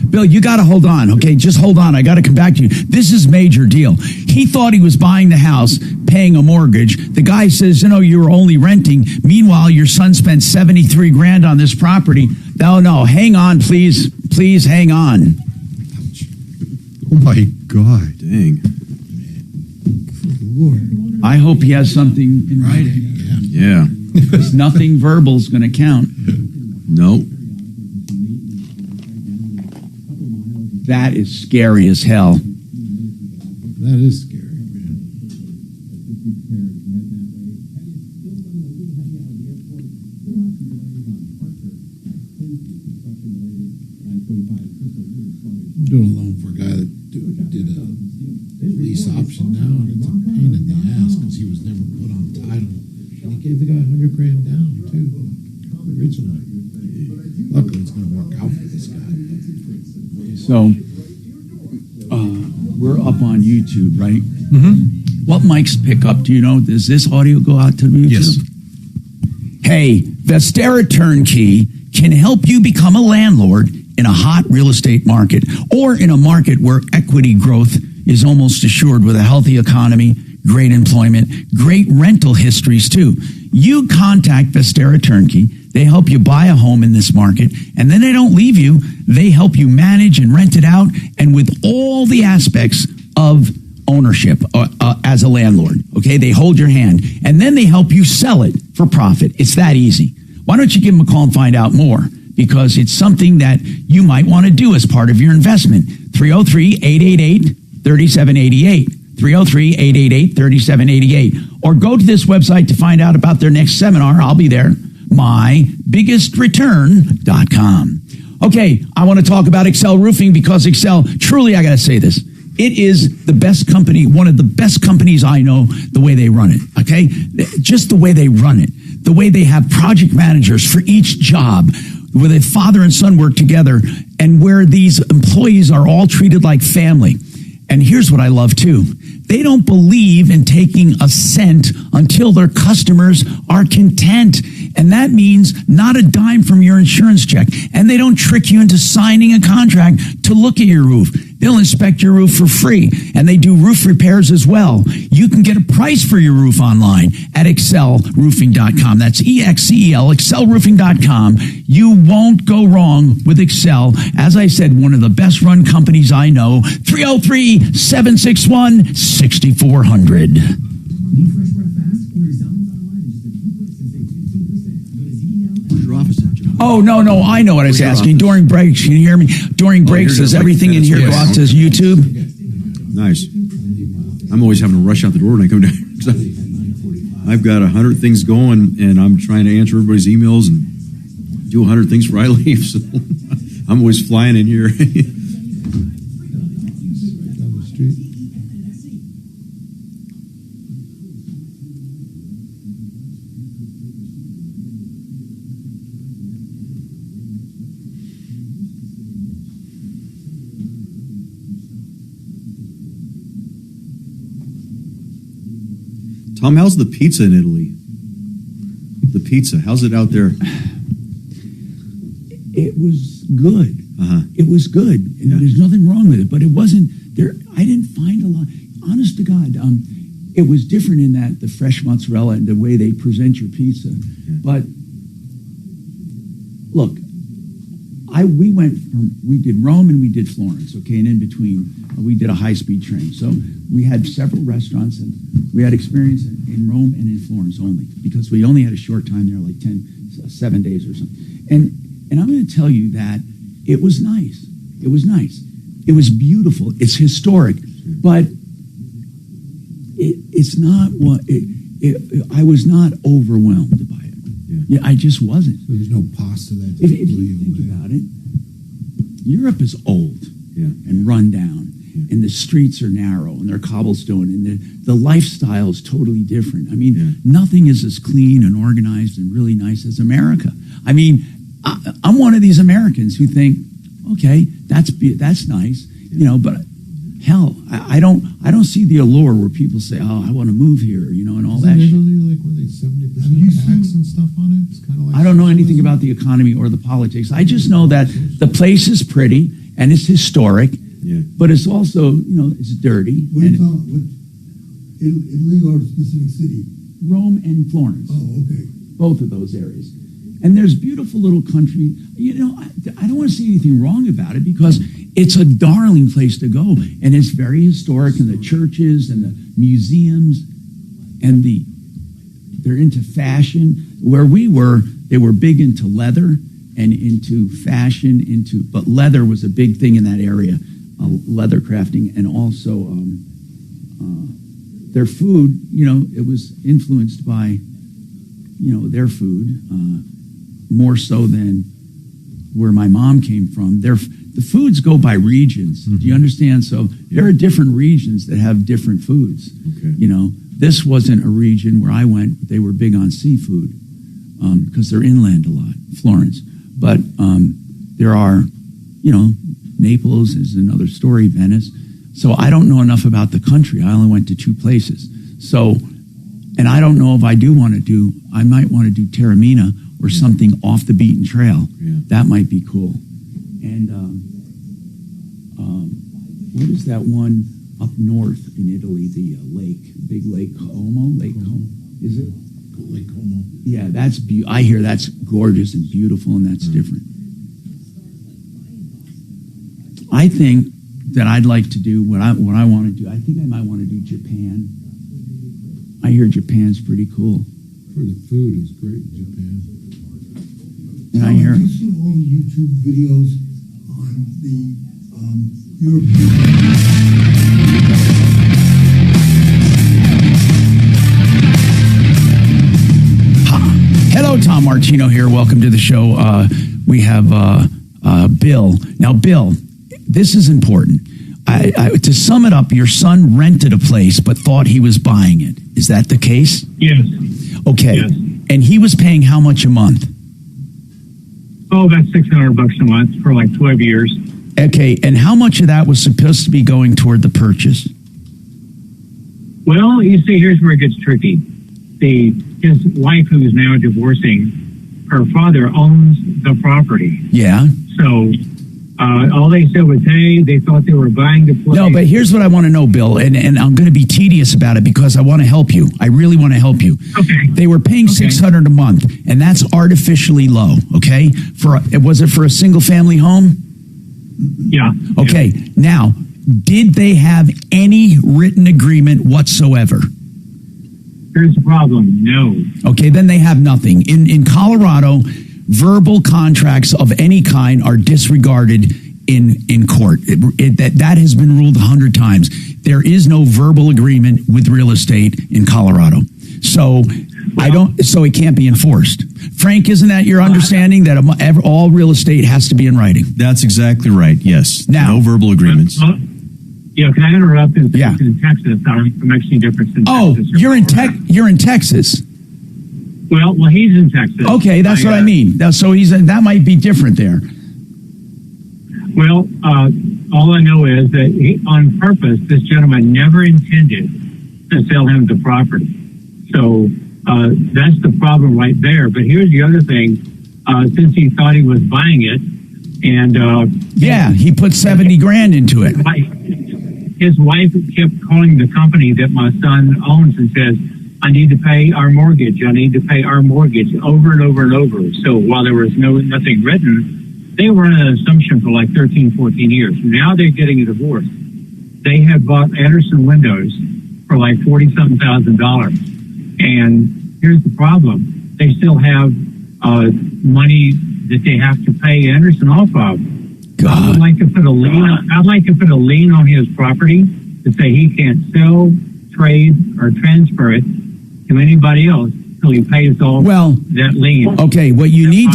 S4: Bill, you got to hold on. Okay, just hold on. I got to come back to you. This is major deal. He thought he was buying the house, paying a mortgage. The guy says, you were only renting. Meanwhile, your son spent $73,000 on this property. No, hang on, please. Please hang on.
S2: Oh my God.
S3: Dang.
S4: I hope he has something in writing.
S3: Yeah.
S4: Because nothing verbal is going to count.
S3: Nope.
S4: That is scary as hell.
S13: That is scary, man. I'm doing a loan for a guy that did a lease option now, and it's a pain in the ass because he was never put on title. And he gave the guy $100,000 down too, originally. Luckily, it's going to work out for this guy.
S4: So, we're up on YouTube, right?
S2: Mm-hmm.
S4: What mics pick up? Do you know? Does this audio go out to YouTube?
S2: Yes.
S4: Hey, Vestera Turnkey can help you become a landlord in a hot real estate market or in a market where equity growth is almost assured with a healthy economy, great employment, great rental histories too. You contact Vestera Turnkey. They help you buy a home in this market, and then they don't leave you. They help you manage and rent it out, and with all the aspects of ownership as a landlord. Okay, they hold your hand, and then they help you sell it for profit. It's that easy. Why don't you give them a call and find out more? Because it's something that you might want to do as part of your investment. 303-888-3788. 303-888-3788. Or go to this website to find out about their next seminar. I'll be there. MyBiggestReturn.com. Okay, I want to talk about Excel Roofing because Excel, truly, I got to say this. It is the best company, one of the best companies I know, the way they run it, okay? Just the way they run it. The way they have project managers for each job, where the father and son work together, and where these employees are all treated like family. And here's what I love too. They don't believe in taking a cent until their customers are content. And that means not a dime from your insurance check. And they don't trick you into signing a contract to look at your roof. They'll inspect your roof for free. And they do roof repairs as well. You can get a price for your roof online at excelroofing.com. That's EXCEL, excelroofing.com. You won't go wrong with Excel. As I said, one of the best run companies I know. 303-761-6400.
S8: Need fresh breath fast? Order Zelman's online in just a few clicks and save 15%. Go to ZDL.
S3: Where's your office at, John?
S4: Oh, no, I know what I was asking. During breaks, can you hear me? During breaks,
S3: here it
S4: does
S3: is.
S4: everything in here go out to YouTube?
S3: Nice. I'm always having to rush out the door when I come down. I've got 100 things going, and I'm trying to answer everybody's emails and do 100 things before I leave. So I'm always flying in here.
S1: Down the street.
S3: Tom, how's the pizza in Italy? The pizza, how's it out there?
S4: It was good.
S3: Uh-huh.
S4: It was good.
S3: Yeah.
S4: There's nothing wrong with it, but it wasn't there. I didn't find a lot. Honest to God, it was different in that the fresh mozzarella and the way they present your pizza.
S3: Yeah.
S4: But look, we did Rome and we did Florence, okay, and in between we did a high-speed train. So we had several restaurants, and we had experience in Rome and in Florence only, because we only had a short time there, like 7 days or something. And I'm going to tell you that it was nice. It was nice. It was beautiful. It's historic, but it's not what I was not overwhelmed by it. Yeah, I just wasn't.
S1: So there's no pasta that.
S4: If you think about it, Europe is old and run down, and the streets are narrow and they're cobblestone, and the lifestyle is totally different. I mean, nothing is as clean and organized and really nice as America. I mean, I'm one of these Americans who think, okay, that's nice, you know, but hell, I don't see the allure where people say, oh, I want to move here, you know, and all that shit.
S1: Italy, like, were they 70% tax and stuff on it? It's kind of like.
S4: I don't know anything about the economy or the politics. I just know that the place is pretty and it's historic, but it's also, you know, it's dirty.
S5: What Italy or a specific city?
S4: Rome and Florence.
S5: Oh, okay.
S4: Both of those areas. And there's beautiful little country. You know, I don't want to say anything wrong about it because it's a darling place to go. And it's very historic, and the churches and the museums and they're into fashion. Where we were, they were big into leather and into fashion, but leather was a big thing in that area, leather crafting, and also their food, you know, it was influenced by, you know, their food, more so than where my mom came from. The foods go by regions. Mm-hmm. Do you understand? So there are different regions that have different foods.
S3: Okay.
S4: You know, this wasn't a region where I went, but they were big on seafood because they're inland a lot, Florence. But there are, you know, Naples is another story, Venice. So I don't know enough about the country. I only went to 2 places. So, and I don't know if I might want to do Taormina or something off the beaten trail. That might be cool. And what is that one up north in Italy? The big Lake Como. Lake Como, is it?
S1: Lake Como.
S4: Yeah, that's I hear that's gorgeous and beautiful, and that's different. I think that I'd like to do what I want to do. I think I might want to do Japan. I hear Japan's pretty cool.
S1: For the food is great in Japan.
S4: And I hear.
S5: Have you seen all the YouTube videos on the European?
S4: Hello, Tom Martino here. Welcome to the show. We have Bill. Now, Bill, this is important. To sum it up, your son rented a place but thought he was buying it. Is that the case?
S16: Yes.
S4: Okay.
S16: Yes.
S4: And he was paying how much a month?
S16: Oh, about $600 a month for like 12 years.
S4: Okay. And how much of that was supposed to be going toward the purchase?
S16: Well, you see, here's where it gets tricky. His wife, who is now divorcing, her father owns the property.
S4: Yeah.
S16: So all they said was, hey, they thought they were buying the place.
S4: No, but here's what I want to know, Bill, and I'm going to be tedious about it because I want to help you. I really want to help you.
S16: Okay.
S4: They were paying $600 a month, and that's artificially low, okay? Was it for a single-family home?
S16: Yeah.
S4: Okay. Yeah. Now, did they have any written agreement whatsoever?
S16: Here's the problem. No.
S4: Okay, then they have nothing. In Colorado, verbal contracts of any kind are disregarded in court. That has been ruled 100 times. There is no verbal agreement with real estate in Colorado. So so it can't be enforced. Frank, isn't that your understanding that all real estate has to be in writing?
S3: That's exactly right. Yes.
S4: Now,
S3: no verbal agreements.
S16: Yeah, can I interrupt?
S4: Yeah.
S16: In Texas, I don't know if it makes any difference in Texas.
S4: You're in Texas.
S16: Well, he's in Texas.
S4: Okay, that's what I mean. So that might be different there.
S16: Well, all I know is that on purpose, this gentleman never intended to sell him the property. So that's the problem right there. But here's the other thing. Since he thought he was buying it, and
S4: he put $70,000 into it.
S16: His wife kept calling the company that my son owns and says, I need to pay our mortgage. I need to pay our mortgage over and over and over. So while there was nothing written, they were in an assumption for like 13, 14 years. Now they're getting a divorce. They had bought Anderson windows for like $40-something thousand. And here's the problem. They still have money that they have to pay Anderson off of.
S4: God.
S16: I'd like to put a lien on his property to say he can't sell, trade, or transfer it to anybody else until he pays off that lien.
S4: Okay, what you need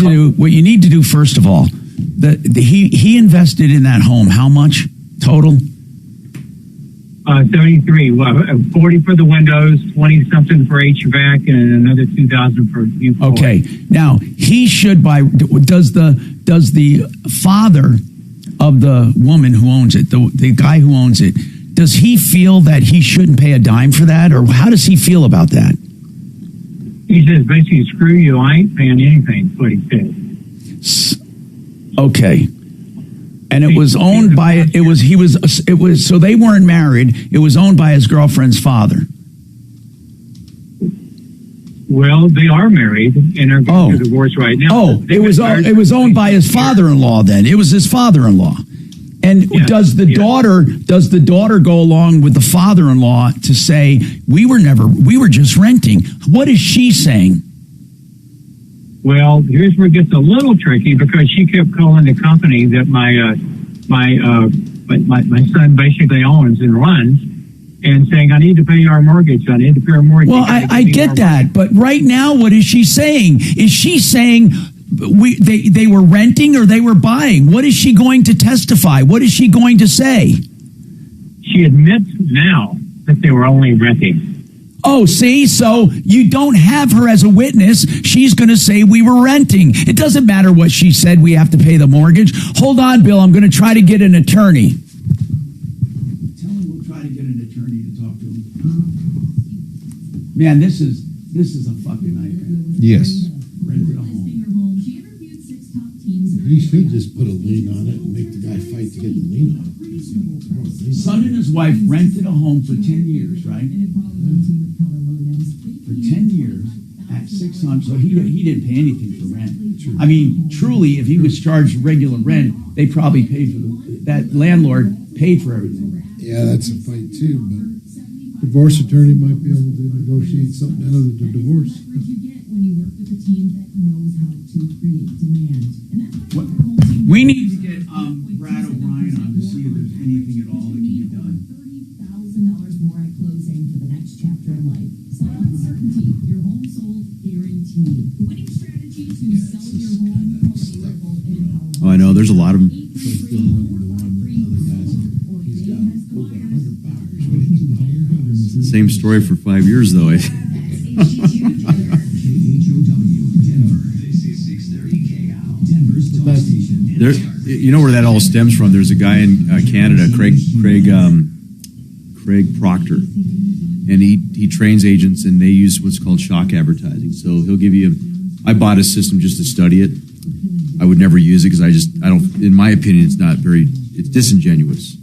S4: to do first of all, he invested in that home. How much total?
S16: 33. 40 for the windows, 20 something for HVAC, and another 2,000 for U4.
S4: Okay, now he should buy. Does the father of the woman who owns it, the guy who owns it, does he feel that he shouldn't pay a dime for that, or how does he feel about that?
S16: He says basically, screw you, I ain't paying anything. That's what he said.
S4: Okay. And it was owned by so they weren't married. It was owned by his girlfriend's father.
S16: Well, they are married and are going through divorce right now.
S4: It was owned by his father-in-law. Then it was his father-in-law. And does the daughter go along with the father-in-law to say we were just renting? What is she saying?
S16: Well, here's where it gets a little tricky because she kept calling the company that my son basically owns and runs, and saying, I need to pay our mortgage. I need to pay our mortgage.
S4: Well, I get that, but right now, what is she saying? Is she saying they were renting or they were buying? What is she going to testify? What is she going to say?
S16: She admits now that they were only renting.
S4: Oh, see, so you don't have her as a witness. She's going to say we were renting. It doesn't matter what she said. We have to pay the mortgage. Hold on, Bill. I'm going to try to get an attorney. Tell him we'll try to get an attorney to talk to him. Man, this is a fucking nightmare.
S2: Yes.
S4: Rented a home.
S1: He should just put a lien on it and make the guy fight to get the lien on it.
S4: Son and his wife rented a home for 10 years, right? For 10 years at $600. So he didn't pay anything for rent. I mean, truly, if he was charged regular rent, they probably paid for that landlord paid for everything.
S1: Yeah, that's a fight too, but divorce attorney might be able to negotiate something out of the divorce.
S4: We need to get Brad O'Brien on to see if there's anything at all that can be done.
S12: $30,000 more at closing for the next chapter in life. Silent certainty, your home sold guaranteed. The winning strategy to sell your home, affordable and empowerment.
S3: Oh, I know. There's a lot of them. Same story for 5 years, though. There, you know where that all stems from? There's a guy in Canada, Craig Proctor, and he trains agents, and they use what's called shock advertising. So he'll give you. I bought a system just to study it. I would never use it because I don't. In my opinion, it's disingenuous.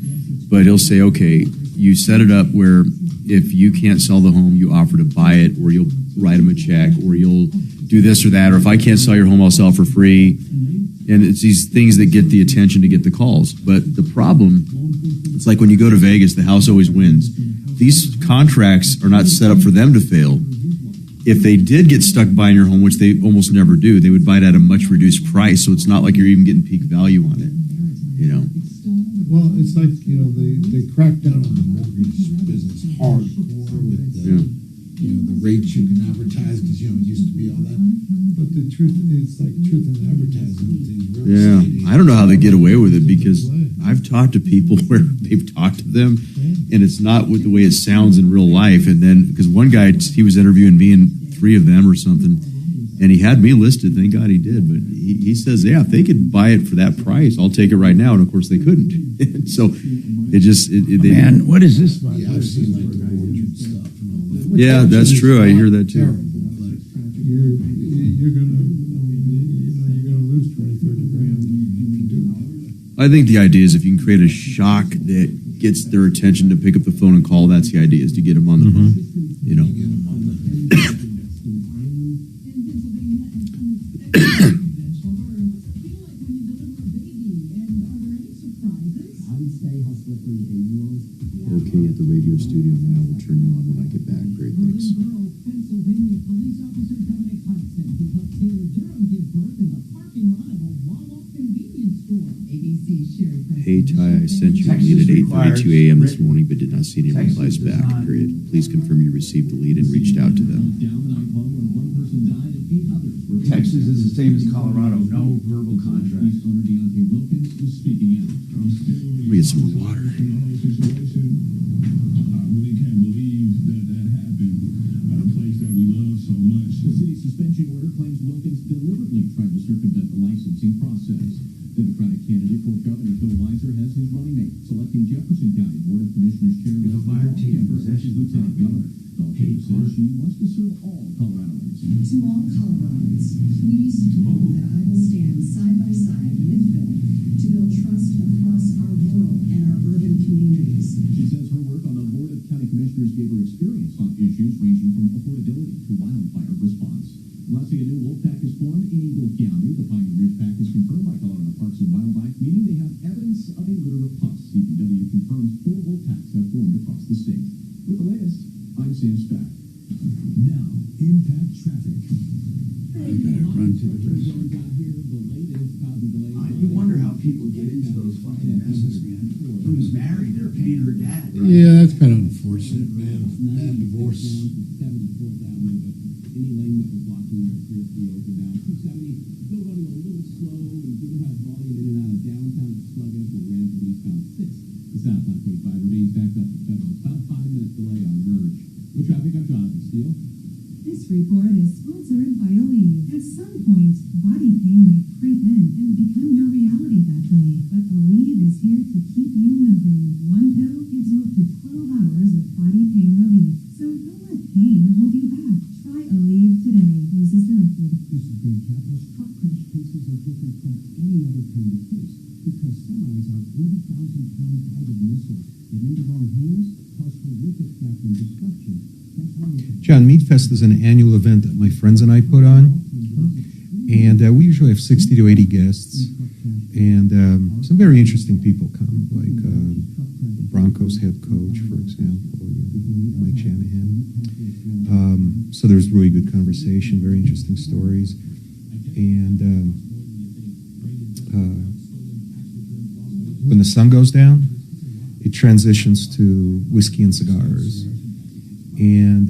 S3: But he'll say, okay, you set it up where if you can't sell the home, you offer to buy it, or you'll write them a check, or you'll do this or that, or if I can't sell your home, I'll sell for free. And it's these things that get the attention to get the calls. But the problem, it's like when you go to Vegas, the house always wins. These contracts are not set up for them to fail. If they did get stuck buying your home, which they almost never do, they would buy it at a much reduced price. So it's not like you're even getting peak value on it, you know.
S1: Well, it's like, they crack down on the mortgage business hardcore with the rates you can advertise because, it used to be all that. But the truth, it's like truth in advertising.
S3: Yeah, I don't know how they get away with it because I've talked to people where they've talked to them and it's not with the way it sounds in real life. And then, because one guy, he was interviewing me and 3 of them or something, and he had me listed. Thank God he did. But he says, yeah, if they could buy it for that price, I'll take it right now. And of course they couldn't. So it just,
S4: man, what is this?
S1: Yeah, I've seen like the orchard stuff and all that.
S3: Yeah, that's true. I hear that too.
S1: Terrible, but you're gonna lose 20, 30 grand if you do it.
S3: I think the idea is if you can create a shock that gets their attention to pick up the phone and call, that's the idea, is to get them on the phone. Okay, at the radio studio now. We'll turn you on when I get back. Great, thanks. Hey, Ty, I sent you a lead at 8:32 a.m. this morning, but did not see any replies back, period. Please confirm you received the lead and reached out to them.
S4: Texas is the same as Colorado. No verbal contract.
S3: Let me get some more water.
S11: Suspension order claims Wilkins deliberately tried to circumvent the licensing process. Democratic candidate for Governor Bill Weiser has his running mate, selecting Jefferson County Board of Commissioners Chairman as Lieutenant Governor. Dahl says she wants to serve all Coloradoans.
S12: To all Coloradans, please know that I will stand side by side with Bill to build trust across our rural and our urban communities.
S11: She says her work on the Board of County Commissioners gave her experience on issues ranging from affordability to wildfire response. Announcing a new wolf pack is formed in Eagle County. The Pine Ridge Pack is confirmed by Colorado Parks and Wildlife, meaning they have evidence of a litter of pups. CPW confirms 4 wolf packs have formed across the state. With the latest, I'm Sam Spack.
S9: Now, impact traffic.
S4: I better run to the restroom. You wonder how people get into those fucking messes, man. Who's married? They're paying her dad. Right?
S1: Yeah, that's kind of unfortunate, man. Bad divorce.
S11: Any lane that was blocked in there appears to be open now. 270 still running a little slow. We do have volume in and out of downtown sluggish. We're ramping eastbound 6. The southbound 45 remains backed up to Federal. About a 5-minute delay on merge. With traffic, I'm Jonathan Steele.
S12: This report is sponsored by Aleve. At some point, body pain may creep in and become your reality that day. But Aleve is here to keep you moving. One pill gives you up to 12 hours of body pain relief. So don't let pain hold you back. Try Aleve today. Use as directed.
S11: This has been Capital's Truck Crash Pieces of
S9: are different from any other kind of case because semis are 80,000-pound guided missiles that in the wrong hands cause horrific theft and destruction. That's why
S2: John, Meatfest is an annual event that my friends and I put on, and we usually have 60 to 80 guests, and some very interesting people come, like the Broncos head coach, for example, Mike Shanahan. So there's really good conversation, very interesting stories, and when the sun goes down, it transitions to whiskey and cigars, and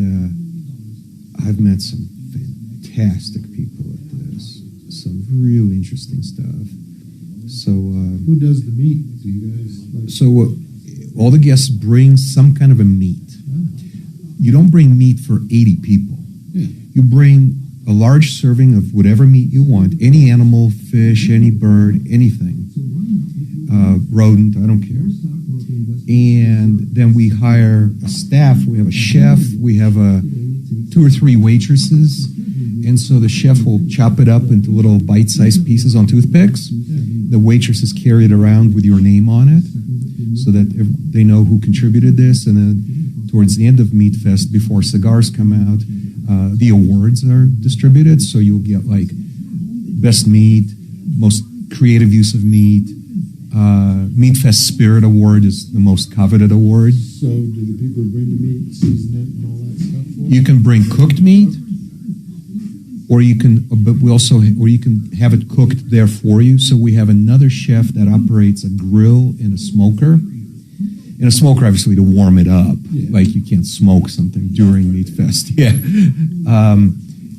S2: I've met some fantastic people at this, some really interesting stuff. So
S1: who does the meat? Do you guys like?
S2: So all the guests bring some kind of a meat. You don't bring meat for 80 people.
S1: Yeah.
S2: You bring a large serving of whatever meat you want, any animal, fish, any bird, anything, rodent, I don't care. And then we hire a staff. We have a chef. We have 2 or 3 waitresses. And so the chef will chop it up into little bite-sized pieces on toothpicks. The waitresses carry it around with your name on it so that they know who contributed this. And then towards the end of Meat Fest, before cigars come out, the awards are distributed. So you'll get like best meat, most creative use of meat. Meat Fest Spirit Award is the most coveted award.
S1: So do the people bring the meat, season it, and all that stuff for
S2: You can bring cooked meat, or you can, or you can have it cooked there for you. So we have another chef that operates a grill and a smoker. And a smoker, obviously, to warm it up.
S1: Yeah.
S2: Like you can't smoke something during Meat Fest. Yeah.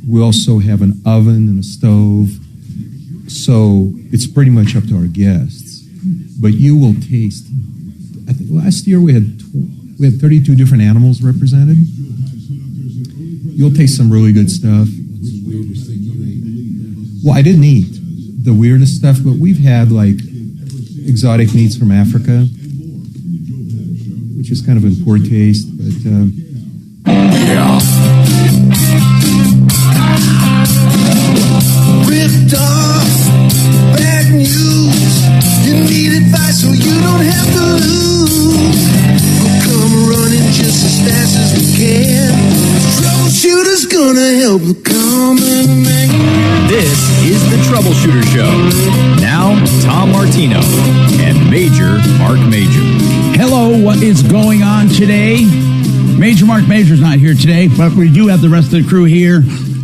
S2: We also have an oven and a stove. So it's pretty much up to our guests. But you will taste. I think last year we had 32 different animals represented. You'll taste some really good stuff.
S1: What's the weirdest thing you ate?
S2: Well, I didn't eat the weirdest stuff, but we've had like exotic meats from Africa, which is kind of in poor taste. But
S6: Ripped off, bad news. You need advice so you don't have to lose. We'll come running just as fast as we can. Troubleshooter's gonna help the common man.
S7: This is the Troubleshooter Show. Now, Tom Martino and Major Marc Mager.
S4: Hello, what is going on today? Major Marc Mager's not here today, but we do have the rest of the crew here,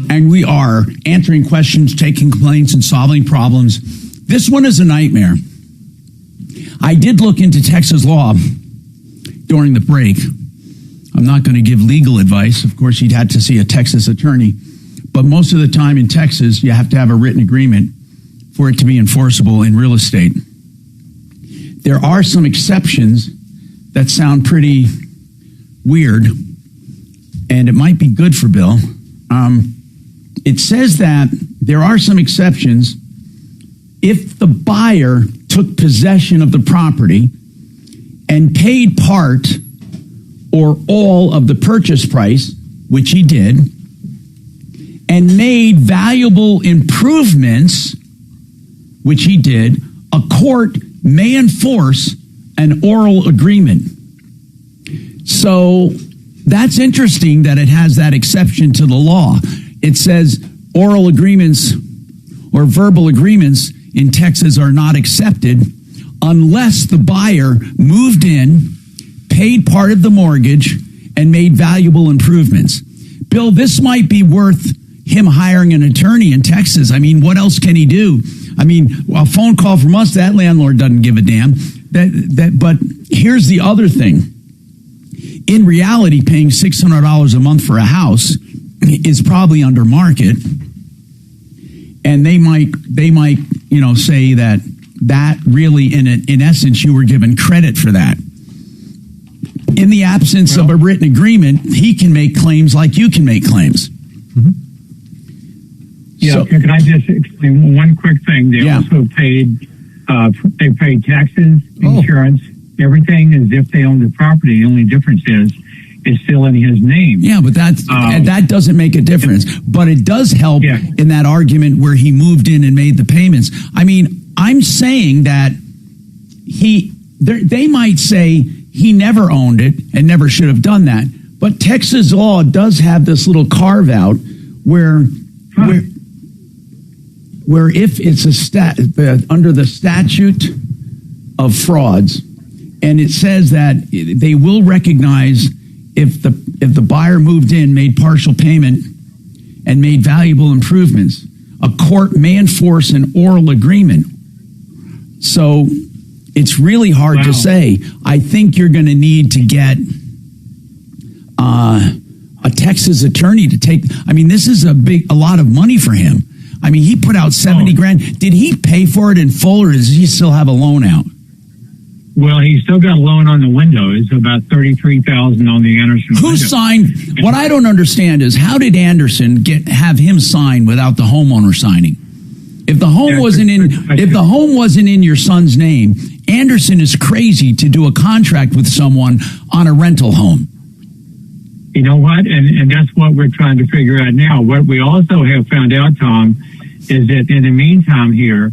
S4: and we are answering questions, taking complaints, and solving problems. This one is a nightmare. I did look into Texas law during the break. I'm not going to give legal advice. Of course, you'd have to see a Texas attorney. But most of the time in Texas, you have to have a written agreement for it to be enforceable in real estate. There are some exceptions that sound pretty weird, and it might be good for Bill. It says that there are some exceptions if the buyer took possession of the property and paid part or all of the purchase price, which he did, and made valuable improvements, which he did, a court may enforce an oral agreement. So that's interesting that it has that exception to the law. It says oral agreements or verbal agreements in Texas are not accepted unless the buyer moved in, paid part of the mortgage, and made valuable improvements. Bill, this might be worth him hiring an attorney in Texas. I mean, what else can he do? I mean, a phone call from us, that landlord doesn't give a damn. But here's the other thing. In reality, paying $600 a month for a house is probably under market. And they might, say that really, in essence, you were given credit for that. In the absence of a written agreement, he can make claims like you can make claims.
S16: Mm-hmm. Yeah, so, can I just explain one quick thing? They also paid, they paid taxes, insurance, everything as if they owned the property. The only difference is is still in his name.
S4: Yeah, but that doesn't make a difference. But it does help in that argument where he moved in and made the payments. I mean, I'm saying that they might say he never owned it and never should have done that. But Texas law does have this little carve out where if it's under the statute of frauds, and it says that they will recognize if the buyer moved in, made partial payment, and made valuable improvements, a court may enforce an oral agreement. So it's really hard to say. I think you're going to need to get a Texas attorney to take. I mean, this is a lot of money for him. I mean, he put out $70,000. Did he pay for it in full, or does he still have a loan out?
S16: Well, he's still got a loan on the windows, about $33,000 on the Anderson.
S4: Who signed? What I don't understand is how did Anderson have him sign without the homeowner signing? If the home wasn't in your son's name, Anderson is crazy to do a contract with someone on a rental home.
S16: You know what? And that's what we're trying to figure out now. What we also have found out, Tom, is that in the meantime here,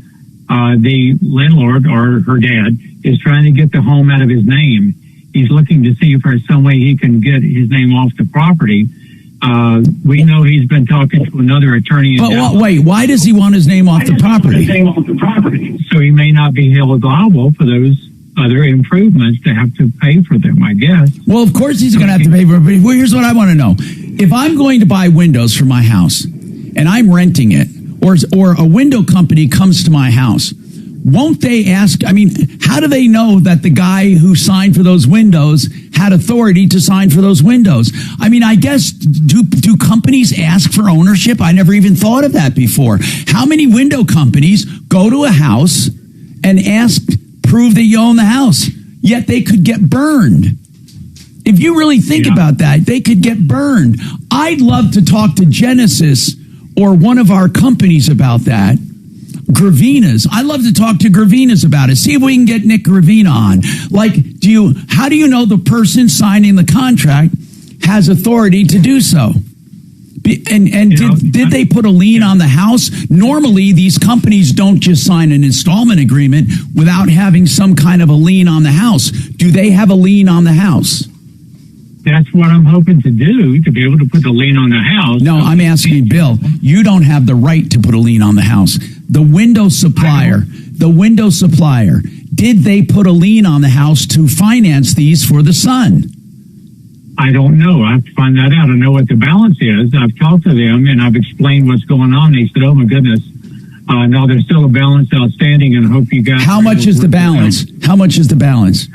S16: the landlord or her dad is trying to get the home out of his name. He's looking to see if there's some way he can get his name off the property. We know he's been talking to another attorney.
S4: But wait, why does he want his name off the property?
S16: So he may not be held liable for those other improvements to have to pay for them, I guess.
S4: Well, of course he's going to have to pay for it. But here's what I want to know. If I'm going to buy windows for my house and I'm renting it, or a window company comes to my house, won't they ask, I mean, how do they know that the guy who signed for those windows had authority to sign for those windows? I mean, I guess, do companies ask for ownership? I never even thought of that before. How many window companies go to a house and prove that you own the house, yet they could get burned? If you really think about that, they could get burned. I'd love to talk to Genesis or one of our companies about that. Gravina's. I'd love to talk to Gravina's about it. See if we can get Nick Gravina on. Like, how do you know the person signing the contract has authority to do so? And did they put a lien on the house? Normally, these companies don't just sign an installment agreement without having some kind of a lien on the house. Do they have a lien on the house?
S16: That's what I'm hoping to do, to be able to put the lien on the house.
S4: No, I'm asking Bill. You don't have the right to put a lien on the house. The window supplier, did they put a lien on the house to finance these for the son?
S16: I don't know. I have to find that out. I know what the balance is. I've talked to them and I've explained what's going on. They said, oh my goodness. No, there's still a balance outstanding, and I hope you guys...
S4: How much is the balance? How much is the balance?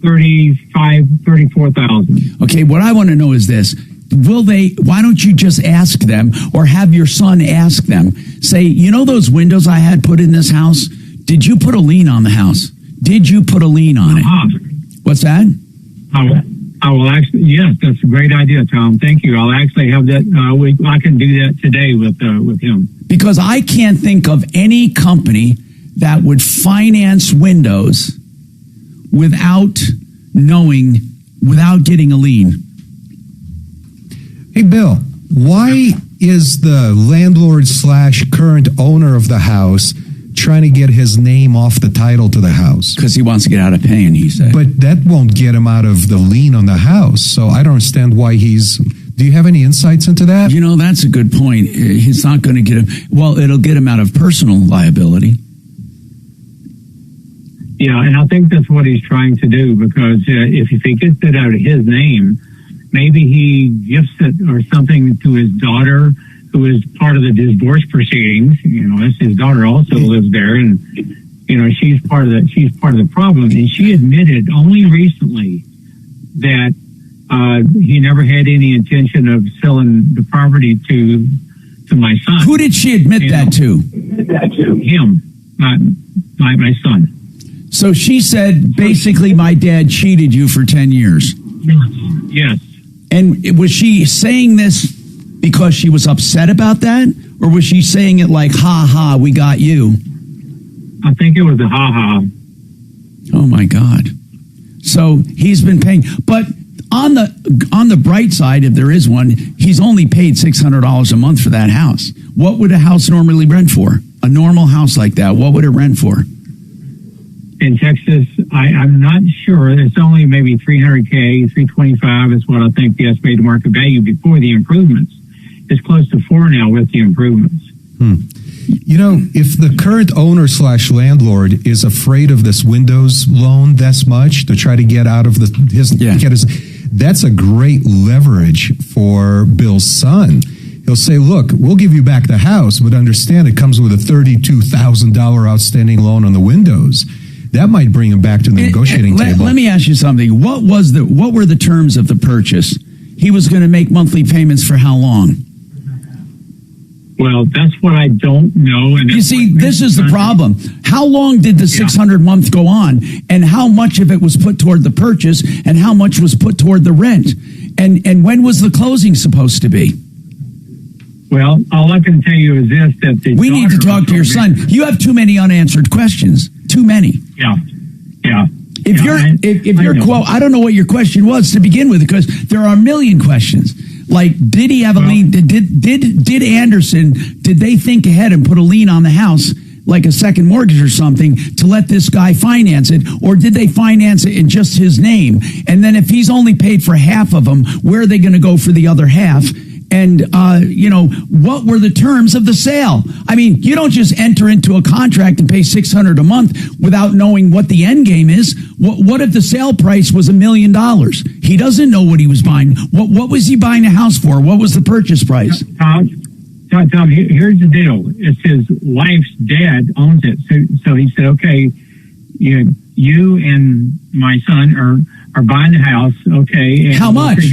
S16: $34,000.
S4: Okay, what I want to know is this. Why don't you just ask them, or have your son ask them, say, you know those windows I had put in this house? Did you put a lien on the house? Did you put a lien on it? What's that?
S16: I will actually, yes, that's a great idea, Tom. Thank you. I'll actually have that. I can do that today with him.
S4: Because I can't think of any company that would finance windows without getting a lien.
S2: Hey, Bill, why is the landlord / current owner of the house trying to get his name off the title to the house?
S4: Because he wants to get out of paying, he said.
S2: But that won't get him out of the lien on the house. So I don't understand why do you have any insights into that?
S4: You know, that's a good point. He's not going to get him. Well, it'll get him out of personal liability.
S16: Yeah, and I think that's what he's trying to do, because if he gets it out of his name, maybe he gifts it or something to his daughter, who is part of the divorce proceedings. You know, his daughter also lives there, and you know she's part of the problem. And she admitted only recently that he never had any intention of selling the property to my son.
S4: Who did she admit that to?
S16: Him, my son.
S4: So she said, basically, my dad cheated you for 10 years.
S16: Yes.
S4: And was she saying this because she was upset about that? Or was she saying it like, ha ha, we got you?
S16: I think it was a ha ha.
S4: Oh my God. So he's been paying. But on the bright side, if there is one, he's only paid $600 a month for that house. What would a house normally rent for? A normal house like that, what would it rent for?
S16: In Texas, I'm not sure. It's only maybe $300K, $325 is what I think the estimated market value before the improvements. It's close to $4 now with the improvements.
S2: You know, if the current owner / landlord is afraid of this Windows loan this much to try to get out of that's a great leverage for Bill's son. He'll say, look, we'll give you back the house, but understand it comes with a $32,000 outstanding loan on the Windows. That might bring him back to the negotiating table.
S4: Let me ask you something. What were the terms of the purchase? He was going to make monthly payments for how long?
S16: Well, that's what I don't know. And
S4: you see, this is the problem. How long did the 600 month go on, and how much of it was put toward the purchase, and how much was put toward the rent? And when was the closing supposed to be?
S16: Well, all I can tell you is this, that
S4: we need to talk to your son. You have too many unanswered questions. Too many.
S16: Yeah.
S4: If your quote, I don't know what your question was to begin with, because there are a million questions. Like, did he have a lien? Did Anderson, did they think ahead and put a lien on the house, like a second mortgage or something, to let this guy finance it? Or did they finance it in just his name? And then if he's only paid for half of them, where are they going to go for the other half? And, what were the terms of the sale? I mean, you don't just enter into a contract and pay $600 a month without knowing what the end game is. What if the sale price was $1 million? He doesn't know what he was buying. What was he buying a house for? What was the purchase price?
S16: Tom, here's the deal. It's his wife's dad owns it. So he said, okay, you and my son are buying the house. Okay. And
S4: how much?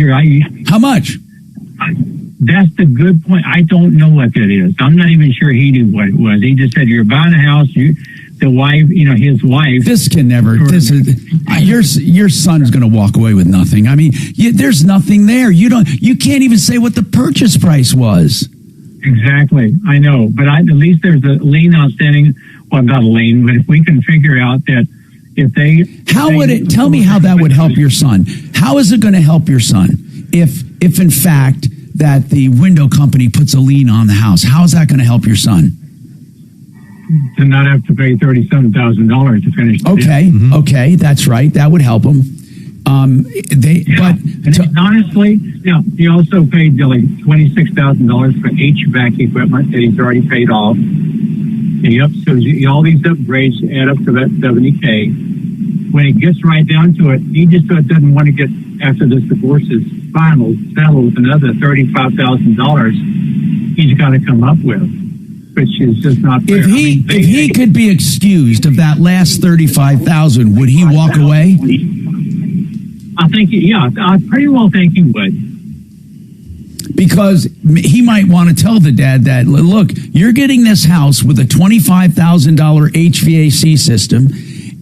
S4: How much?
S16: That's the good point. I don't know what that is. I'm not even sure he knew what it was. He just said, you're buying a house. The wife, his wife.
S4: This can never. Your son's going to walk away with nothing. I mean, there's nothing there. You can't even say what the purchase price was.
S16: Exactly. I know, but at least there's a lien outstanding. Well, not a lien, but if we can figure out that if they,
S4: tell me how that would help your son? How is it going to help your son if in fact that the window company puts a lien on the house? How is that going to help your son?
S16: To not have to pay $37,000 to finish.
S4: Okay, that's right. That would help him.
S16: Honestly, he also paid like $26,000 for HVAC equipment that he's already paid off. Yep. So all these upgrades add up to that $70K. When it gets right down to it, he just doesn't want to get, after this divorce is final, settle with another $35,000 he's got to come up with, which is just not fair.
S4: If he could be excused of that last $35,000, would he walk away?
S16: I think, I pretty well think he would.
S4: Because he might want to tell the dad that, look, you're getting this house with a $25,000 HVAC system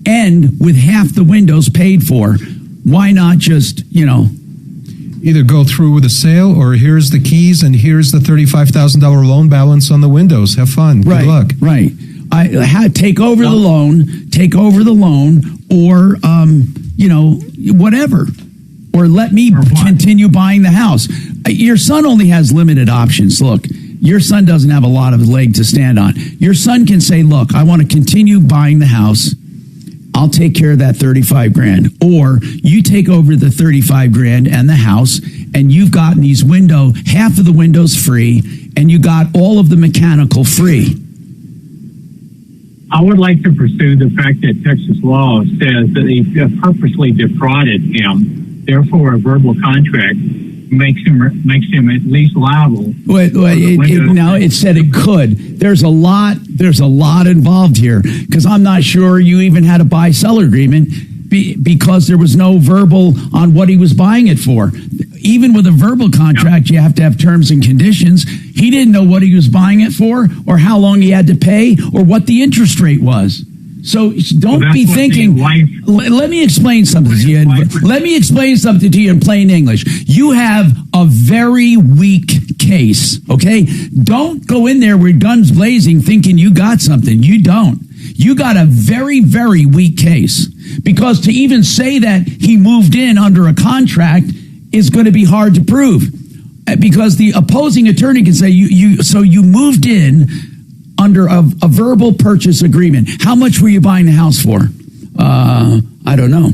S4: and with half the windows paid for. Why not just,
S2: either go through with a sale, or here's the keys and here's the $35,000 loan balance on the windows. Have fun. Good luck.
S4: Right. Take over the loan, or, whatever. Or let me continue buying the house. Your son only has limited options. Look, your son doesn't have a lot of leg to stand on. Your son can say, look, I want to continue buying the house. I'll take care of that $35,000. Or you take over the $35,000 and the house, and you've gotten half of the windows free, and you got all of the mechanical free.
S16: I would like to pursue the fact that Texas law says that he purposely defrauded him. Therefore, a verbal contract makes him at least liable.
S4: It said it could. There's a lot involved here, because I'm not sure you even had a buy-sell agreement because there was no verbal on what he was buying it for. Even with a verbal contract, you have to have terms and conditions. He didn't know what he was buying it for, or how long he had to pay, or what the interest rate was. So don't
S16: Well, that's
S4: be
S16: what
S4: thinking.
S16: the wife-
S4: Let me explain something to you. Let me explain something to you in plain English. You have a very weak case. Okay, don't go in there with guns blazing, thinking you got something. You don't. You got a very, very weak case, because to even say that he moved in under a contract is going to be hard to prove, because the opposing attorney can say you moved in under a verbal purchase agreement. How much were you buying the house for? I don't know.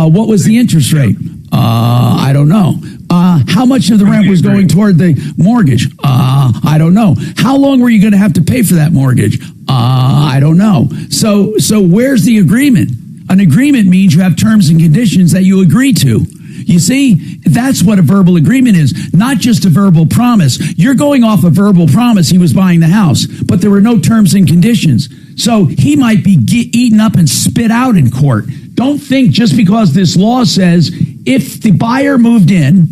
S4: What was the interest rate? I don't know. How much of the rent was going toward the mortgage? I don't know. How long were you going to have to pay for that mortgage? I don't know. So where's the agreement? An agreement means you have terms and conditions that you agree to. You see, that's what a verbal agreement is, not just a verbal promise. You're going off a verbal promise he was buying the house, but there were no terms and conditions. So he might be eaten up and spit out in court. Don't think just because this law says if the buyer moved in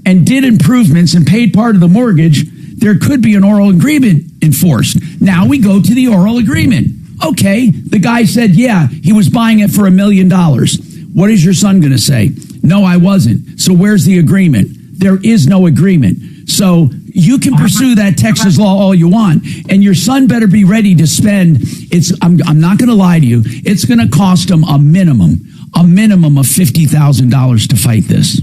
S4: and did improvements and paid part of the mortgage, there could be an oral agreement enforced. Now we go to the oral agreement. Okay, the guy said, yeah, he was buying it for $1 million. What is your son going to say? No, I wasn't. So where's the agreement? There is no agreement. So you can pursue that Texas law all you want, and your son better be ready to spend. I'm not going to lie to you. It's going to cost him a minimum of $50,000 to fight this.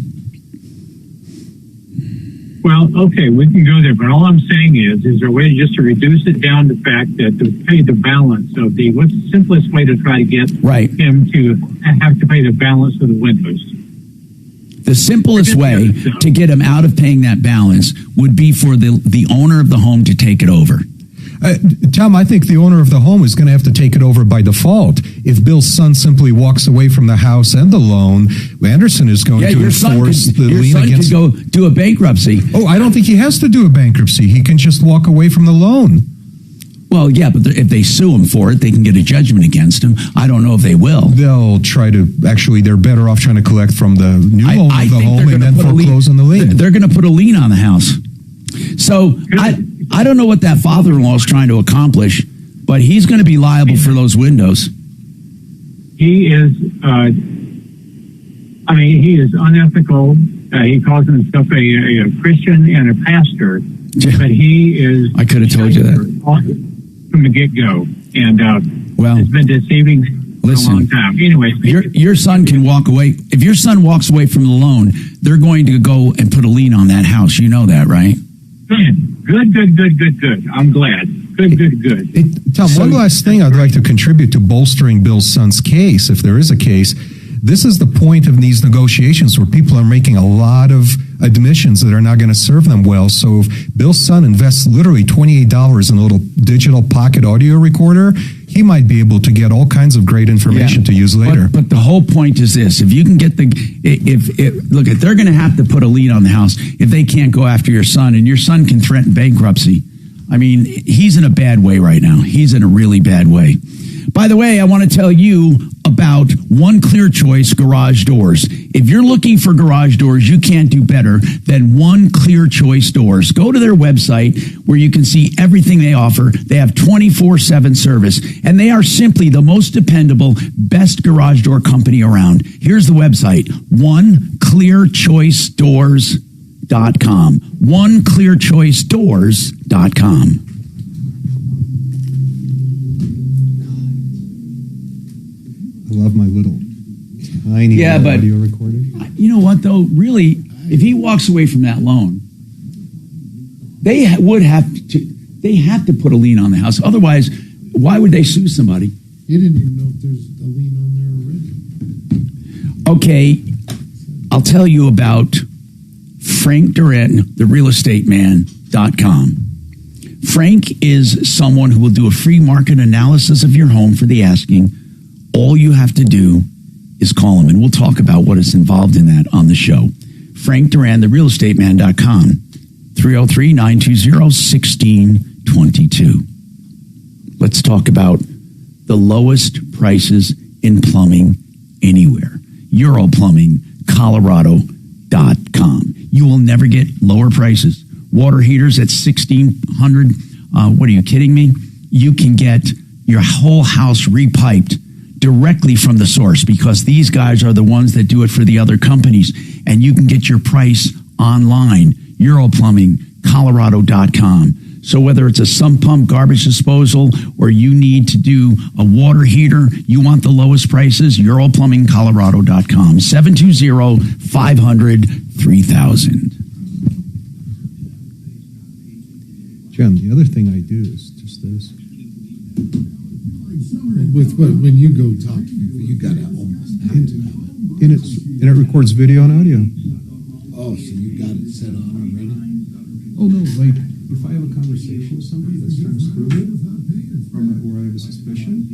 S16: Well, okay, we can go there, but all I'm saying is there a way just to reduce it down to the fact that to pay the balance of what's the simplest way to try to get him to have to pay the balance of the windows?
S4: The simplest way to get him out of paying that balance would be for the owner of the home to take it over.
S2: Tom, I think the owner of the home is going to have to take it over by default. If Bill's son simply walks away from the house and the loan, Anderson is going to enforce the lien against.
S4: Your son could go do a bankruptcy.
S2: Oh, I don't think he has to do a bankruptcy. He can just walk away from the loan.
S4: Well, yeah, but if they sue him for it, they can get a judgment against him. I don't know if they will.
S2: They'll try to, actually, they're better off trying to collect from the new owner of the home and then foreclose on the lien.
S4: They're going to put a lien on the house. So I don't know what that father-in-law is trying to accomplish, but he's going to be liable for those windows.
S16: He is, he is unethical. He calls himself a Christian and a pastor, but he is.
S4: I could have told you that
S16: from the get-go, and it's been deceiving for a long time. Anyway,
S4: your son can walk away. If your son walks away from the loan, they're going to go and put a lien on that house. You know that, right?
S16: Good. I'm glad. Good.
S2: Tom, one last thing I'd like to contribute to bolstering Bill's son's case, if there is a case. This is the point of these negotiations where people are making a lot of admissions that are not going to serve them well. So if Bill's son invests literally $28 in a little digital pocket audio recorder, he might be able to get all kinds of great information to use later.
S4: But the whole point is this: if you can get if they're going to have to put a lien on the house if they can't go after your son, and your son can threaten bankruptcy. I mean, he's in a bad way right now. He's in a really bad way. By the way, I want to tell you about One Clear Choice Garage Doors. If you're looking for garage doors, you can't do better than One Clear Choice Doors. Go to their website where you can see everything they offer. They have 24/7 service, and they are simply the most dependable, best garage door company around. Here's the website, oneclearchoicedoors.com. oneclearchoicedoors.com.
S2: I love my little tiny audio recorder.
S4: You know what, though? Really, if he walks away from that loan, they have to put a lien on the house. Otherwise, why would they sue somebody?
S1: You didn't even know if there's a lien on there already.
S4: Okay, I'll tell you about Frank Duran, the realestateman.com. Frank is someone who will do a free market analysis of your home for the asking. All you have to do is call him, and we'll talk about what is involved in that on the show. Frank Duran, therealestateman.com, 303-920-1622. Let's talk about the lowest prices in plumbing anywhere. EuroPlumbingColorado.com. You will never get lower prices. Water heaters at $1,600. What are you kidding me? You can get your whole house repiped directly from the source, because these guys are the ones that do it for the other companies. And you can get your price online, EuroPlumbing.Colorado.com. So whether it's a sump pump, garbage disposal, or you need to do a water heater, you want the lowest prices, EuroPlumbingColorado.com. 720-500-3000.
S2: Jim, the other thing I do is just this.
S1: When you go talk to people, you got to almost have to have it.
S2: And it records video and audio.
S1: Oh, so you got it set on already?
S2: Oh, no, like, if I have a conversation with somebody that's trying to screw me, or I have a suspicion,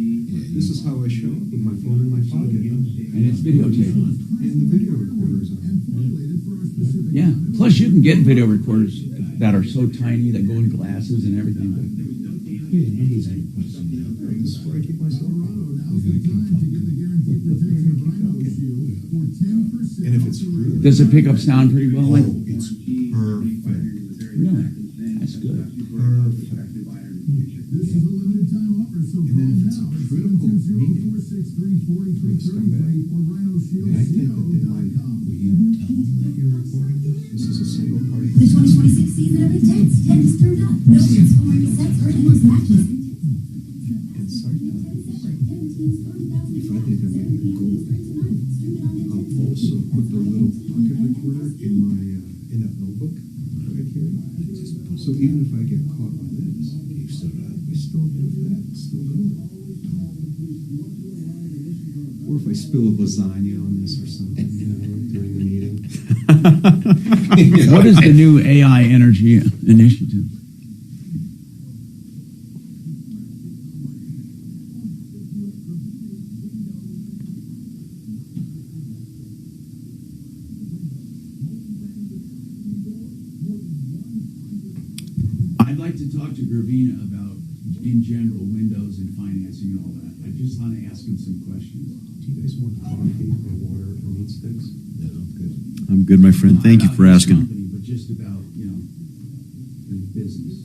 S2: this is how I show up with my phone in my pocket.
S4: And it's videotaped.
S2: And the video recorder is on.
S4: Yeah. Plus, you can get video recorders that are so tiny that go in glasses and everything.
S2: Hey, nobody's going to question that. This is where I keep myself around. And if it's real,
S4: Does it pick up sound pretty well?
S2: Oh, it's perfect.
S4: Really? That's good.
S2: Perfect. And then if it's a critical meeting, for a scumbag, I think that they might, will you tell them that you're recording this? This is a single party.
S9: The 2026 season of Intense. 10 is turned up. No transforming sets or endless matches.
S2: And sometimes, if I think I'm making a goal, I'll also put the little pocket recorder in my in that notebook right here. So even if I get caught by this, I still have that. It's still going. Or if I spill a lasagna on this or something, during the meeting.
S4: What is the new AI energy initiative? I'd like to talk to Gravina about, in general, Windows and financing and all that. I just want to ask him some questions.
S2: Do you guys want coffee or water or meat sticks? No, I'm good.
S3: I'm good, my friend. Thank you for asking.
S4: Company, but just about, the business.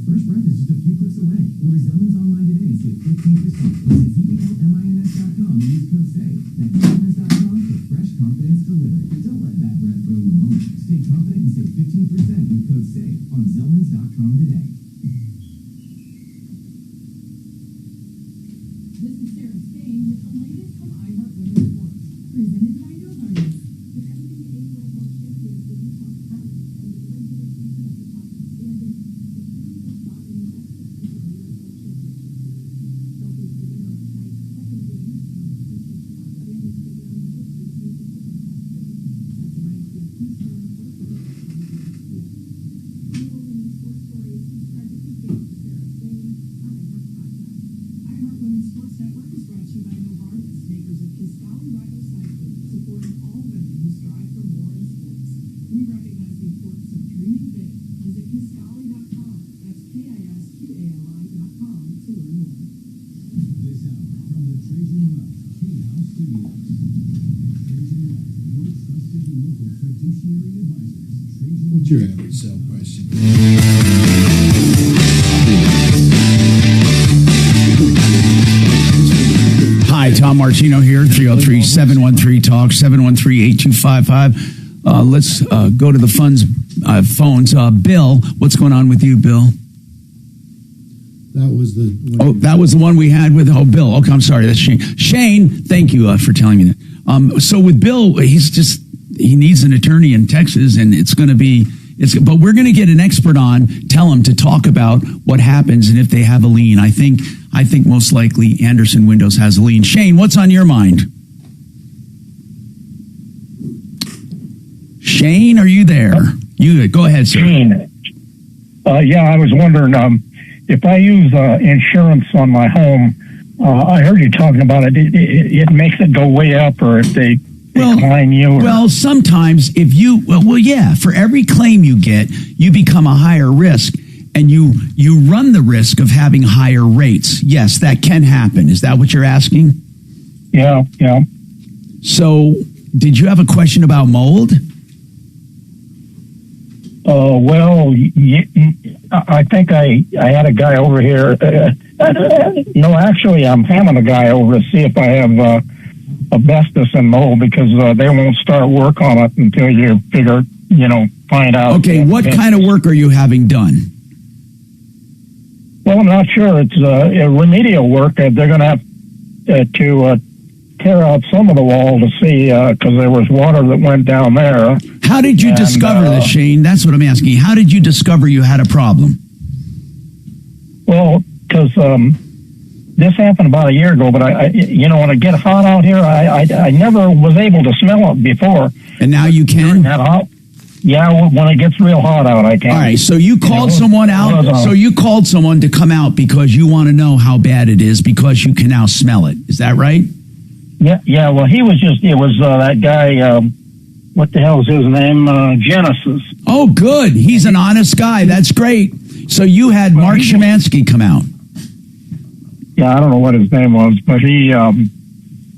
S8: First breath is just a few clicks away. Order Zellman's online today and save 15%. Visit ZBLMINS.com and use code SAVE. That's ZBLMINS.com for fresh confidence delivered. Don't let that breath go the moment. Stay confident and save 15% with code SAVE on Zellmans.com today.
S10: This is Sarah Spain with the latest from iHeartRadio Sports, presented by Novartis. Defending AUSL champions, the Utah Pirates, and the regular season at the top of the standings, secured their spot in the next season of the USL Championship. They'll face the winner of tonight's second game when the Pistons Chicago Bandits take down number 3 seed Pacific State. That's a 9 p.m. Eastern, 4 p.m. The award-winning sports story is
S1: your average sale question?
S4: Hi, Tom Martino here, 303-713-TALK, 713-8255. Let's go to the phones. Bill, what's going on with you, Bill?
S1: That was the one.
S4: Oh, that was the one we had with, Bill. Okay, I'm sorry, that's Shane. Shane, thank you for telling me that. So with Bill, he needs an attorney in Texas, and but we're going to get an expert on, tell him to talk about what happens and if they have a lien. I think most likely Anderson Windows has a lien. Shane, what's on your mind? Shane, are you there? Go ahead, sir.
S17: Shane. Yeah, I was wondering if I use insurance on my home. I heard you talking about it. It makes it go way up, or if they decline you.
S4: Well, sometimes if you yeah, for every claim you get, you become a higher risk. And you run the risk of having higher rates. Yes, that can happen. Is that what you're asking?
S17: Yeah.
S4: So, did you have a question about mold?
S17: Well, I think I had a guy over here. No, actually, I'm having a guy over to see if I have asbestos and mold, because they won't start work on it until you find out.
S4: Okay, what kind of work are you having done?
S17: Well, I'm not sure. It's remedial work. They're going to have to tear out some of the wall to see, because there was water that went down there.
S4: How did you discover this, Shane? That's what I'm asking. How did you discover you had a problem?
S17: Well, because this happened about a year ago, but when it gets hot out here, I never was able to smell it before.
S4: And now you can?
S17: Yeah, when it gets real hot out, I can.
S4: All right, so you called someone out. So you called someone to come out because you want to know how bad it is, because you can now smell it. Is that right?
S17: Yeah. Well, it was that guy. What the hell is his name? Genesis.
S4: Oh, good. He's an honest guy. That's great. So you had Mark Szymanski come out.
S17: Yeah, I don't know what his name was, but he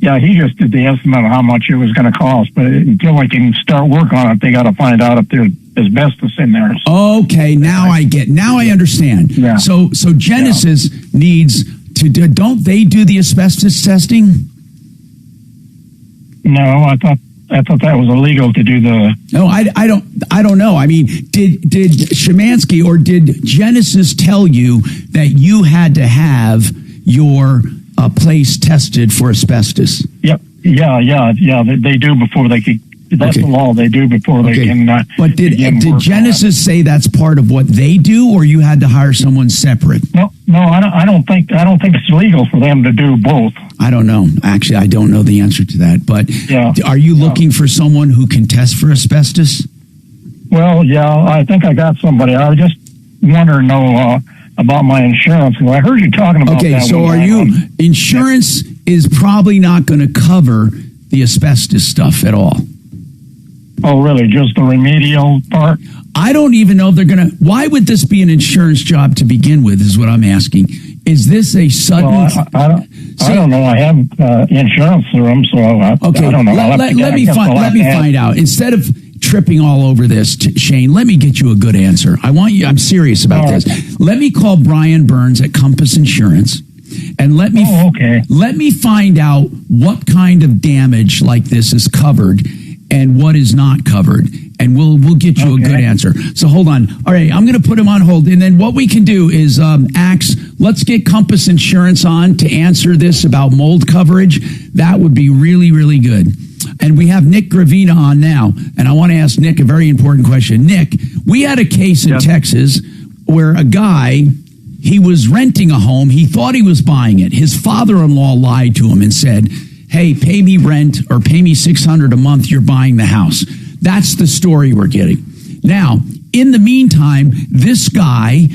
S17: just did the estimate of how much it was going to cost. But until they can start work on it, they got to find out if there's asbestos in there.
S4: Okay, now I understand.
S17: Yeah.
S4: So Genesis needs to don't they do the asbestos testing?
S17: No, I thought that was illegal to do the.
S4: No, I don't know. I mean, did Szymanski or did Genesis tell you that you had to have your place tested for asbestos?
S17: Yep. Yeah. They do before they can. That's the law. They do before they can.
S4: But did Genesis say that's part of what they do, or you had to hire someone separate?
S17: No. I don't think it's legal for them to do both.
S4: I don't know. Actually, I don't know the answer to that. But are you looking for someone who can test for asbestos?
S17: Well, yeah. I think I got somebody. I was just wondering about my insurance. I heard you talking about that.
S4: Okay, so insurance is probably not going to cover the asbestos stuff at all.
S17: Oh, really? Just the remedial part?
S4: I don't even know if they're going to. Why would this be an insurance job to begin with, is what I'm asking. Is this a sudden...
S17: Well, I don't know. I have insurance through them, so I don't know.
S4: Let me find out. Instead of tripping all over this, Shane, let me get you a good answer. I'm serious about this. Let me call Brian Burns at Compass Insurance, and let me find out what kind of damage like this is covered and what is not covered, and we'll get you a good answer. So hold on. All right, I'm going to put him on hold, and then what we can do is let's get Compass Insurance on to answer this about mold coverage. That would be really, really good. And we have Nick Gravina on now, and I want to ask Nick a very important question. Nick, we had a case in Texas where a guy, he was renting a home. He thought he was buying it. His father-in-law lied to him and said, hey, pay me rent or pay me $600 a month, you're buying the house. That's the story we're getting. Now, in the meantime, this guy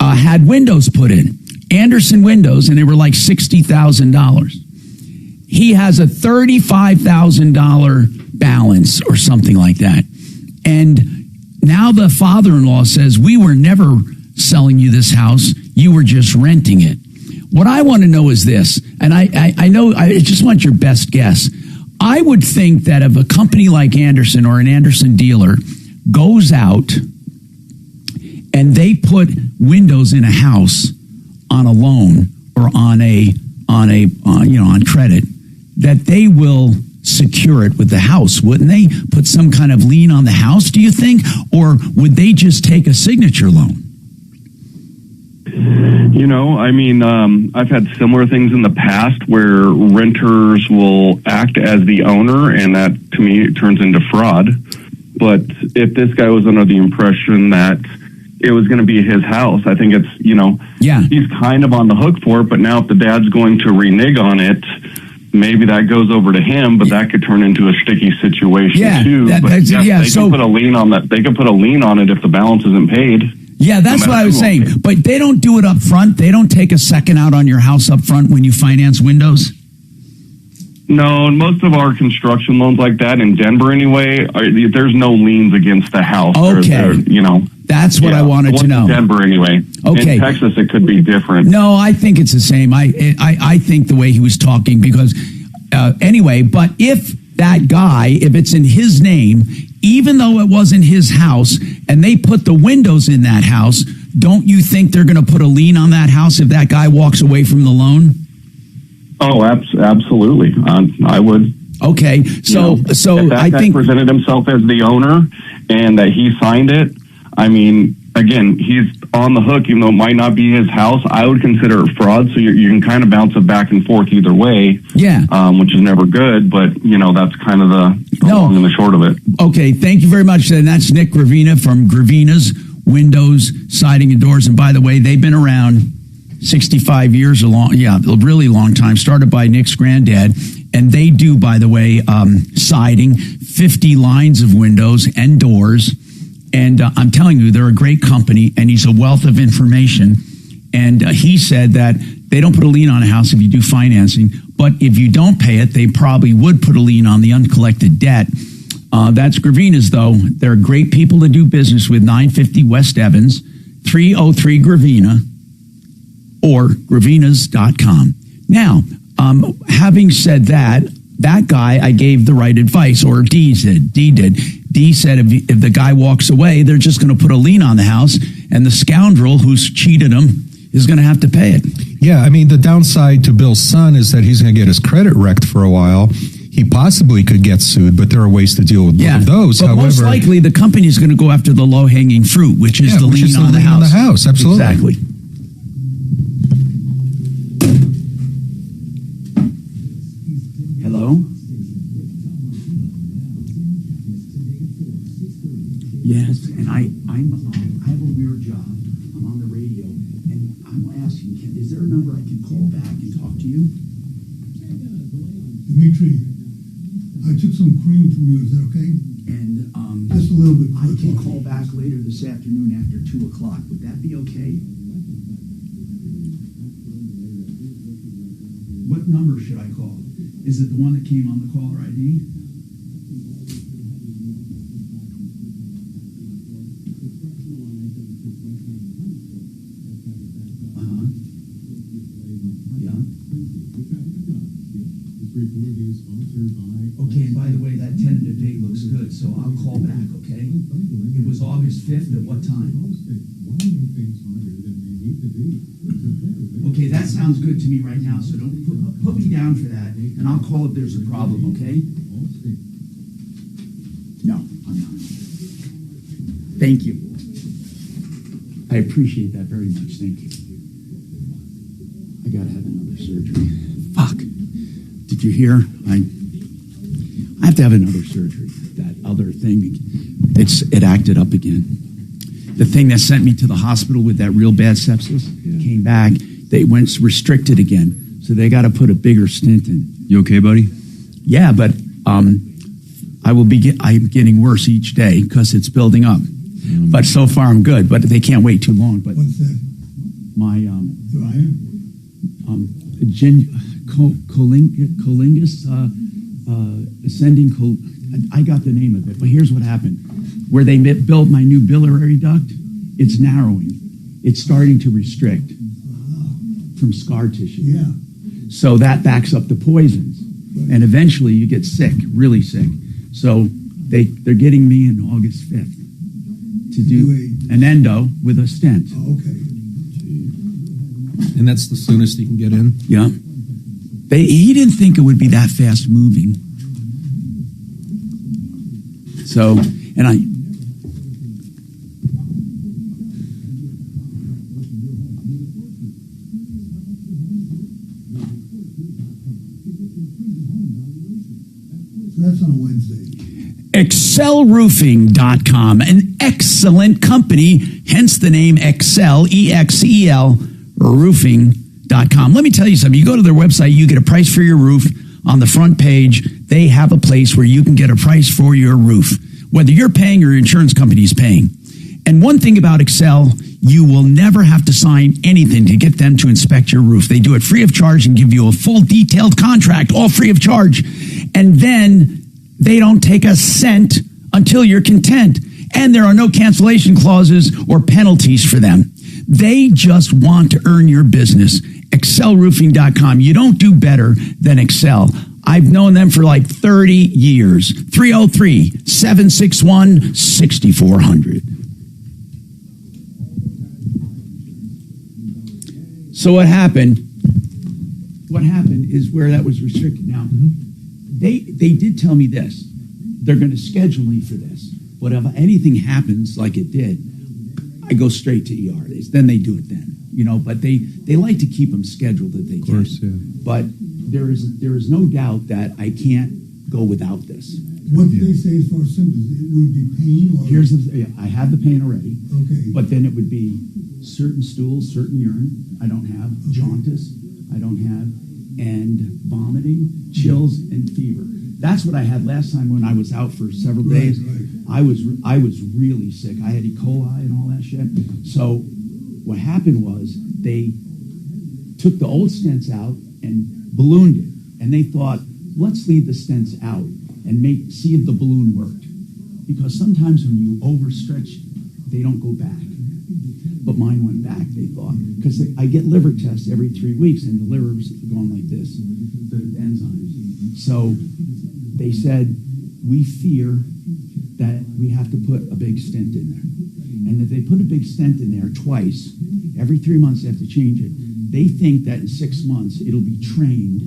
S4: had windows put in, Anderson windows, and they were like $60,000. He has a $35,000 balance or something like that. And now the father-in-law says, we were never selling you this house, you were just renting it. What I want to know is this, and I know, I just want your best guess. I would think that if a company like Anderson or an Anderson dealer goes out and they put windows in a house on a loan or on credit, that they will secure it with the house, wouldn't they? Put some kind of lien on the house, do you think? Or would they just take a signature loan?
S18: You know, I mean, I've had similar things in the past where renters will act as the owner, and that, to me, turns into fraud. But if this guy was under the impression that it was going to be his house, I think it's, he's kind of on the hook for it. But now if the dad's going to renege on it, maybe that goes over to him, but that could turn into a sticky situation too. They can put a lien on that. They can put a lien on it if the balance isn't paid.
S4: Yeah, that's what I was saying. But they don't do it up front. They don't take a second out on your house up front when you finance windows.
S18: No, and most of our construction loans like that in Denver anyway, there's no liens against the house.
S4: Okay. That's what I wanted to know.
S18: In Denver anyway.
S4: Okay.
S18: In Texas, it could be different.
S4: No, I think it's the same. I think the way he was talking, because anyway, but if that guy, if it's in his name, even though it wasn't his house, and they put the windows in that house, don't you think they're going to put a lien on that house if that guy walks away from the loan?
S18: Oh, absolutely. I would.
S4: Okay, so
S18: if that
S4: I
S18: guy
S4: think
S18: presented himself as the owner and that he signed it. I mean, again, he's on the hook, even though it might not be his house. I would consider it fraud, so you can kind of bounce it back and forth either way.
S4: Yeah,
S18: which is never good. But that's kind of the long and the short of it.
S4: Okay, thank you very much. And that's Nick Gravina from Gravina's Windows, Siding, and Doors. And by the way, they've been around 65 years, a really long time, started by Nick's granddad. And they do, by the way, siding, 50 lines of windows and doors. And I'm telling you, they're a great company, and he's a wealth of information. And he said that they don't put a lien on a house if you do financing, but if you don't pay it, they probably would put a lien on the uncollected debt. That's Gravina's, though. They're great people to do business with. 950 West Evans, 303 Gravina, or gravinas.com. Now, having said that, that guy, I gave the right advice, or D did. D said if the guy walks away, they're just going to put a lien on the house, and the scoundrel who's cheated him is going to have to pay it.
S2: Yeah, I mean, the downside to Bill's son is that he's going to get his credit wrecked for a while. He possibly could get sued, but there are ways to deal with both of those.
S4: But most likely, the company is going to go after the low-hanging fruit, which is the lien on the house.
S2: Absolutely.
S4: Exactly. Hello? Yes, and I have a weird job. I'm on the radio, and I'm asking, is there a number I can call back and talk to you?
S5: Dimitri, I took some cream from you. Is that okay?
S4: And
S5: just a little bit.
S4: I can call back later this afternoon after 2 o'clock. Would that be okay? What number should I call? Is it the one that came on the caller ID? Okay, and by the way, that tentative date looks good, so I'll call back, okay? It was August 5th at what time? Okay, that sounds good to me right now, so don't put me down for that, and I'll call if there's a problem, okay? No, I'm not. Thank you. I appreciate that very much, thank you. I gotta have another surgery. Fuck. Did you hear? I have to have another surgery. That other thing, it acted up again. The thing that sent me to the hospital with that real bad sepsis came back. They went restricted again, so they got to put a bigger stent in.
S3: You okay, buddy?
S4: Yeah, but I'm getting worse each day because it's building up. But so far I'm good. But they can't wait too long. But
S5: what's that?
S4: My
S5: Your iron?
S4: Colingus ascending. I got the name of it, but here's what happened: where they built my new biliary duct, it's narrowing. It's starting to restrict from scar tissue.
S5: Yeah.
S4: So that backs up the poisons, and eventually you get sick, really sick. So they're getting me in August 5th. to do an endo with a stent.
S5: Okay.
S2: And that's the soonest you can get in?
S4: Yeah. He didn't think it would be that fast moving. So, and I...
S5: So that's on a Wednesday.
S4: ExcelRoofing.com, an excellent company, hence the name Excel, E-X-E-L, roofing.com. Let me tell you something. You go to their website, you get a price for your roof. On the front page, they have a place where you can get a price for your roof, whether you're paying or your insurance company is paying. And one thing about Excel, you will never have to sign anything to get them to inspect your roof. They do it free of charge and give you a full detailed contract, all free of charge. And then they don't take a cent until you're content. And there are no cancellation clauses or penalties for them. They just want to earn your business. ExcelRoofing.com. You don't do better than Excel. I've known them for like 30 years. 303-761-6400. So what happened is where that was restricted. Now, they did tell me this. They're going to schedule me for this. But if anything happens like it did, I go straight to ER. Then they do it then. But they like to keep them scheduled if they can.
S2: Of course, yeah.
S4: But there is no doubt that I can't go without this.
S5: What did they say as far as symptoms? Would it be pain or?
S4: I had the pain already.
S5: Okay.
S4: But then it would be certain stools, certain urine I don't have, jaundice I don't have, and vomiting, chills, and fever. That's what I had last time when I was out for several days.
S5: Right.
S4: I was really sick. I had E. coli and all that shit. So what happened was they took the old stents out and ballooned it. And they thought, let's leave the stents out and see if the balloon worked. Because sometimes when you overstretch, they don't go back. But mine went back, they thought. Because I get liver tests every 3 weeks, and the liver's going like this, the enzymes. So they said, we fear that we have to put a big stent in there. And if they put a big stent in there twice, every 3 months they have to change it. They think that in 6 months it'll be trained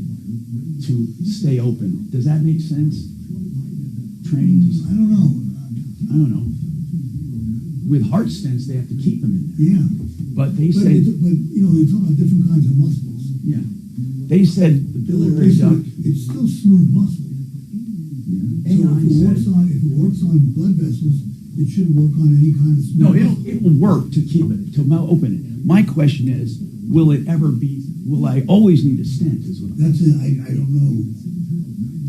S4: to stay open. Does that make sense? Trained?
S5: I don't know.
S4: With heart stents, they have to keep them in there.
S5: Yeah.
S4: But they
S5: But
S4: said...
S5: you're talking about different kinds of muscles.
S4: Yeah. They said the biliary duct...
S5: It's still smooth muscle.
S4: Yeah.
S5: So if it works on blood vessels, it should work on any kind of smooth muscle.
S4: No, it will work to keep it, to open it. My question is, will I always need a stent?
S5: That's it. I don't know.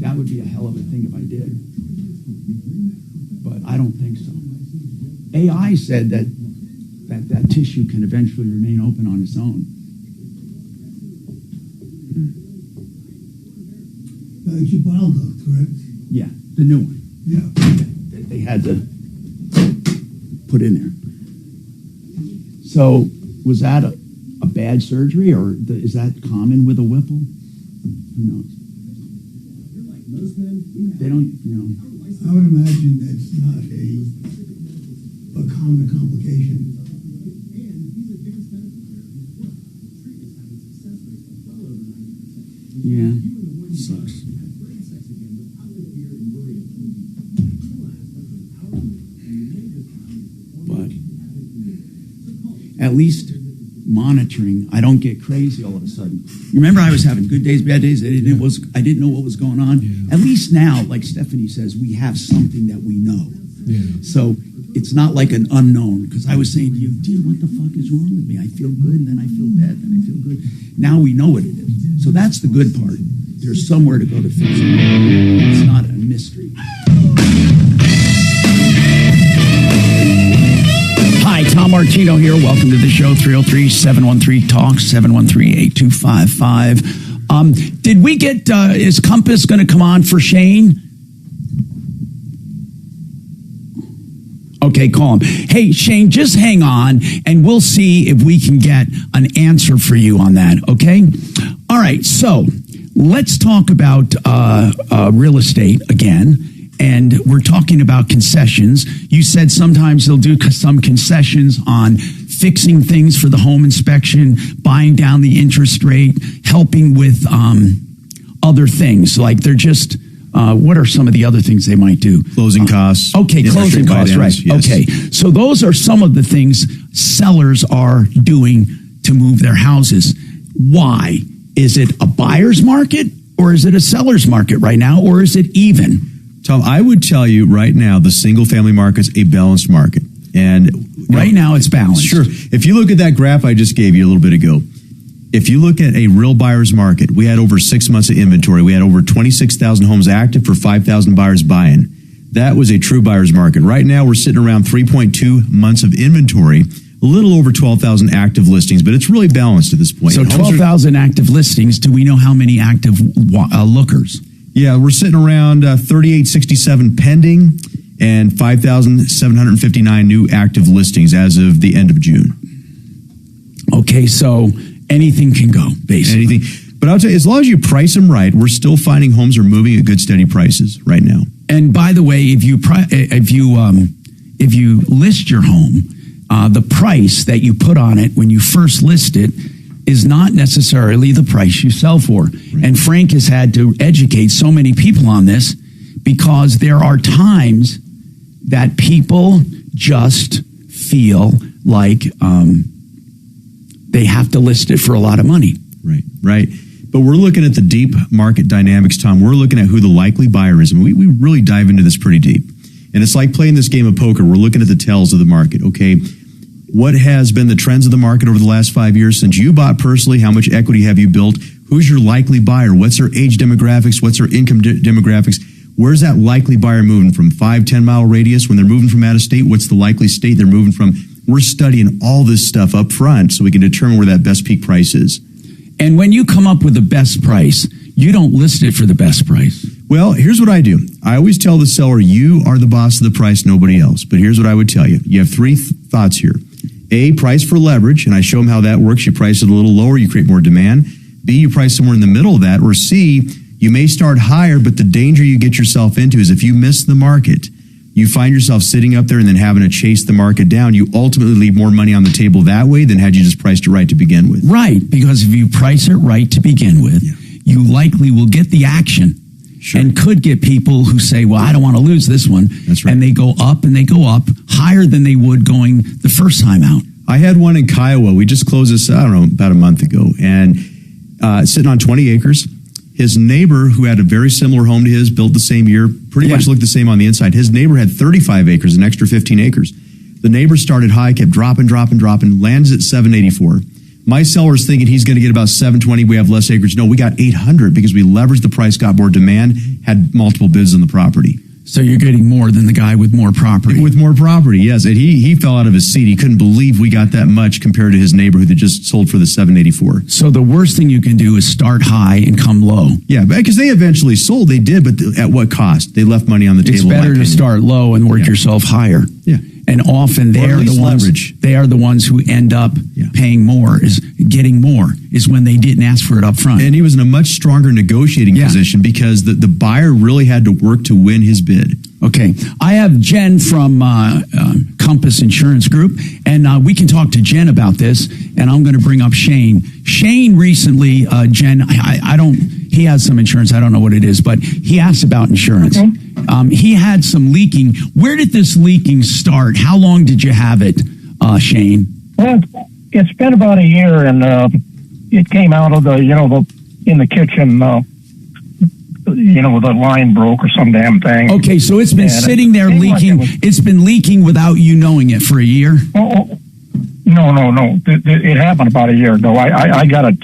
S4: That would be a hell of a thing if I did. But I don't think so. AI said that tissue can eventually remain open on its own.
S5: It's your bile duct, correct?
S4: Yeah, the new one.
S5: Yeah.
S4: That they had to put in there. So was that a bad surgery, or is that common with a Whipple? Who knows? They don't,
S5: I would imagine that's not a common complication.
S4: Yeah, sucks. But at least monitoring, I don't get crazy all of a sudden. You remember I was having good days, bad days. I didn't know what was going on. Yeah. At least now, like Stephanie says, we have something that we know.
S13: Yeah.
S4: So it's not like an unknown. Because I was saying to you, dude, what the fuck is wrong with me? I feel good, and then I feel bad, then I feel good. Now we know what it is. So that's the good part. There's somewhere to go to fix it. It's not a mystery. Hi, Tom Martino here. Welcome to the show. 303-713-TALK, 713-8255. Did we get, is Compass going to come on for Shane? Okay, call him. Hey, Shane, just hang on, and we'll see if we can get an answer for you on that, okay? All right, so let's talk about real estate again. And we're talking about concessions. You said sometimes they'll do some concessions on fixing things for the home inspection, buying down the interest rate, helping with other things. Like they're just, what are some of the other things they might do?
S3: Closing costs.
S4: Okay, closing costs, right.
S3: Yes.
S4: Okay, so those are some of the things sellers are doing to move their houses. Why? Is it a buyer's market or is it a seller's market right now, or is it even?
S3: Tom, I would tell you right now the single-family market's a balanced market. And
S4: right now it's balanced.
S3: Sure. If you look at that graph I just gave you a little bit ago, if you look at a real buyer's market, we had over 6 months of inventory. We had over 26,000 homes active for 5,000 buyers buying. That was a true buyer's market. Right now we're sitting around 3.2 months of inventory, a little over 12,000 active listings, but it's really balanced at this point.
S4: So 12,000 active listings. Do we know how many active lookers?
S3: Yeah, we're sitting around 3,867 pending and 5,759 new active listings as of the end of June.
S4: Okay, so anything can go, basically.
S3: Anything. But I'll tell you, as long as you price them right, we're still finding homes are moving at good, steady prices right now.
S4: And by the way, if you list your home, the price that you put on it when you first list it is not necessarily the price you sell for. Right. And Frank has had to educate so many people on this because there are times that people just feel like they have to list it for a lot of money.
S3: Right. But we're looking at the deep market dynamics, Tom. We're looking at who the likely buyer is. And we really dive into this pretty deep. And it's like playing this game of poker. We're looking at the tells of the market, okay? What has been the trends of the market over the last 5 years since you bought personally? How much equity have you built? Who's your likely buyer? What's their age demographics? What's their income demographics? Where's that likely buyer moving from? 5-10 mile radius? When they're moving from out of state, what's the likely state they're moving from? We're studying all this stuff up front so we can determine where that best peak price is.
S4: And when you come up with the best price, you don't list it for the best price.
S3: Well, here's what I do. I always tell the seller, you are the boss of the price, nobody else. But here's what I would tell you. You have three thoughts here. A, price for leverage, and I show them how that works. You price it a little lower, you create more demand. B, you price somewhere in the middle of that. Or C, you may start higher, but the danger you get yourself into is if you miss the market, you find yourself sitting up there and then having to chase the market down. You ultimately leave more money on the table that way than had you just priced it right to begin with.
S4: Right, because if you price it right to begin with, you likely will get the action. Sure. And could get people who say, well, I don't want to lose this one.
S3: That's right.
S4: And they go up and they go up higher than they would going the first time out.
S3: I had one in Kiowa. We just closed this, I don't know, about a month ago. And sitting on 20 acres. His neighbor, who had a very similar home to his, built the same year, pretty much looked the same on the inside. His neighbor had 35 acres, an extra 15 acres. The neighbor started high, kept dropping, lands at 784. My seller's thinking he's going to get about 720. We have less acreage. No, we got 800 because we leveraged the price, got more demand, had multiple bids on the property.
S4: So you're getting more than the guy with more property.
S3: With more property, yes. And he fell out of his seat. He couldn't believe we got that much compared to his neighborhood that just sold for the 784.
S4: So the worst thing you can do is start high and come low.
S3: Yeah, because they eventually sold. They did, but at what cost? They left money on the table.
S4: It's better to start low and work yourself higher.
S3: Yeah.
S4: And often they are the ones.
S3: Leverage.
S4: They are the ones who end up paying more, is getting more, is when they didn't ask for it up front.
S3: And he was in a much stronger negotiating position because the buyer really had to work to win his bid.
S4: Okay, I have Jen from Compass Insurance Group, and we can talk to Jen about this. And I'm going to bring up Shane. Shane recently, Jen, I don't. He has some insurance. I don't know what it is, but he asked about insurance. Okay. He had some leaking. Where did this leaking start? How long did you have it, Shane?
S17: Well, it's been about a year, and it came out of in the kitchen. The line broke or some damn thing.
S4: Okay, so it's been sitting there leaking. It's been leaking without you knowing it for a year?
S17: Oh, no. It happened about a year ago. I got it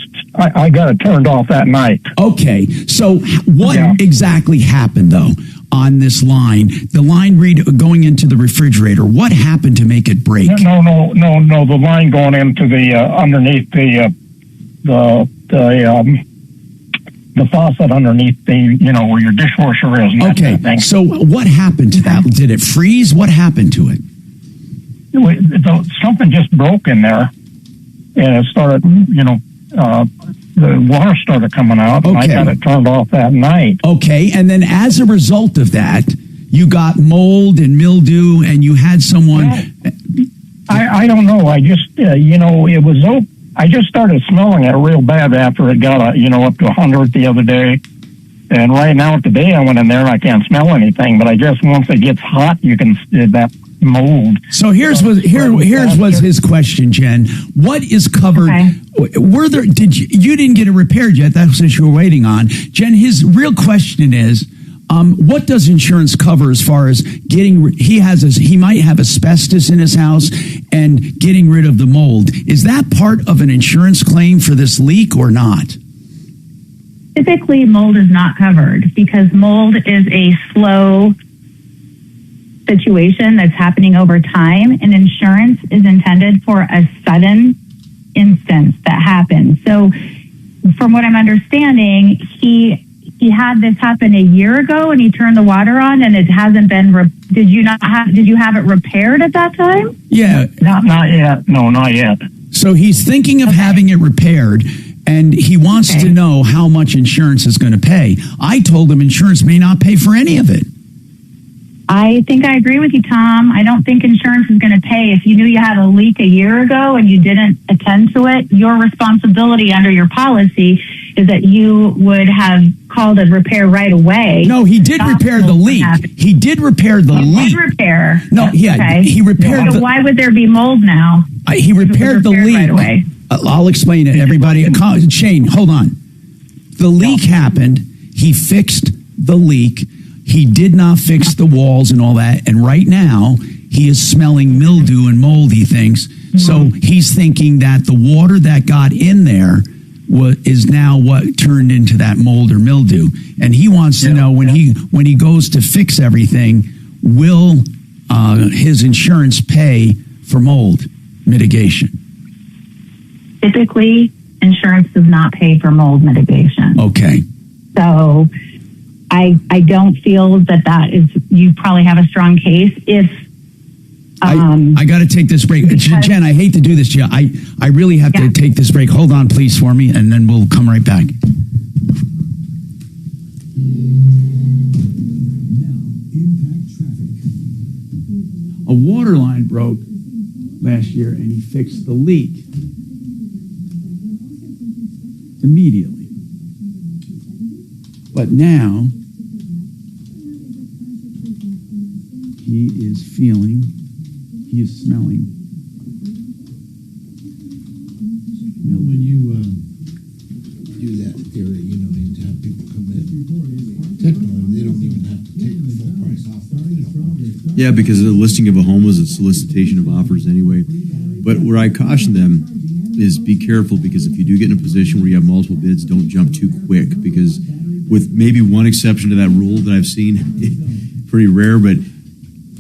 S17: turned off that night.
S4: Okay, so what exactly happened, though, on this line? The line going into the refrigerator. What happened to make it break?
S17: No. The line going into the underneath the faucet underneath where your dishwasher is.
S4: Okay, so what happened to that? Did it freeze? What happened to it?
S17: Something just broke in there, and it started, the water started coming out, and I got it turned off that night.
S4: Okay, and then as a result of that, you got mold and mildew, and you had someone.
S17: I don't know. I just, it was I just started smelling it real bad after it got, up to 100 the other day. And right now today I went in there and I can't smell anything, but I guess once it gets hot, you can, that mold.
S4: So here's what's his question, Jen. What is covered? Were there, you didn't get it repaired yet. That's what you were waiting on. Jen, his real question is, what does insurance cover as far as he might have asbestos in his house and getting rid of the mold. Is that part of an insurance claim for this leak or not?
S19: Typically, mold is not covered because mold is a slow situation that's happening over time, and insurance is intended for a sudden instance that happens. So from what I'm understanding, he had this happen a year ago and he turned the water on and it hasn't been, did you have it repaired at that time?
S4: Yeah.
S17: Not yet. No, not yet.
S4: So he's thinking of having it repaired and he wants to know how much insurance is going to pay. I told him insurance may not pay for any of it.
S19: I think I agree with you, Tom. I don't think insurance is going to pay. If you knew you had a leak a year ago and you didn't attend to it, your responsibility under your policy is that you would have called a repair right away.
S4: No, he did repair the leak. He did repair the leak.
S19: He did repair.
S4: No, yeah, he repaired
S19: so why would there be mold now?
S4: He repaired the leak.
S19: Right away?
S4: I'll explain it, everybody. Shane, hold on. The leak happened. He fixed the leak. He did not fix the walls and all that. And right now, he is smelling mildew and mold, he thinks. So he's thinking that the water that got in there is now what turned into that mold or mildew. And he wants to know when he goes to fix everything, will his insurance pay for mold mitigation?
S19: Typically, insurance does not pay for mold mitigation.
S4: Okay.
S19: So I don't feel that is, you probably have a strong case if
S4: I got to take this break. Jen, I hate to do this to you. I really have to take this break. Hold on, please, for me, and then we'll come right back. A water line broke last year, and he fixed the leak immediately. But now he is smelling.
S1: When you do that theory, you need to have people come in. Technically, they don't even have to take the full price off.
S3: Yeah, because the listing of a home is a solicitation of offers anyway. But where I caution them is be careful, because if you do get in a position where you have multiple bids, don't jump too quick, because with maybe one exception to that rule that I've seen, pretty rare, but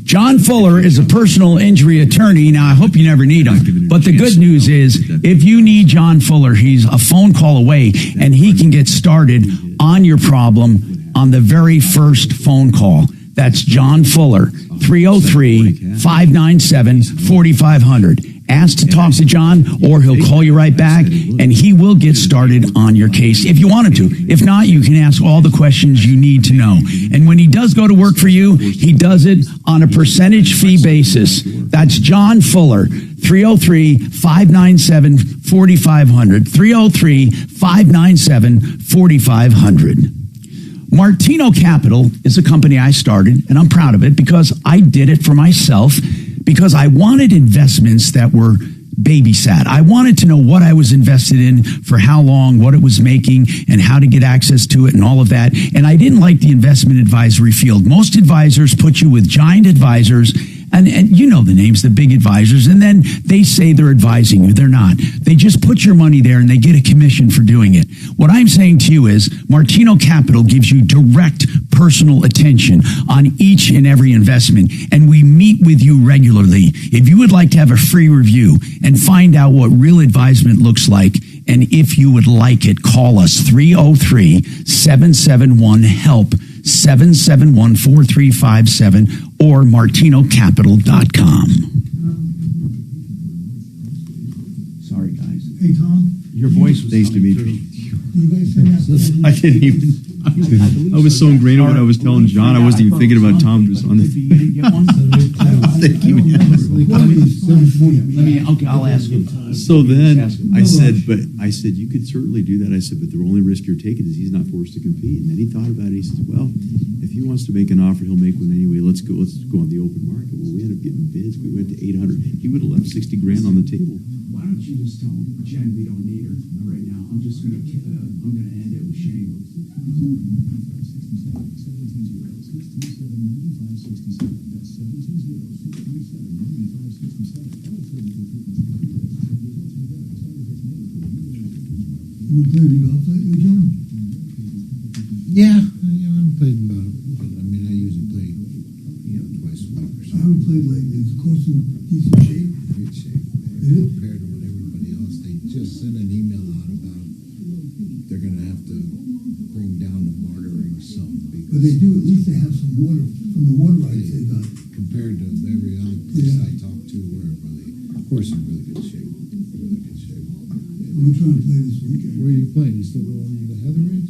S4: John Fuller is a personal injury attorney. Now, I hope you never need him. But the good news is, if you need John Fuller, he's a phone call away, and he can get started on your problem on the very first phone call. That's John Fuller, 303-597-4500. Ask to talk to John, or he'll call you right back, and he will get started on your case if you wanted to. If not, you can ask all the questions you need to know. And when he does go to work for you, he does it on a percentage fee basis. That's John Fuller, 303-597-4500, 303-597-4500. Martino Capital is a company I started, and I'm proud of it because I did it for myself, because I wanted investments that were babysat. I wanted to know what I was invested in, for how long, what it was making, and how to get access to it and all of that. And I didn't like the investment advisory field. Most advisors put you with giant advisors, and you know the names, the big advisors, and then they say they're advising you. They're not. They just put your money there and they get a commission for doing it. What I'm saying to you is Martino Capital gives you direct personal attention on each and every investment, and we meet with you regularly. If you would like to have a free review and find out what real advisement looks like, and if you would like it, call us 303-771-HELP, 771-4357, or martinocapital.com. Sorry, guys.
S5: Hey, Tom.
S3: Your voice was nice to meet you.
S5: You guys send that?
S3: I didn't even. I was so ingrained in what I was telling John, I wasn't even thinking about Tom just on the. Thank you.
S4: Okay, I'll ask him.
S3: So then I said, you could certainly do that. I said, but the only risk you're taking is he's not forced to compete. And then he thought about it. He says, well, if he wants to make an offer, he'll make one anyway. Let's go on the open market. Well, we ended up getting bids. We went to 800. He would have left 60 grand on the table.
S9: Why don't you just tell Jen we don't need her right now? I'm gonna end it with Shane.
S5: You been playing golf lately, John?
S13: Yeah, I'm playing about it. But I mean, I usually play, twice a week or so.
S5: I haven't played lately. Is the course in decent shape?
S13: Great shape.
S5: Is it?
S13: Compared to what everybody else, they just sent an email out about they're going to have to bring down the monitoring some.
S5: But they do, at least they have some water from the water rights they got.
S13: Compared to every other place I talk to, wherever they, of course, in really good shape. Really good shape.
S5: I'm trying to play this weekend.
S13: Where are you playing? You still going to the Heather Race?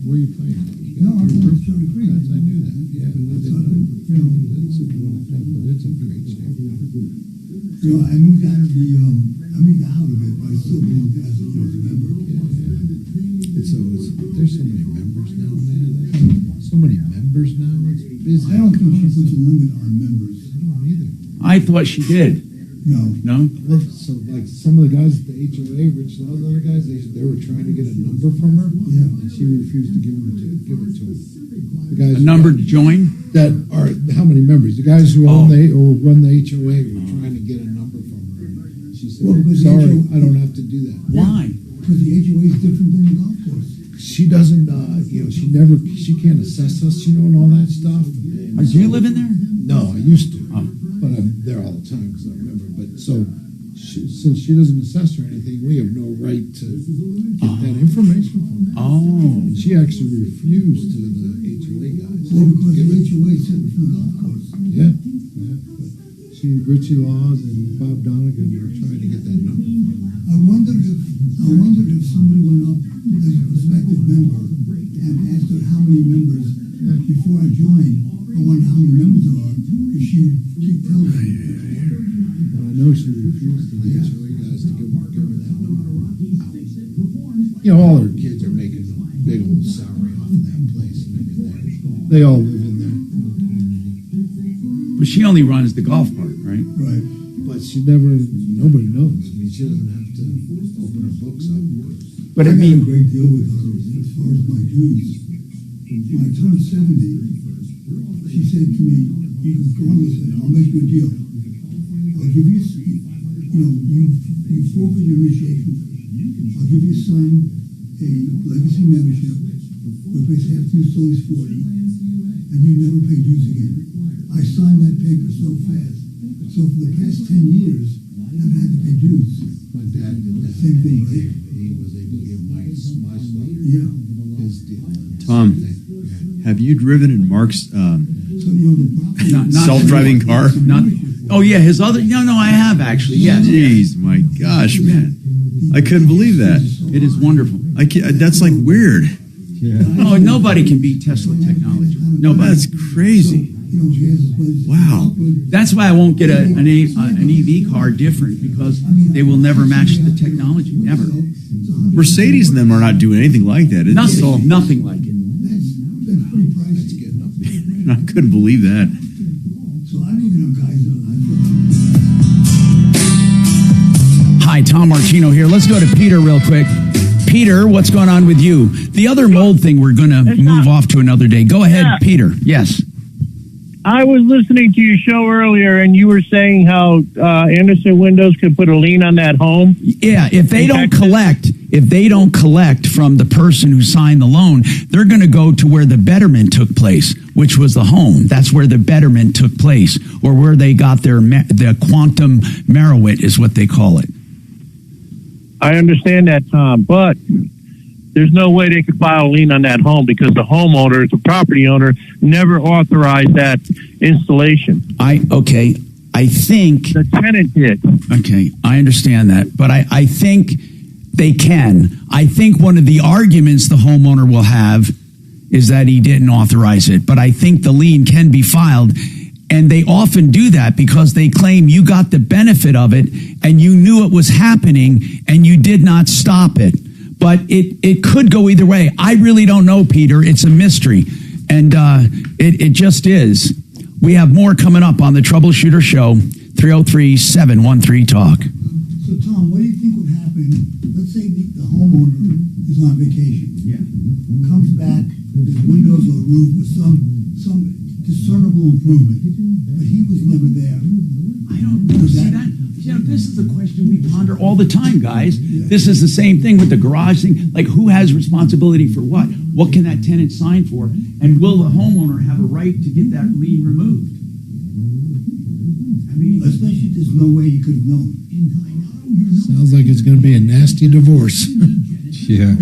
S13: Where are you playing?
S5: No, I'm going to Cherry Creek.
S13: I knew that. Yeah, I didn't know. That's a good thing, but it's in great shape.
S5: I moved out of it, but I still belong to as a member.
S13: There's so many members now, man. So many members now. It's busy.
S5: I don't think she puts a limit on members.
S13: I don't either.
S4: I thought she did.
S5: No.
S13: Well, so like some of the guys at the HOA, Rich and all the other guys, they were trying to get a number from her, and she refused to give it to them. The guys
S4: A number to join?
S13: That are how many members? The guys who own or run the HOA were trying to get a number from her. And she said, "Sorry, I don't have to do that."
S4: Why?
S5: Because the HOA is different than the golf course.
S13: She doesn't, she can't assess us, and all that stuff.
S4: Are you living there?
S13: No, I used to, but I'm there all the time because I remember. But so, since she doesn't assess or anything, we have no right to get that information from her.
S4: Oh.
S13: And she actually refused to the HOA guys.
S5: Well, because the HOA is separate from the golf course.
S13: Yeah. But she, Richie Laws and Bob Donegan are trying to get that number from her.
S5: I wondered if somebody went up as a prospective member and asked her how many members before I joined. I wonder how many members there are. If she would keep telling me.
S13: But I know she refused to the HOA guys to give her that number. All her kids are making a big old salary off of that place and everything. They all live in there.
S4: But she only runs the golf cart, right?
S5: Right.
S13: But nobody knows. I mean, she doesn't have to open her books up.
S4: But
S5: I got a great deal with her as far as my dues. When I turned 70, she said to me, "You can go on this, I'll make you a deal. I'll give you, you forfeit your initiation. I'll give your son a legacy membership, where basically have to till he's 40, and you never pay dues again." I signed that paper so fast. So for the past 10 years, I've had to pay dues.
S13: My dad did that.
S5: Same thing, right?
S13: He was able to give my stuff.
S5: Yeah.
S13: His deal.
S3: Tom, have you driven in Mark's
S4: Not
S3: self-driving car?
S4: Oh yeah, his other. No, I have actually. Yes.
S3: Jeez, my gosh, man! I couldn't believe that.
S4: It is wonderful.
S3: That's like weird.
S4: Oh, nobody can beat Tesla technology. Nobody.
S3: That's crazy. Wow.
S4: That's why I won't get an EV car different, because they will never match the technology. Never.
S3: Mercedes and them are not doing anything like that.
S4: Nothing like it.
S3: I couldn't believe that.
S5: So I don't even know guys.
S4: Hi, Tom Martino here. Let's go to Peter real quick. Peter, what's going on with you? The other mold thing we're going to move off to another day. Go ahead, Peter. Yes.
S20: I was listening to your show earlier, and you were saying how Anderson Windows could put a lien on that home.
S4: Yeah, if they don't collect from the person who signed the loan, they're going to go to where the betterment took place, which was the home. That's where the betterment took place, or where they got their quantum merit is what they call it.
S20: I understand that, Tom, but there's no way they could file a lien on that home because the homeowner, the property owner, never authorized that installation.
S4: I think
S20: the tenant did.
S4: Okay, I understand that, but I think they can. I think one of the arguments the homeowner will have is that he didn't authorize it. But I think the lien can be filed. And they often do that because they claim you got the benefit of it and you knew it was happening and you did not stop it. But it could go either way. I really don't know, Peter. It's a mystery. And it just is. We have more coming up on the Troubleshooter Show, 303-713-TALK.
S5: So, Tom, what do you think would happen? Let's say the homeowner is on vacation.
S4: Yeah.
S5: Comes back, his windows or roof with some discernible improvement, but he was never there.
S4: I don't know. See that? You know, this is a question we ponder all the time, guys. Yeah. This is the same thing with the garage thing. Like, who has responsibility for what? What can that tenant sign for? And will the homeowner have a right to get that lien removed? I mean,
S5: especially if there's no way you could have known.
S13: Sounds like it's going to be a nasty divorce.
S2: Yeah.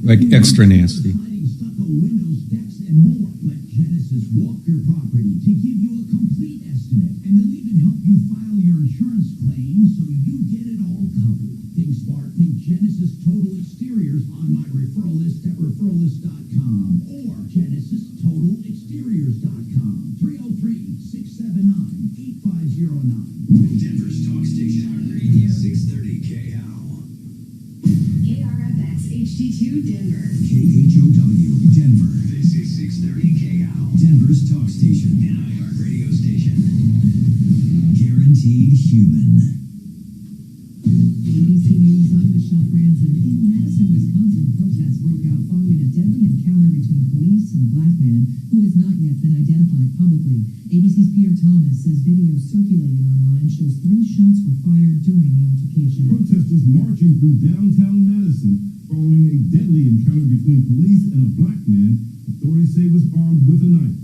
S2: Like extra nasty.
S9: Walk your property to give you a complete estimate, and they'll even help you file your insurance claim so you get it all covered. Think smart, think Genesis Total Exteriors on my referral list at referrallist.com or GenesisTotalExteriors.com. 303-679-8509.
S6: Denver's talk station, Radio 630 KHOW. KRFX HD2 Denver. KHOW Denver. This is 630 KHOW. Denver's talk station and iHeart radio station. Guaranteed human.
S12: ABC News, I'm Michelle Franzen. In Madison, Wisconsin, protests broke out following a deadly encounter between police and a black man who has not yet been identified publicly. ABC's Peter Thomas says video circulating online shows 3 shots were fired during the altercation.
S11: Protesters marching through downtown Madison following a deadly encounter between police and a black man authorities say was armed with a knife.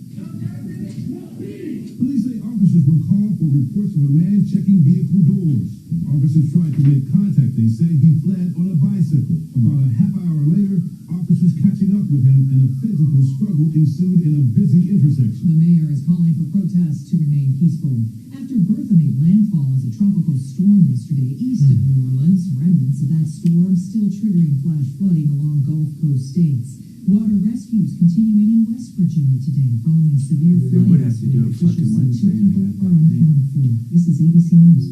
S11: Police say officers were called for reports of a man checking vehicle doors. When officers tried to make contact, they say he fled on a bicycle. About a half hour later, officers catching up with him and a physical struggle ensued in a busy intersection.
S12: The mayor is calling for protests to remain peaceful. After Bertha made landfall as a tropical storm yesterday east of New Orleans, remnants of that storm still triggering flash flooding along Gulf Coast states. Water rescues continuing in West Virginia today following severe flooding.
S4: They would have to do it fucking Wednesday.
S12: 2 people are unaccounted for. This is ABC News.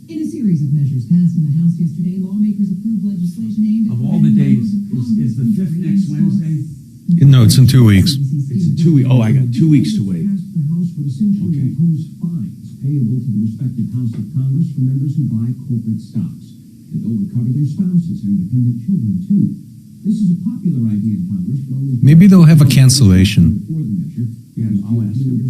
S12: In a series of measures passed in the House yesterday, lawmakers approved legislation aimed at...
S4: Of all the days, is the 5th next Wednesday?
S2: No, it's in 2 weeks.
S4: It's in 2 weeks. Oh, I got 2 weeks to wait.
S11: The House would essentially impose fines payable to the respective House of Congress for members who buy corporate stocks. The bill would cover their spouses and dependent children, too. This is a popular idea in Congress, but only...
S2: Maybe they'll have a cancellation.
S4: Yeah, I'll ask them.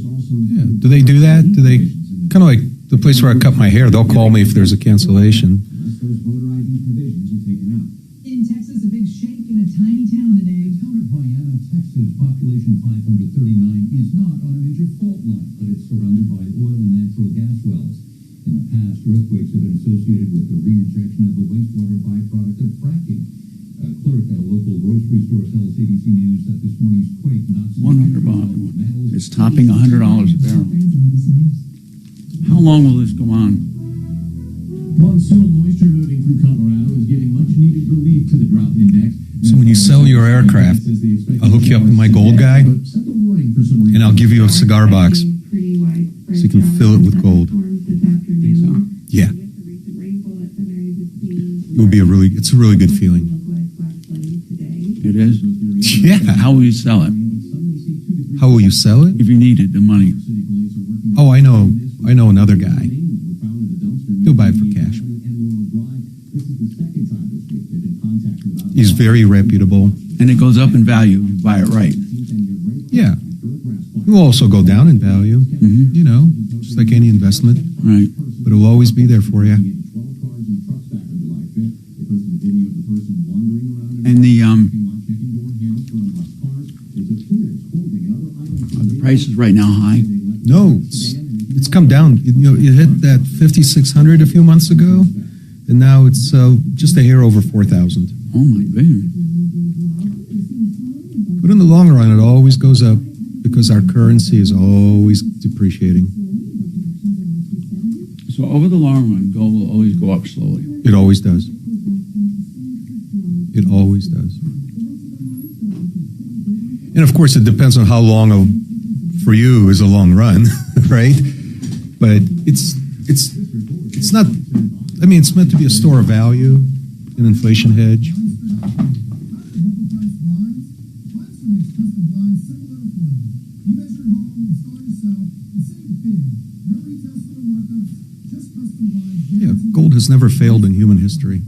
S2: Yeah. Do they do that? Do they... Kind of like the place where I cut my hair. They'll call me if there's a cancellation.
S11: Unless those voter ID provisions are taken out.
S12: In Texas, a big shake in a tiny town today.
S11: Counterpoint, Texas, population 539, is not on a major fault line, but it's surrounded by oil and natural gas wells. In the past, earthquakes have been associated with the reinjection of the wastewater byproduct of fracking. A clerk at a local grocery store tells ABC News that this morning's quake knocked
S4: $100. It's topping $100 a barrel. How long will this go on?
S11: Monsoon moisture moving through Colorado is giving much needed relief to the drought index.
S2: So when you sell your aircraft, I'll hook you up with my gold guy, and I'll give you a cigar box so you can fill it with gold. Yeah. It would be it's a really good feeling.
S4: It is?
S2: Yeah.
S4: How will you sell it?
S2: How will you sell it?
S4: If you needed the money.
S2: Oh, I know another guy. He'll buy it for cash. He's very reputable.
S4: And it goes up in value if you buy it right.
S2: Yeah. It will also go down in value, you know, just like any investment.
S4: Right.
S2: But it will always be there for you.
S4: And are the prices right now high?
S2: No, it's come down. You know, it hit that 5,600 a few months ago, and now it's just a hair over 4,000.
S4: Oh my goodness!
S2: But in the long run, it always goes up because our currency is always depreciating.
S4: So over the long run, gold will always go up slowly.
S2: It always does. It always does. And of course, it depends on how long for you is a long run, right? But it's not. I mean, it's meant to be a store of value, an inflation hedge. Yeah, gold has never failed in human history.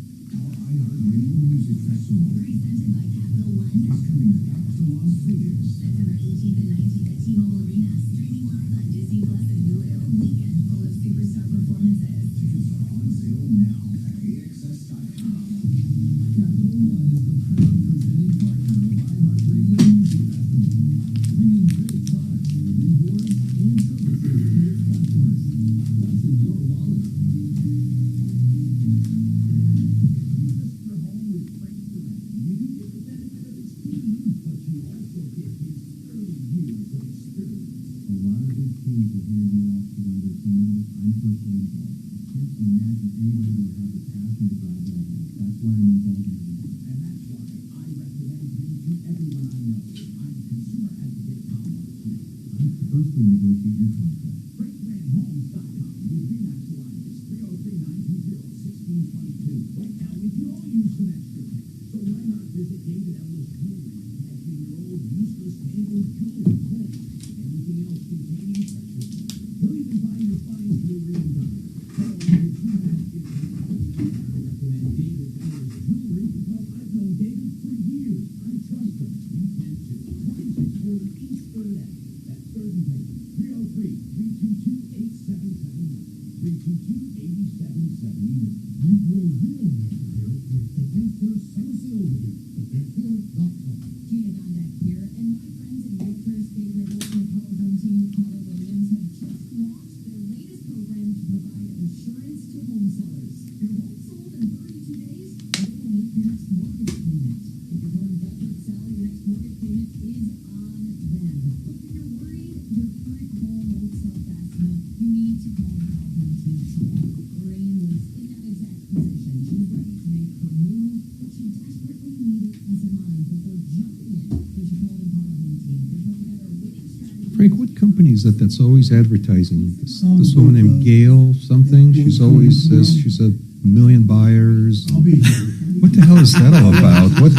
S2: Frank, what company is that's always advertising? This woman named Gail something. She's always says she's a million buyers. What the hell is that all about? What?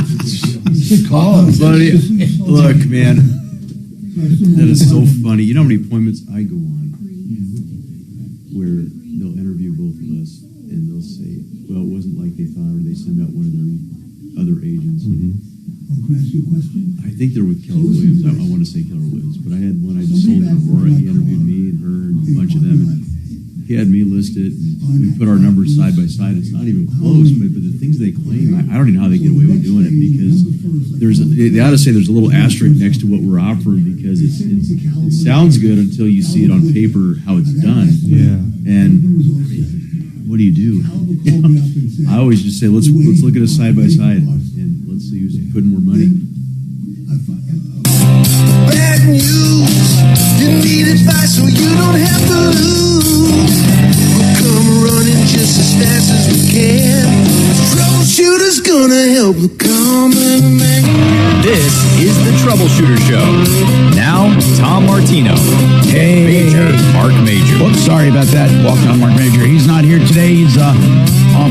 S3: Buddy, look, man, that is so funny. You know how many appointments I go on where they'll interview both of us and they'll say, well, it wasn't like they thought, or they send out one of their other agents.
S5: Can I ask you a question?
S3: I think they're with Keller Williams. I want to say Keller Williams, but I had one I just sold to Aurora. He interviewed me and her and a bunch of them, and he had me listed. And we put our numbers side by side. It's not even close, but the things they claim, I don't even know how they get away with doing it, because they ought to say there's a little asterisk next to what we're offering, because it sounds good until you see it on paper how it's done.
S2: Yeah.
S3: And what do you do? I always just say let's look at it side by side and let's see who's putting more money.
S6: Bad news, you need advice so you don't have to lose. We'll come running just as fast as we can. Troubleshooter's gonna help the common man.
S7: This is the Troubleshooter Show. Now, Tom Martino.
S4: Hey,
S7: Major Marc Mager.
S4: Whoops, sorry about that. Walking on Marc Mager. He's not here today. He's off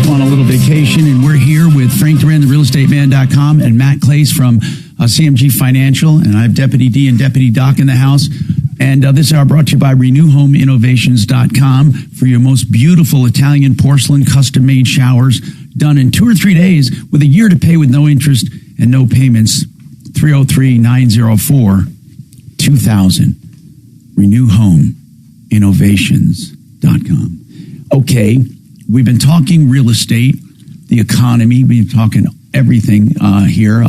S4: on a little vacation, and we're here with Frank Duran, therealestateman.com, and Matt Clace from CMG Financial, and I have Deputy D and Deputy Doc in the house. And this hour brought to you by RenewHomeInnovations.com for your most beautiful Italian porcelain custom-made showers done in 2 or 3 days with a year to pay with no interest and no payments. 303-904-2000. RenewHomeInnovations.com. Okay, we've been talking real estate, the economy. We've been talking everything here.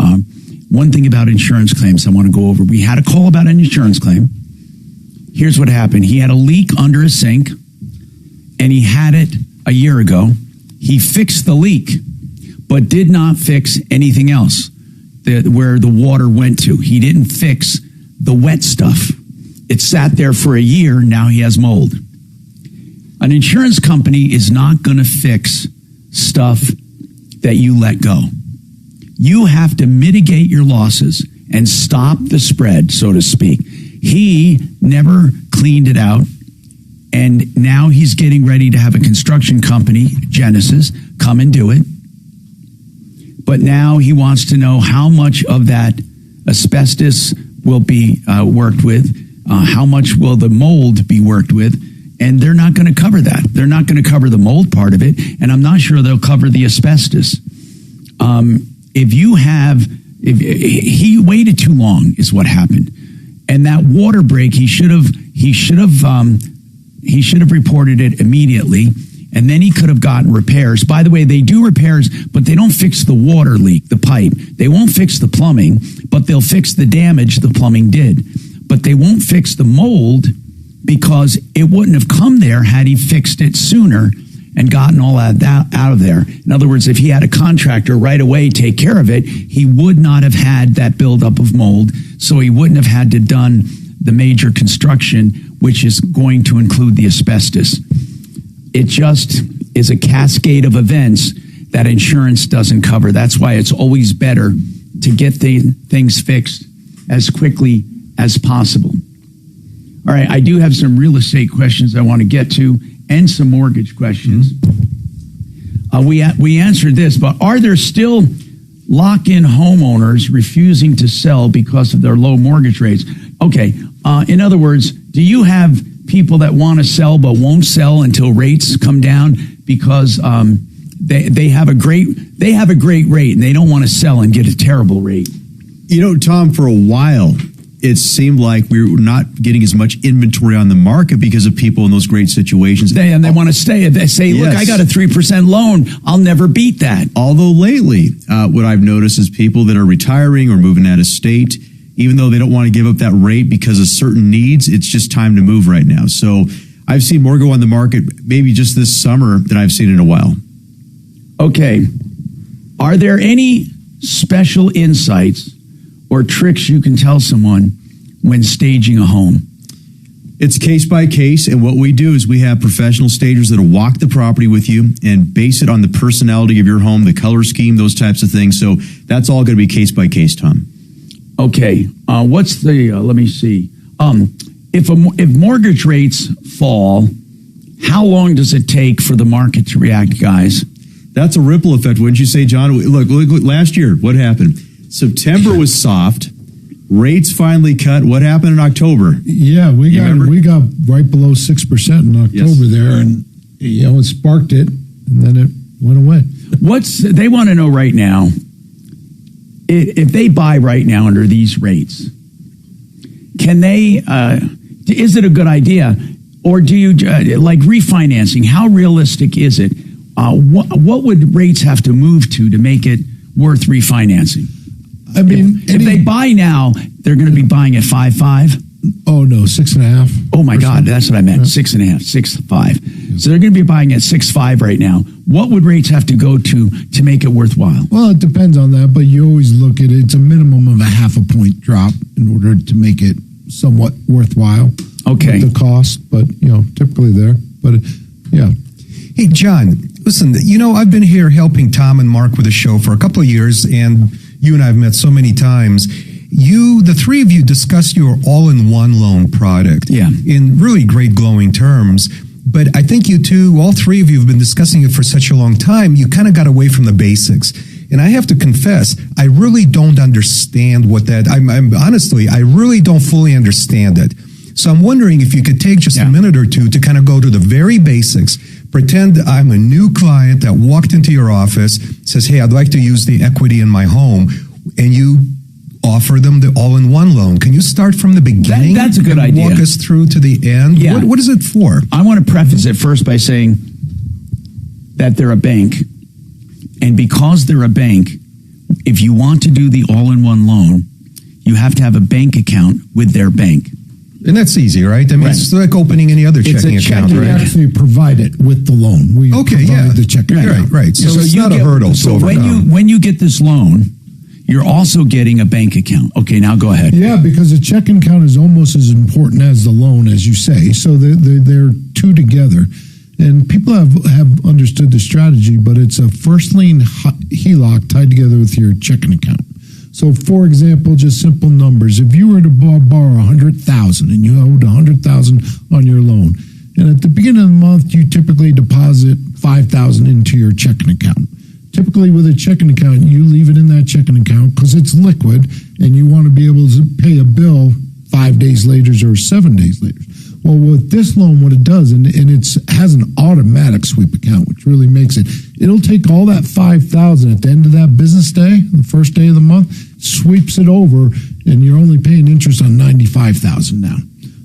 S4: One thing about insurance claims I want to go over. We had a call about an insurance claim. Here's what happened. He had a leak under a sink, and he had it a year ago. He fixed the leak, but did not fix anything else where the water went to. He didn't fix the wet stuff. It sat there for a year. Now he has mold. An insurance company is not going to fix stuff that you let go. You have to mitigate your losses and stop the spread, so to speak. He never cleaned it out, and now he's getting ready to have a construction company, Genesis, come and do it. But now he wants to know how much of that asbestos will be worked with, how much will the mold be worked with, and they're not going to cover that. They're not going to cover the mold part of it, and I'm not sure they'll cover the asbestos. If he waited too long is what happened. And that water break, he should have reported it immediately, and then he could have gotten repairs. By the way, they do repairs, but they don't fix the water leak, the pipe. They won't fix the plumbing, but they'll fix the damage the plumbing did. But they won't fix the mold because it wouldn't have come there had he fixed it sooner and gotten all that out of there. In other words, if he had a contractor right away take care of it, he would not have had that buildup of mold, so he wouldn't have had to done the major construction, which is going to include the asbestos. It just is a cascade of events that insurance doesn't cover. That's why it's always better to get things fixed as quickly as possible. All right, I do have some real estate questions I want to get to and some mortgage questions. We answered this, but are there still lock-in homeowners refusing to sell because of their low mortgage rates? Okay, in other words, do you have people that want to sell but won't sell until rates come down because they have a great rate and they don't want to sell and get a terrible rate?
S3: You know, Tom, for a while, it seemed like we were not getting as much inventory on the market because of people in those great situations.
S4: They want to stay. They say, look, I got a 3% loan. I'll never beat that.
S3: Although lately, what I've noticed is people that are retiring or moving out of state, even though they don't want to give up that rate because of certain needs, it's just time to move right now. So I've seen more go on the market maybe just this summer than I've seen in a while.
S4: Okay. Are there any special insights or tricks you can tell someone when staging a home?
S3: It's case by case, and what we do is we have professional stagers that'll walk the property with you and base it on the personality of your home, the color scheme, those types of things. So that's all going to be case by case, Tom.
S4: Okay. What's the, let me see. If mortgage rates fall, how long does it take for the market to react, guys?
S3: That's a ripple effect, wouldn't you say, John? Look, last year, what happened? September was soft. Rates finally cut. What happened in October?
S13: Yeah, we got right below 6% in October there, and it sparked it, and then it went away.
S4: They want to know right now, if they buy right now under these rates, can they? Is it a good idea, or do you like refinancing? How realistic is it? What would rates have to move to make it worth refinancing?
S13: I mean,
S4: if they buy now, they're going to be buying at 5.5.
S13: Oh no, 6.5.
S4: Oh my God, that's what I meant. 6.5, 6.5. Yeah. So they're going to be buying at 6.5 right now. What would rates have to go to make it worthwhile?
S13: Well, it depends on that, but you always look at it. It's a minimum of a 0.5 point drop in order to make it somewhat worthwhile.
S4: Okay,
S13: with the cost, but typically there. But yeah.
S2: Hey, John, listen. I've been here helping Tom and Mark with the show for a couple of years, and you and I have met so many times. The three of you discussed your all-in-one loan product in really great glowing terms. But I think you two, all three of you have been discussing it for such a long time, you kind of got away from the basics. And I have to confess, I really don't understand what that, honestly, I really don't fully understand it. So I'm wondering if you could take just a minute or two to kind of go to the very basics. Pretend I'm a new client that walked into your office, says, hey, I'd like to use the equity in my home, and you offer them the all-in-one loan. Can you start from the beginning?
S4: That's a good idea.
S2: Walk us through to the end.
S4: Yeah.
S2: What is it for?
S4: I want to preface it first by saying that they're a bank. And because they're a bank, if you want to do the all-in-one loan, you have to have a bank account with their bank.
S2: And that's easy, right? I mean, it's like opening any other checking account, right?
S13: We actually provide it with the loan. We provide the checking account.
S2: Right. So it's not a hurdle to overcome.
S4: When you get this loan, you're also getting a bank account. Okay, now go ahead.
S13: Yeah, because a checking account is almost as important as the loan, as you say. So they're two together. And people have understood the strategy, but it's a first lien HELOC tied together with your checking account. So, for example, just simple numbers. If you were to borrow $100,000 and you owed $100,000 on your loan, and at the beginning of the month, you typically deposit $5,000 into your checking account. Typically, with a checking account, you leave it in that checking account because it's liquid, and you want to be able to pay a bill 5 days later or 7 days later. Well, with this loan, what it does, and it has an automatic sweep account, which really makes it'll take all that $5,000 at the end of that business day, the first day of the month, sweeps it over, and you're only paying interest on $95,000 now.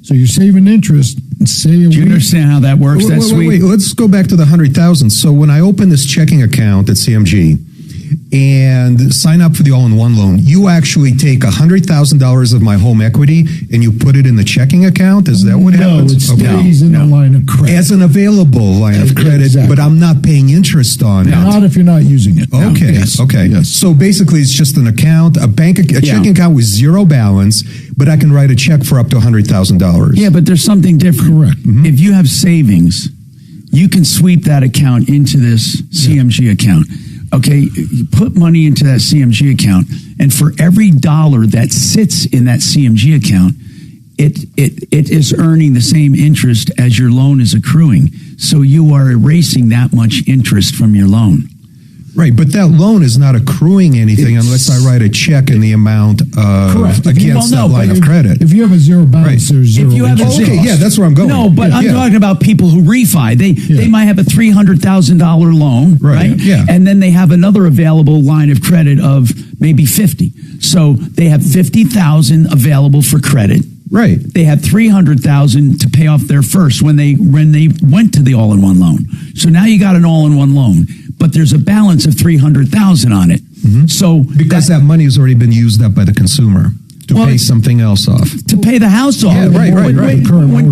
S13: So you're saving interest. Do
S4: you understand how that works?
S2: Wait, let's go back to the $100,000. So when I open this checking account at CMG and sign up for the all-in-one loan, you actually take $100,000 of my home equity and you put it in the checking account? Is that what happens?
S13: No, it stays in the line of credit.
S2: As an available line of credit,
S13: exactly.
S2: But I'm not paying interest on it.
S13: Not if you're not using it. No.
S2: Okay,
S13: Yes.
S2: okay.
S13: Yes.
S2: So basically it's just an account, a checking account with zero balance, but I can write a check for up to $100,000.
S4: Yeah, but there's something different.
S13: Correct.
S4: Mm-hmm. If you have savings, you can sweep that account into this CMG account. Okay, you put money into that CMG account, and for every dollar that sits in that CMG account, it is earning the same interest as your loan is accruing. So you are erasing that much interest from your loan.
S2: Right, but that loan is not accruing anything unless I write a check in the amount against that line of credit.
S13: If you have a zero balance, there's zero.
S4: If you have
S2: yeah, that's where I'm going.
S4: No, but I'm talking about people who refi. They might have a $300,000 loan, right?
S2: Yeah.
S4: And then they have another available line of credit of maybe 50. So they have 50,000 available for credit.
S2: Right.
S4: They had 300,000 to pay off their first when they went to the all-in-one loan. So now you got an all-in-one loan, but there's a balance of 300,000 on it. Mm-hmm. So
S2: because that money has already been used up by the consumer to pay something else off.
S4: To pay the house off.
S2: Yeah, right.
S4: When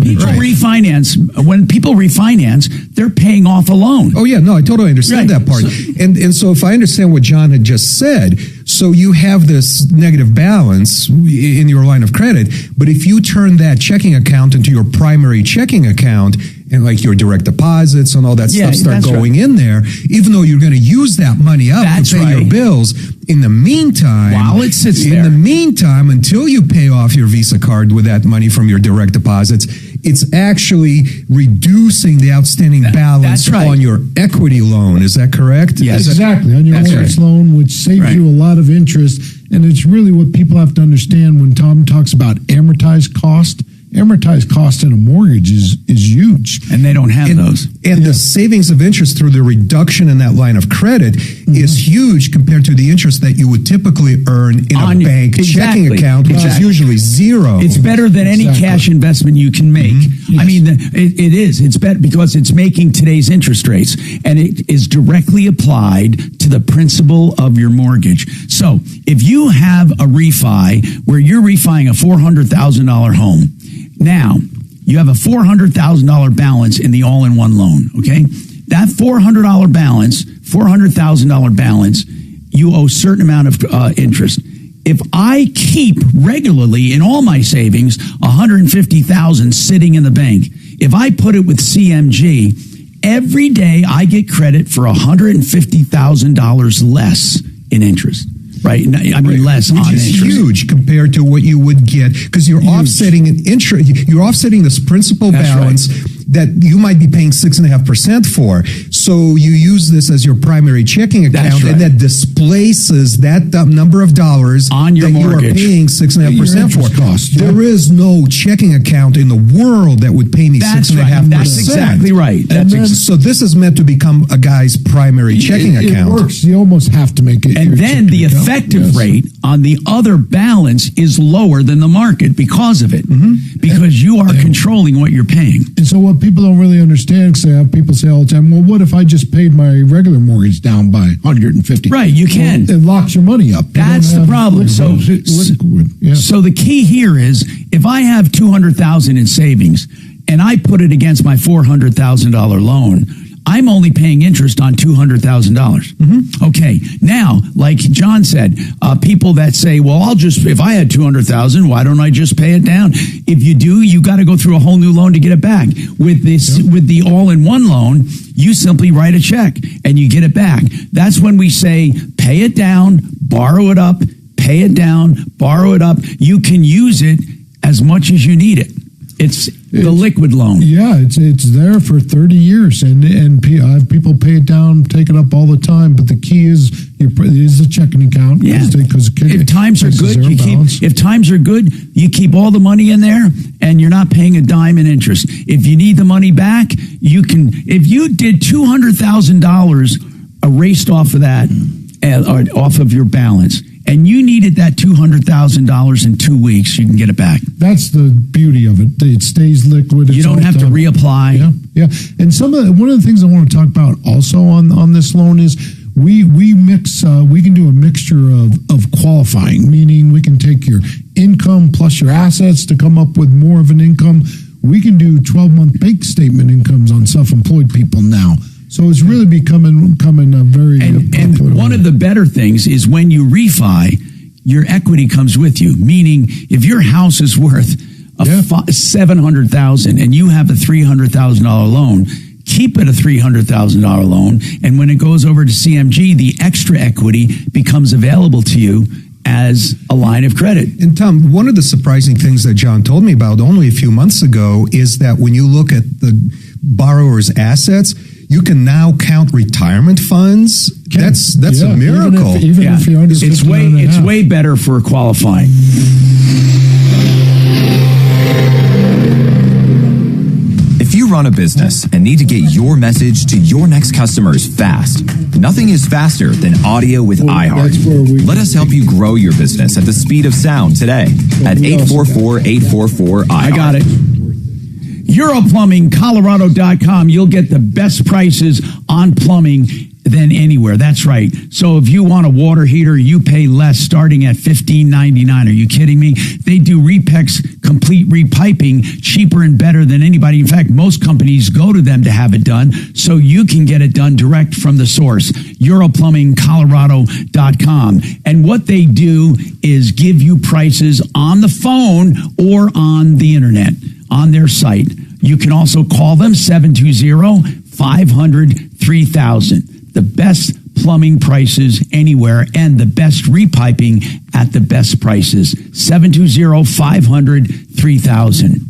S4: people refinance, they're paying off a loan.
S2: Oh yeah, no, I totally understand that part. And so if I understand what John had just said, so you have this negative balance in your line of credit, but if you turn that checking account into your primary checking account, and like your direct deposits and all that stuff start going in there, even though you're going to use that money up to pay your bills, in the meantime,
S4: while it sits there,
S2: in the meantime, until you pay off your Visa card with that money from your direct deposits, it's actually reducing the outstanding balance on your equity loan. Is that correct?
S13: Yes, exactly. On your mortgage loan, which saves you a lot of interest. And it's really what people have to understand when Tom talks about amortized cost. Amortized cost in a mortgage is huge.
S4: And they don't have those.
S2: And the savings of interest through the reduction in that line of credit is huge compared to the interest that you would typically earn in a bank checking account, which is usually zero.
S4: It's better than any cash investment you can make. Mm-hmm. Yes. I mean, it is. It's better because it's making today's interest rates, and it is directly applied to the principal of your mortgage. So if you have a refi where you're refining a $400,000 home, now, you have a $400,000 balance in the all-in-one loan, okay? That $400,000 balance, you owe a certain amount of interest. If I keep regularly in all my savings $150,000 sitting in the bank, if I put it with CMG, every day I get credit for $150,000 less in interest. Right, I mean less on interest.
S2: Huge compared to what you would get because you're offsetting an interest. You're offsetting this principal balance that you might be paying 6.5% for. So you use this as your primary checking account, and that displaces that number of dollars
S4: on your mortgage
S2: you are paying 6.5% for. There is no checking account in the world that would pay me 6.5%.
S4: That's exactly right.
S2: So this is meant to become a guy's primary checking account.
S13: It works. You almost have to make it.
S4: And then the effective rate on the other balance is lower than the market because of it, because you are controlling what you're paying.
S13: And so what people don't really understand, because people say all the time, well, what if I just paid my regular mortgage down by $150?
S4: Right, you can.
S13: Well, it locks your money up.
S4: That's the problem. So the key here is if I have $200,000 in savings and I put it against my $400,000 loan, I'm only paying interest on $200,000. Okay, now, like John said, people that say, well, if I had $200,000, why don't I just pay it down? If you do, you got to go through a whole new loan to get it back. With the all-in-one loan, you simply write a check and you get it back. That's when we say, pay it down, borrow it up, pay it down, borrow it up. You can use it as much as you need it. It's the liquid loan.
S13: Yeah, it's there for 30 years, and people pay it down, take it up all the time. But the key is the checking account.
S4: Yeah. If times are good, If times are good, you keep all the money in there, and you're not paying a dime in interest. If you need the money back, you can. If you did $200,000 erased off of that, or off of your balance, and you needed that $200,000 in 2 weeks, you can get it back.
S13: That's the beauty of it. It stays liquid.
S4: You don't have to reapply.
S13: Yeah. And one of the things I want to talk about also on this loan is we mix. We can do a mixture of qualifying, meaning we can take your income plus your assets to come up with more of an income. We can do 12-month bank statement incomes on self-employed people now. So it's really becoming a very popular.
S4: And one of the better things is when you refi, your equity comes with you. Meaning, if your house is worth $700,000 and you have a $300,000 loan, keep it a $300,000 loan. And when it goes over to CMG, the extra equity becomes available to you as a line of credit.
S2: And Tom, one of the surprising things that John told me about only a few months ago is that when you look at the borrower's assets, you can now count retirement funds. That's a miracle.
S13: Even if you're under
S4: it's way better for qualifying.
S7: If you run a business and need to get your message to your next customers fast, nothing is faster than audio with iHeart. Let us help you grow your business at the speed of sound today at 844-844-iHeart.
S4: I got it. EuroPlumbingColorado.com. You'll get the best prices on plumbing than anywhere. That's right. So if you want a water heater, you pay less, starting at $15.99. Are you kidding me? They do Repex complete repiping cheaper and better than anybody. In fact, most companies go to them to have it done, so you can get it done direct from the source. EuroPlumbingColorado.com. And what they do is give you prices on the phone or on the internet, on their site. You can also call them 720-500-3000. The best plumbing prices anywhere and the best repiping at the best prices. 720-500-3000.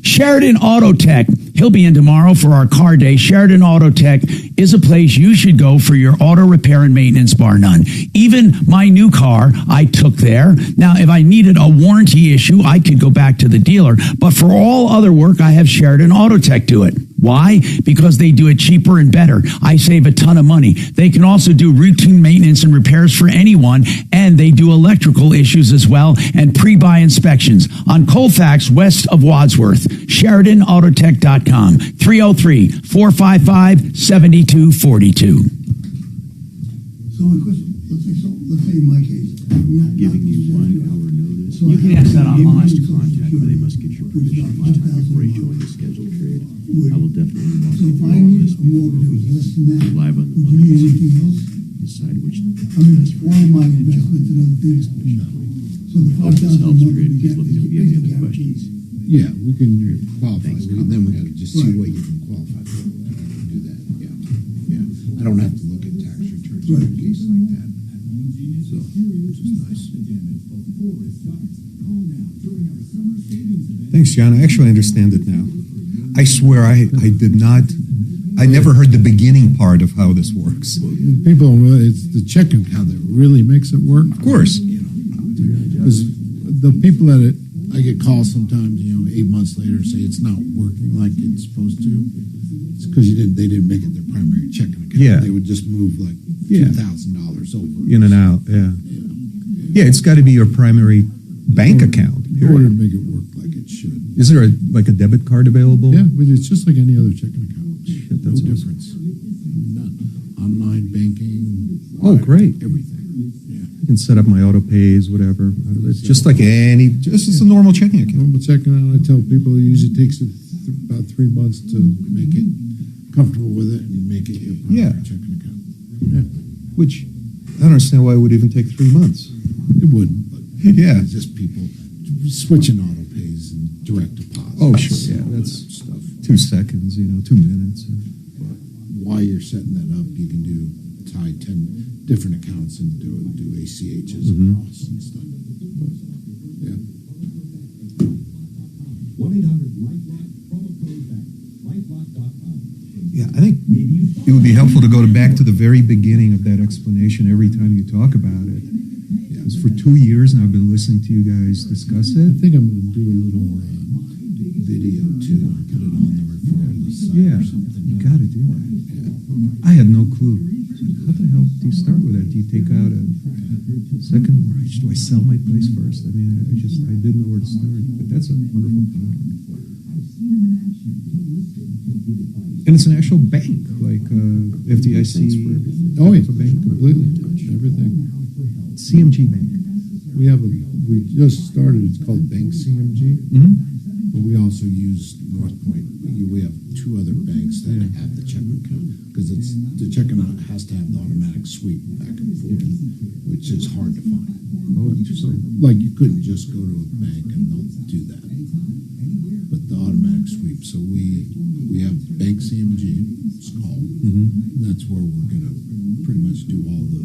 S4: Sheridan Auto Tech. He'll be in tomorrow for our car day. Sheridan Auto Tech is a place you should go for your auto repair and maintenance, bar none. Even my new car, I took there. Now, if I needed a warranty issue, I could go back to the dealer. But for all other work, I have Sheridan Auto Tech do it. Why? Because they do it cheaper and better. I save a ton of money. They can also do routine maintenance and repairs for anyone, and they do electrical issues as well and pre-buy inspections on Colfax west of Wadsworth. SheridanAutotech.com. 303-455-7242.
S5: So my question, let's say in my case,
S3: Giving you 1 hour notice.
S4: You can ask that online.
S3: To contact, but they must get your permission each time before you join the scheduled trade. I will definitely walk
S5: so
S3: you
S5: if
S3: through
S5: I
S3: all
S5: need
S3: this
S5: a mortgage that was less than that,
S3: live on the
S5: would you need anything else?
S3: decide which.
S5: I mean, all my investments and other things. So the $5,000 a month we get is basic guarantees.
S1: Yeah, we can qualify. Then we got to just see what you can qualify for. Do that. Yeah. I don't have to look at tax returns in a case like that. So, which is nice.
S2: Thanks, John. I actually understand it now. I swear I never heard the beginning part of how this works.
S13: People, it's the checking account that really makes it work.
S2: Of course.
S13: Because the people that I get calls sometimes, 8 months later, say it's not working like it's supposed to. It's because they didn't make it their primary checking account.
S2: Yeah.
S13: They would just move like $2,000 over.
S2: In and out, yeah. Yeah, it's got to be your primary bank account.
S13: In order to make it work like it should.
S2: Is there a debit card available?
S13: Yeah, it's just like any other checking account.
S2: Shit,
S13: No
S2: that's
S13: difference. None. Online banking.
S2: Oh, great.
S13: Everything.
S2: I can set up my auto pays, whatever. It's just like just as a normal checking account.
S13: Normal checking account, I tell people it usually takes about 3 months to make it
S1: comfortable with it and make it your primary checking account. Yeah.
S2: Which I don't understand why it would even take 3 months.
S1: It wouldn't, but
S2: Yeah.
S1: it's just people switching auto pays and direct deposits.
S2: Oh, sure, yeah, that's
S1: stuff.
S2: 2 seconds, 2 minutes.
S1: While you're setting that up, you can tie 10 different accounts and do ACHs across and stuff. But, yeah.
S11: 1-800-LifeLock, promo code bank, lifelock.com.
S2: Yeah, I think it would be helpful to go back to the very beginning of that explanation every time you talk about it. Because for 2 years now, I've been listening to you guys discuss it.
S1: I think I'm going to do a little video too, put it on the referral list site or something.
S2: You got to do that. I had no clue. How the hell do you start with that? Do you take out a second mortgage? Do I sell my place first? I mean, I didn't know where to start. But that's a wonderful product. And it's an actual bank, like FDIC.
S1: Oh, yeah,
S2: a bank.
S1: completely touch everything.
S2: CMG Bank.
S1: We just started. It's called Bank CMG, but we also use North Point. We have 2 other banks that have the checking account because the checking account has to have the automatic sweep back and forth, which is hard to find.
S2: Oh, interesting.
S1: Like you couldn't just go to a bank and they'll do that, but the automatic sweep. So we have Bank CMG. It's called. That's where we're gonna pretty much do all
S2: the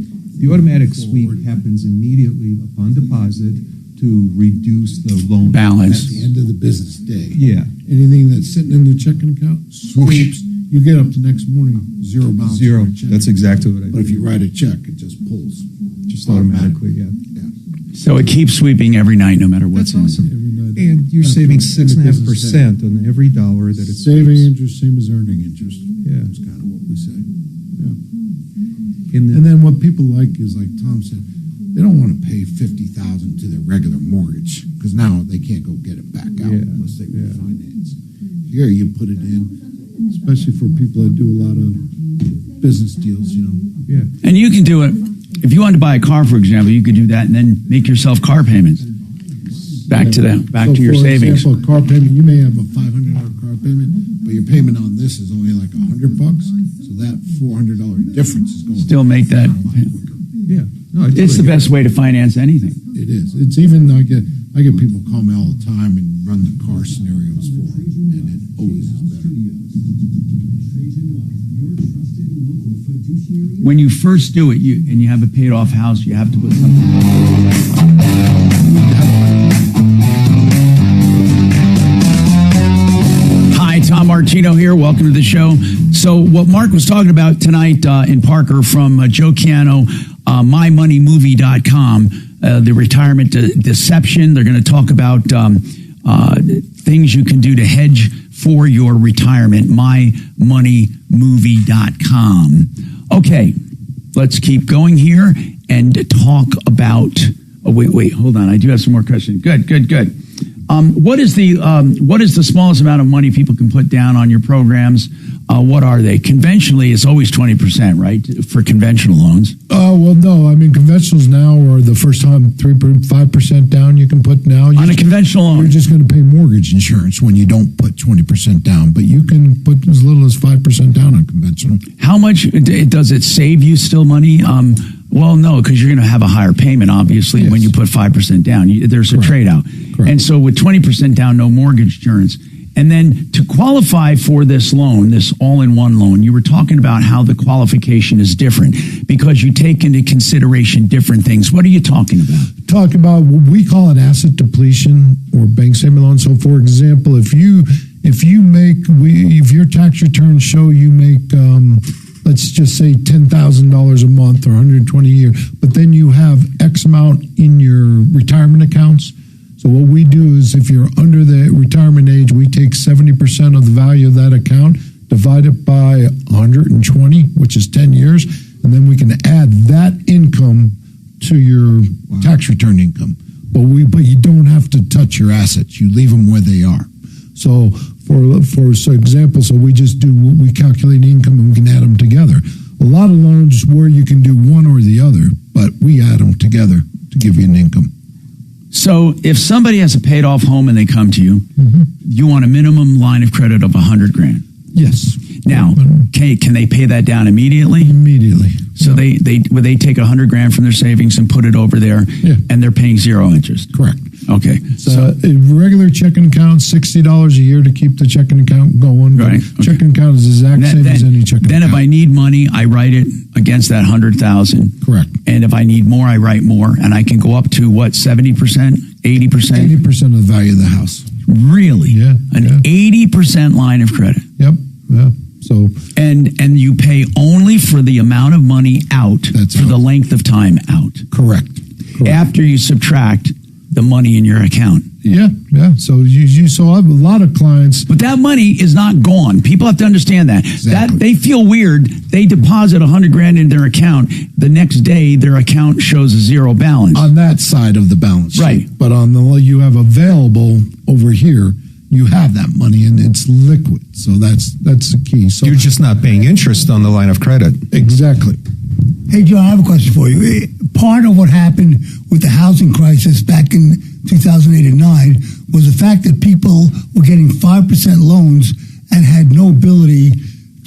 S2: automatic sweep happens immediately upon deposit to reduce the loan
S4: balance
S1: at the end of the business day.
S2: Yeah.
S1: Anything that's sitting in the checking account sweeps. You get up the next morning, zero balance.
S2: Zero. That's exactly what I do.
S1: But if you write a check, it just pulls.
S2: Just automatically, yeah.
S4: So it keeps sweeping every night, no matter what's
S2: That's
S4: in
S2: awesome. And you're saving 6.5% on every dollar that it's
S1: saving interest, same as earning interest.
S2: Yeah.
S1: That's kind of what we say. Yeah.
S2: And
S1: then what people like is, like Tom said, they don't want to pay $50,000 to their regular mortgage because now they can't go get it back out unless they refinance. Here you put it in, especially for people that do a lot of business deals,
S2: Yeah.
S4: And you can do it. If you wanted to buy a car, for example, you could do that and then make yourself car payments. Back to your savings.
S1: For example, a car payment, you may have a $500 car payment, but your payment on this is only like $100. So that $400 difference is going
S4: Still make that.
S2: Yeah. No,
S4: It's the best way to finance anything.
S1: It is. It's even I get people call me all the time and run the car scenarios for them, and it always is better.
S4: When you first do it, and you have a paid off house, you have to put something. Hi, Tom Martino here. Welcome to the show. So what Mark was talking about tonight in Parker from Joe Chiano, mymoneymovie.com, the retirement deception. They're going to talk about things you can do to hedge for your retirement, mymoneymovie.com. Okay, let's keep going here and talk about... Oh, wait, hold on. I do have some more questions. Good. What is the smallest amount of money people can put down on your programs? What are they? Conventionally, it's always 20%, right, for conventional loans?
S13: Well, no. I mean, conventionals now are the first time 3.5% down you can put now.
S4: On a conventional loan?
S13: You're just going to pay mortgage insurance when you don't put 20% down, but you can put as little as 5% down on conventional.
S4: How much does it save you still money? Well, no, because you're going to have a higher payment, obviously, when you put 5% down. There's a trade-out. And so with 20% down, no mortgage insurance. And then to qualify for this loan, this all-in-one loan, you were talking about how the qualification is different because you take into consideration different things. What are you talking about?
S13: Talk about what we call an asset depletion or bank statement loan. So, for example, if your tax returns show you make, let's just say $10,000 a month or $120 a year, but then you have X amount in your retirement accounts. So what we do is if you're under the retirement age, we take 70% of the value of that account, divide it by 120, which is 10 years, and then we can add that income to your tax return income. But you don't have to touch your assets. You leave them where they are. So for example, we calculate income and we can add them together. A lot of loans where you can do one or the other, but we add them together to give you an income.
S4: So if somebody has a paid off home and they come to you, you want a minimum line of credit of $100,000.
S13: Yes.
S4: Now, can they pay that down immediately?
S13: Immediately.
S4: So they take $100,000 from their savings and put it over there, and they're paying zero interest.
S13: Correct.
S4: Okay.
S13: So a regular checking account, $60 a year to keep the checking account going.
S4: Right.
S13: Checking account is the exact same as any checking
S4: Then
S13: account.
S4: if I need money, I write it against that 100,000.
S13: Correct.
S4: And if I need more, I write more, and I can go up to what, 70%, 80%?
S13: 80% of the value of the house.
S4: Really?
S13: Yeah.
S4: An 80% line of credit.
S13: Yep. Yeah. So
S4: and you pay only for the amount of money out for the length of time out.
S13: Correct.
S4: After you subtract the money in your account.
S13: Yeah. So so I have a lot of clients,
S4: but that money is not gone. People have to understand that. That they feel weird. They deposit $100,000 in their account. The next day, their account shows a zero balance
S13: on that side of the balance sheet.
S4: Right.
S13: But on the you have available over here, you have that money and it's liquid. So that's the key. So
S2: you're just not paying interest on the line of credit.
S13: Exactly.
S5: Hey, John, I have a question for you. Part of what happened with the housing crisis back in 2008 and 9 was the fact that people were getting 5% loans and had no ability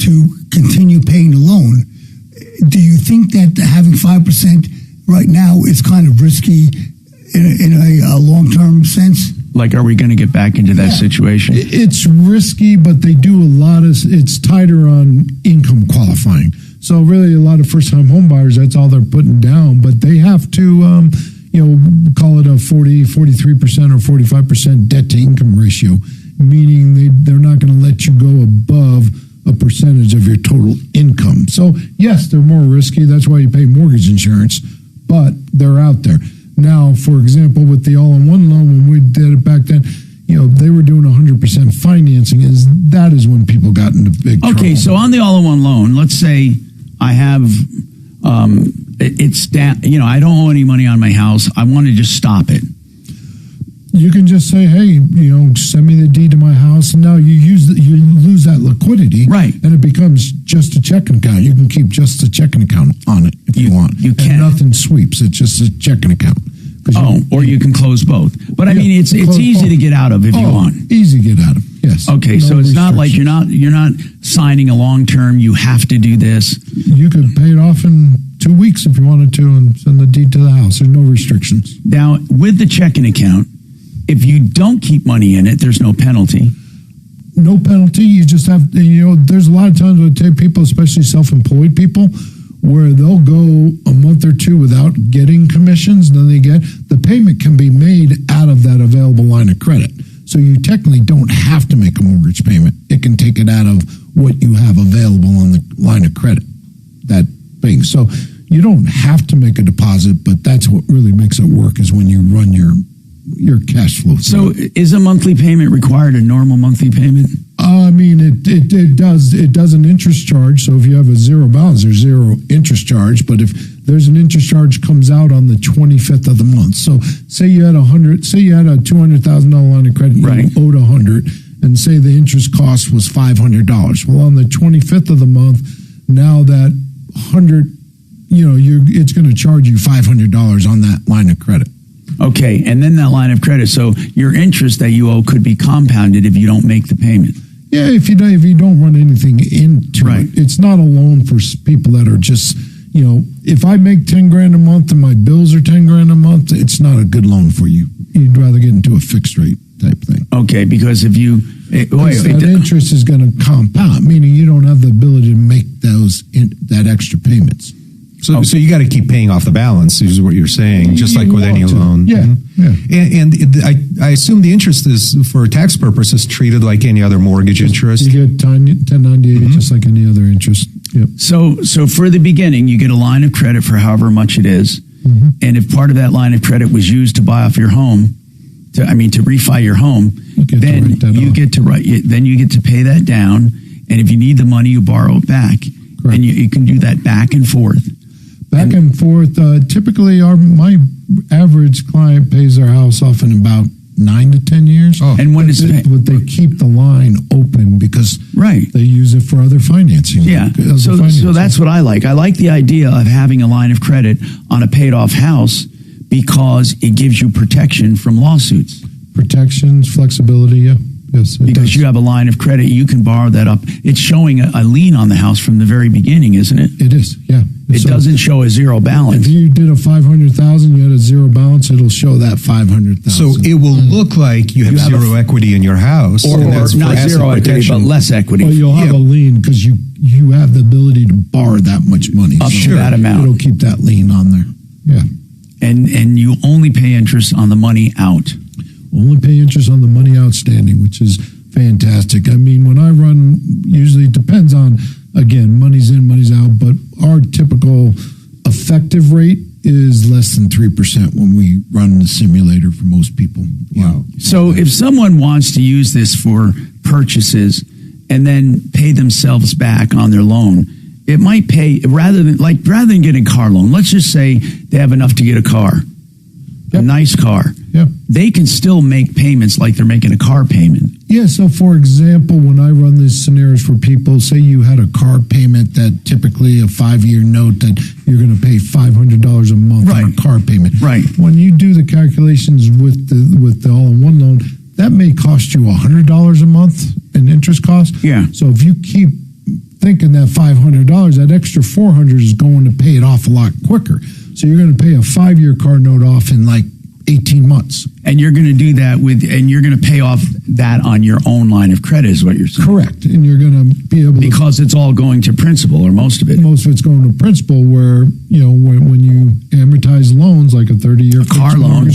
S5: to continue paying the loan. Do you think that having 5% right now is kind of risky in a long-term sense?
S4: Like, are we going to get back into that situation?
S13: It's risky, but they do a lot of, it's tighter on income qualifying. So really a lot of first-time home buyers, that's all they're putting down, but they have to, call it a 43% or 45% debt-to-income ratio, meaning they're not going to let you go above a percentage of your total income. So yes, they're more risky. That's why you pay mortgage insurance, but they're out there. Now, for example, with the all-in-one loan, when we did it back then, they were doing 100% financing. That is when people got into big trouble.
S4: Okay, so on the all-in-one loan, let's say I have, it's down, I don't owe any money on my house. I want to just stop it.
S13: You can just say, hey, send me the deed to my house. And now you lose that liquidity.
S4: Right.
S13: And it becomes just a checking account. You can keep just a checking account on it if you want.
S4: You can.
S13: And nothing sweeps. It's just a checking account.
S4: Or you can close both. But I mean, it's easy to get out of if you want.
S13: Easy to get out of. Yes.
S4: Okay, so it's not like you're not signing a long term. You have to do this.
S13: You could pay it off in 2 weeks if you wanted to, and send the deed to the house. There's no restrictions.
S4: Now, with the checking account, if you don't keep money in it, there's no penalty.
S13: No penalty. You just have. There's a lot of times when I take people, especially self-employed people, where they'll go a month or two without getting commissions, then the payment can be made out of that available line of credit. So you technically don't have to make a mortgage payment. It can take it out of what you have available on the line of credit, that thing. So you don't have to make a deposit, but that's what really makes it work is when you run your cash flow.
S4: So is a monthly payment required, a normal monthly payment?
S13: I mean, it does an interest charge. So if you have a zero balance, there's zero interest charge. But if there's an interest charge comes out on the 25th of the month. So say you had a $200,000 line of credit,
S4: right.
S13: You owed $100, and say the interest cost was $500. Well, on the 25th of the month, now that $100, it's going to charge you $500 on that line of credit.
S4: Okay, and then that line of credit. So your interest that you owe could be compounded if you don't make the payment.
S13: Yeah, if you don't run anything into it, it's not a loan for people that are just, if I make $10,000 a month and my bills are $10,000 a month, it's not a good loan for you. You'd rather get into a fixed rate type thing.
S4: Okay, because if you
S13: that interest is going to compound, meaning you don't have the ability to make that extra payments.
S2: So you got to keep paying off the balance, is what you're saying, just like with any loan.
S13: Yeah, yeah.
S2: And I assume the interest is, for tax purposes, treated like any other mortgage interest.
S13: You get 1098 just like any other interest. Yep.
S4: So for the beginning, you get a line of credit for however much it is.
S13: Mm-hmm.
S4: And if part of that line of credit was used to buy off your home, to refi your home, then you get to pay that down. And if you need the money, you borrow it back. Correct. And you can do that back and forth.
S13: Back and forth. Typically, my average client pays their house off in about 9 to 10 years.
S4: And when
S13: but they keep the line open because they use it for other financing.
S4: Yeah. So that's what I like. I like the idea of having a line of credit on a paid off house because it gives you protection from lawsuits.
S13: Protections, flexibility. Yeah. Yes, it
S4: because
S13: does.
S4: you have a line of credit, you can borrow that up. It's showing a lien on the house from the very beginning, isn't it?
S13: It is, yeah.
S4: It
S13: So
S4: doesn't show a zero balance.
S13: If you did a 500,000, you had a zero balance, it'll show that 500,000.
S2: So it will look like you have
S4: You have
S2: zero equity in your house.
S4: Or
S2: and that's for
S4: not
S2: asset
S4: zero equity,
S2: protection.
S4: but less equity.
S13: Well, you'll have a lien because you have the ability to borrow that much money.
S4: Up to that amount.
S13: It'll keep that lien on there. Yeah.
S4: And you only pay interest on the money out.
S13: Only pay interest on the money outstanding, which is fantastic. I mean, when I run, usually it depends on, again, money's in, money's out, but our typical effective rate is less than 3% when we run the simulator for most people. Wow.
S4: So if someone wants to use this for purchases and then pay themselves back on their loan, it might pay rather than getting a car loan. Let's just say they have enough to get a car, a nice car.
S13: Yep.
S4: They can still make payments like they're making a car payment.
S13: Yeah, so for example, when I run these scenarios for people, say you had a car payment that typically a 5-year note that you're going to pay $500 a month on a car payment.
S4: Right.
S13: When you do the calculations with the all-in-one loan, that may cost you $100 a month in interest cost.
S4: Yeah.
S13: So if you keep thinking that $500, that extra $400 is going to pay it off a lot quicker. So you're going to pay a 5-year car note off in like 18 months.
S4: And you're going to do that and you're going to pay off that on your own line of credit is what you're saying.
S13: Correct. And you're going to be able to...
S4: Because it's all going to principal or most of it.
S13: Most of it's going to principal where, when you amortize loans like a 30-year
S4: car
S13: loan,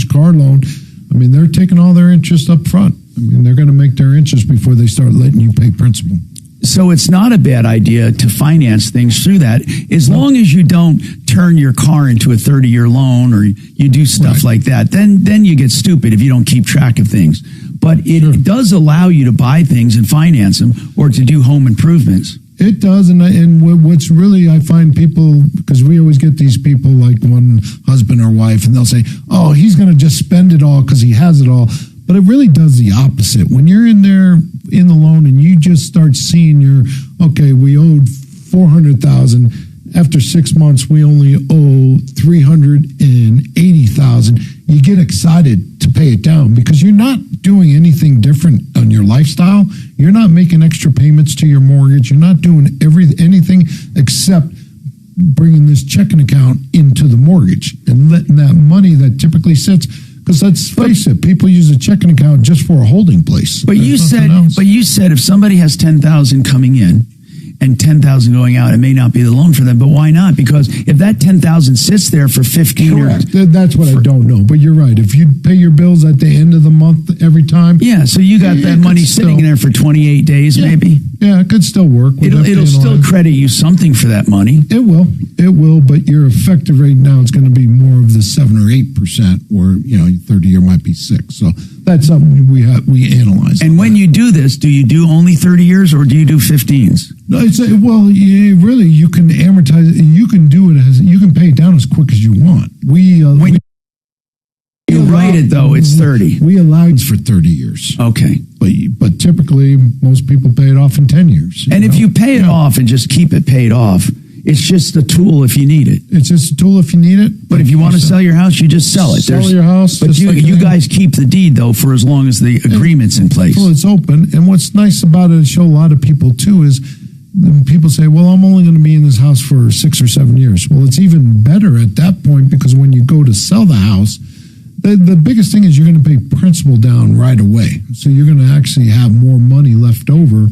S13: I mean, they're taking all their interest up front. I mean, they're going to make their interest before they start letting you pay principal.
S4: So it's not a bad idea to finance things through that, as long as you don't turn your car into a 30-year loan or you do stuff like that. Then you get stupid if you don't keep track of things. But it does allow you to buy things and finance them or to do home improvements.
S13: It does, and what's really, I find people, because we always get these people like one husband or wife, and they'll say, oh, he's going to just spend it all because he has it all. But it really does the opposite. When you're in there in the loan and you just start seeing we owed $400,000. After 6 months, we only owe $380,000. You get excited to pay it down because you're not doing anything different on your lifestyle. You're not making extra payments to your mortgage. You're not doing anything except bringing this checking account into the mortgage and letting that money that typically sits. Because let's face it, people use a checking account just for a holding place.
S4: But you said if somebody has $10,000 coming in and $10,000 going out, it may not be the loan for them. But why not? Because if that $10,000 sits there for 15
S13: years, that's what I don't know. But you're right. If you pay your bills at the end of the month every time,
S4: so you got that money sitting there for 28 days, maybe.
S13: Yeah, it could still work.
S4: It'll still credit you something for that money.
S13: It will. But your effective rate now is going to be more of the 7 or 8%, where 30-year might be 6. So that's something we analyze.
S4: And when you do this, do you do only 30 years or do you do 15s?
S13: No, you can amortize it. You can do it you can pay it down as quick as you want. When
S4: you write it though, it's 30.
S13: We allow it for 30 years.
S4: Okay.
S13: But typically most people pay it off in 10 years.
S4: And if you pay it off and just keep it paid off, it's just a tool if you need it.
S13: It's just a tool if you need it.
S4: But if you want to sell your house, you just sell it.
S13: Sell your house.
S4: But you guys keep the deed, though, for as long as the agreement's in place.
S13: Well, it's open. And what's nice about it, show a lot of people, too, is people say, well, I'm only going to be in this house for 6 or 7 years. Well, it's even better at that point because when you go to sell the house, the biggest thing is you're going to pay principal down right away. So you're going to actually have more money left over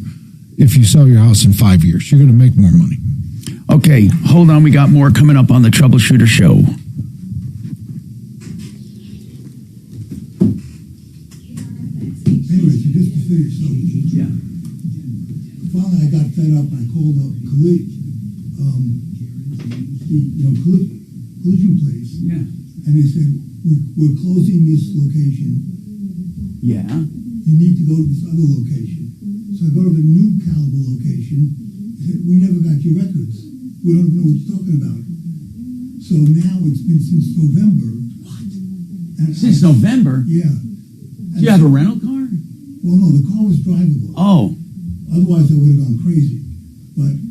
S13: if you sell your house in 5 years. You're going to make more money.
S4: Okay, hold on. We got more coming up on the Troubleshooter Show.
S5: Anyway, so just to finish, finally I got fed up. I called up collision place.
S4: Yeah.
S5: And they said, we're closing this location.
S4: Yeah.
S5: You need to go to this other location. So I go to the new Caliber location. They said, we never got your records. We don't even know what you're talking about. So now it's been since November. What?
S4: Since November?
S5: Yeah.
S4: Do you have a rental car?
S5: Well, no, the car was drivable.
S4: Oh.
S5: Otherwise, I would have gone crazy. But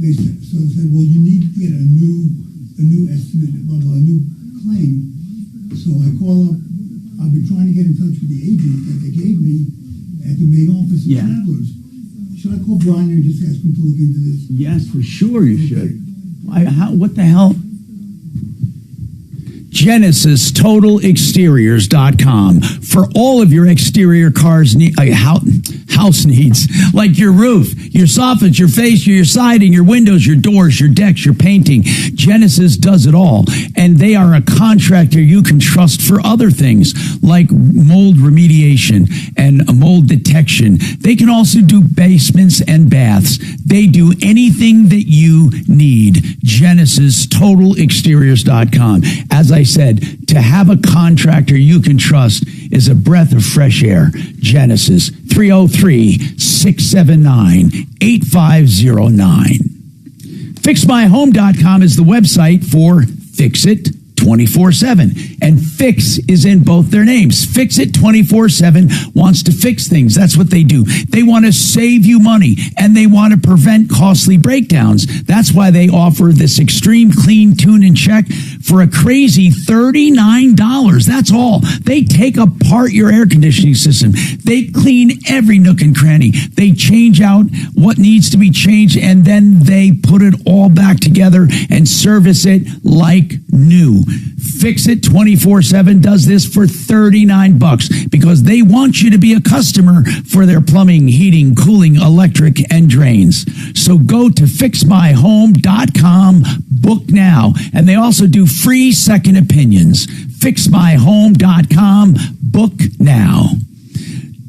S5: they said, well, you need to get a new estimate, blah, blah, a new claim. So I call up. I've been trying to get in touch with the agent that they gave me, at the main office of
S4: Yeah.
S5: Travelers. Should I call Brian and just ask him to look into this?
S4: Yes, for sure you should. What the hell? GenesisTotalExteriors.com for all of your exterior cars house needs, like your roof, your soffits, your fascia, your siding, your windows, your doors, your decks, your painting. Genesis does it all, and they are a contractor you can trust for other things like mold remediation and mold detection. They can also do basements and baths. They do anything that you need. GenesisTotalExteriors.com. As I said, to have a contractor you can trust is a breath of fresh air. Genesis, 303-679-8509. FixMyHome.com is the website for Fix It 24/7, and fix is in both their names. Fix It 24/7 wants to fix things. That's what they do. They want to save you money, and they want to prevent costly breakdowns. That's why they offer this extreme clean, tune, and check for a crazy $39. That's all. They take apart your air conditioning system. They clean every nook and cranny. They change out what needs to be changed, and then they put it all back together and service it like new. Fix It 24/7 does this for $39 because they want you to be a customer for their plumbing, heating, cooling, electric, and drains. So go to fixmyhome.com, book now, and they also do free second opinions. Fixmyhome.com, book now.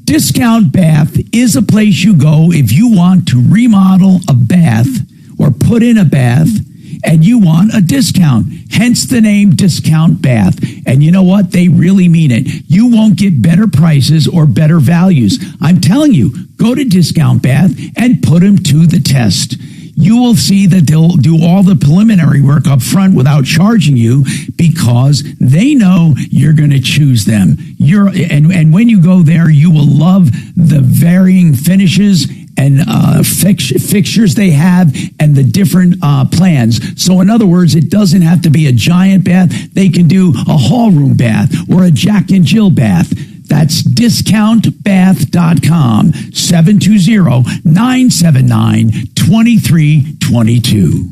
S4: Discount Bath is a place you go if you want to remodel a bath or put in a bath and you want a discount. Hence the name Discount Bath. And you know what? They really mean it. You won't get better prices or better values. I'm telling you, go to Discount Bath and put them to the test. You will see that they'll do all the preliminary work up front without charging you because they know you're going to choose them. And when you go there, you will love the varying finishes and fixtures they have and the different plans. So in other words, it doesn't have to be a giant bath. They can do a hall room bath or a Jack and Jill bath. That's discountbath.com, 720-979-2322.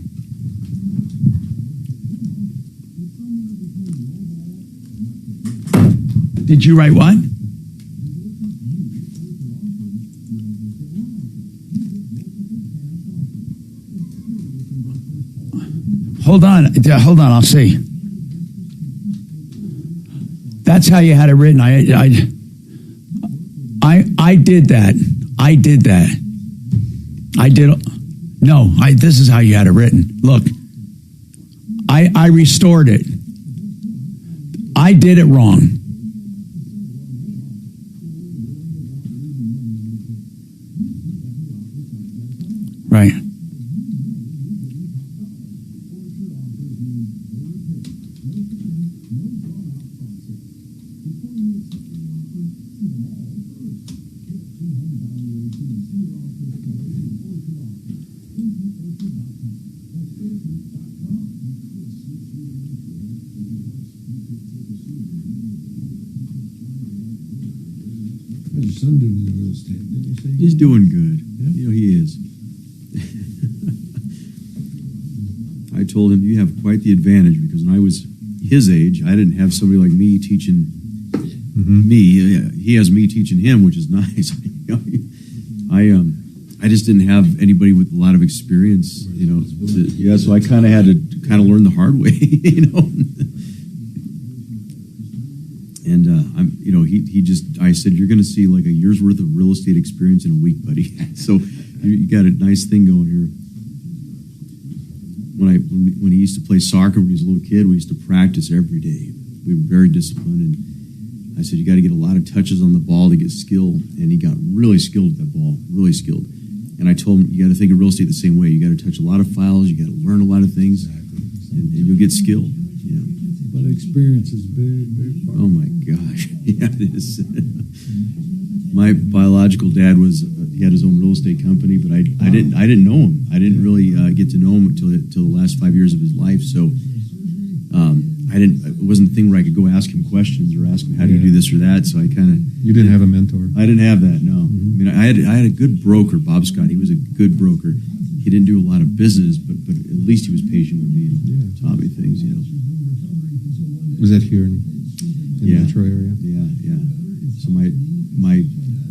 S4: Did you write what? Hold on, I'll see. That's how you had it written. I did that. This is how you had it written. Look, I restored it. I did it wrong. Right.
S1: How's your son doing in the real estate? Didn't you say?
S3: He's doing good.
S1: Yeah?
S3: You know, he is. I told him, you have quite the advantage because when I was his age, I didn't have somebody like me teaching me. He has me teaching him, which is nice. I just didn't have anybody with a lot of experience, you know. So I kind of had to learn the hard way, you know. And I said, you're going to see like a year's worth of real estate experience in a week, buddy. So you got a nice thing going here. When he used to play soccer when he was a little kid, we used to practice every day. We were very disciplined, and I said, you got to get a lot of touches on the ball to get skill, and he got really skilled at that ball, really skilled. And I told him, you got to think of real estate the same way. You got to touch a lot of files, you got to learn a lot of things, and you'll get skilled. Yeah.
S1: But experience is big part.
S3: Oh my gosh, yeah, it is. My biological dad he had his own real estate company, but I didn't know him. I didn't really get to know him until the last 5 years of his life. So It wasn't the thing where I could go ask him questions or ask him how do you do this or that. So I kind of.
S2: You didn't have a mentor.
S3: I didn't have that. No. I mean, I had a good broker, Bob Scott. He was a good broker. He didn't do a lot of business, but at least he was patient with me and taught me things.
S2: Was that here in the metro area?
S3: Yeah. So my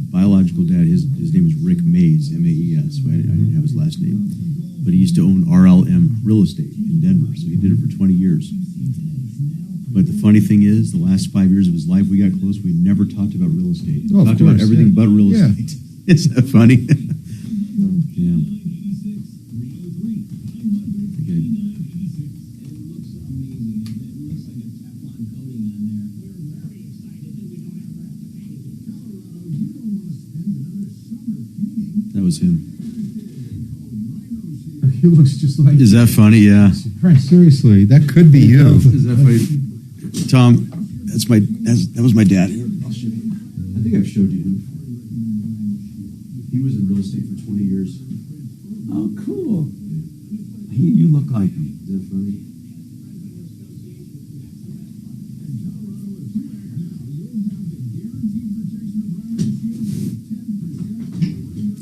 S3: biological dad, his name was Rick Mays, M-A-E-S. So I didn't have his last name, but he used to own RLM Real Estate in Denver. So he did it for 20 years. But the funny thing is, the last 5 years of his life, we got close. We never talked about real estate. We talked about everything but real estate. It's that funny. Yeah. That was him.
S2: He looks just like.
S3: Is that funny? Yeah.
S2: Seriously, that could be you.
S3: Is that funny? Tom, that was my dad. Here, I'll show you. I think I've showed you him. He was in real estate for 20 years.
S4: Oh, cool. You look like him.
S3: Is that funny?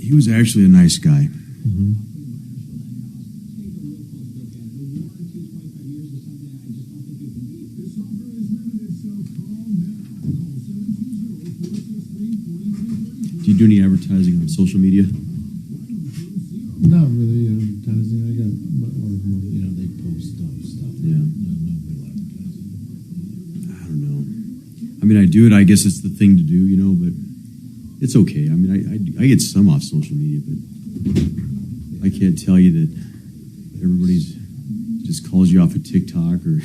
S3: He was actually a nice guy. Do you do any advertising on social media?
S1: Not really advertising. I got, they post stuff.
S3: Yeah. I don't know. I mean, I do it. I guess it's the thing to do, but it's okay. I mean, I get some off social media, but I can't tell you that everybody's just calls you off of TikTok or.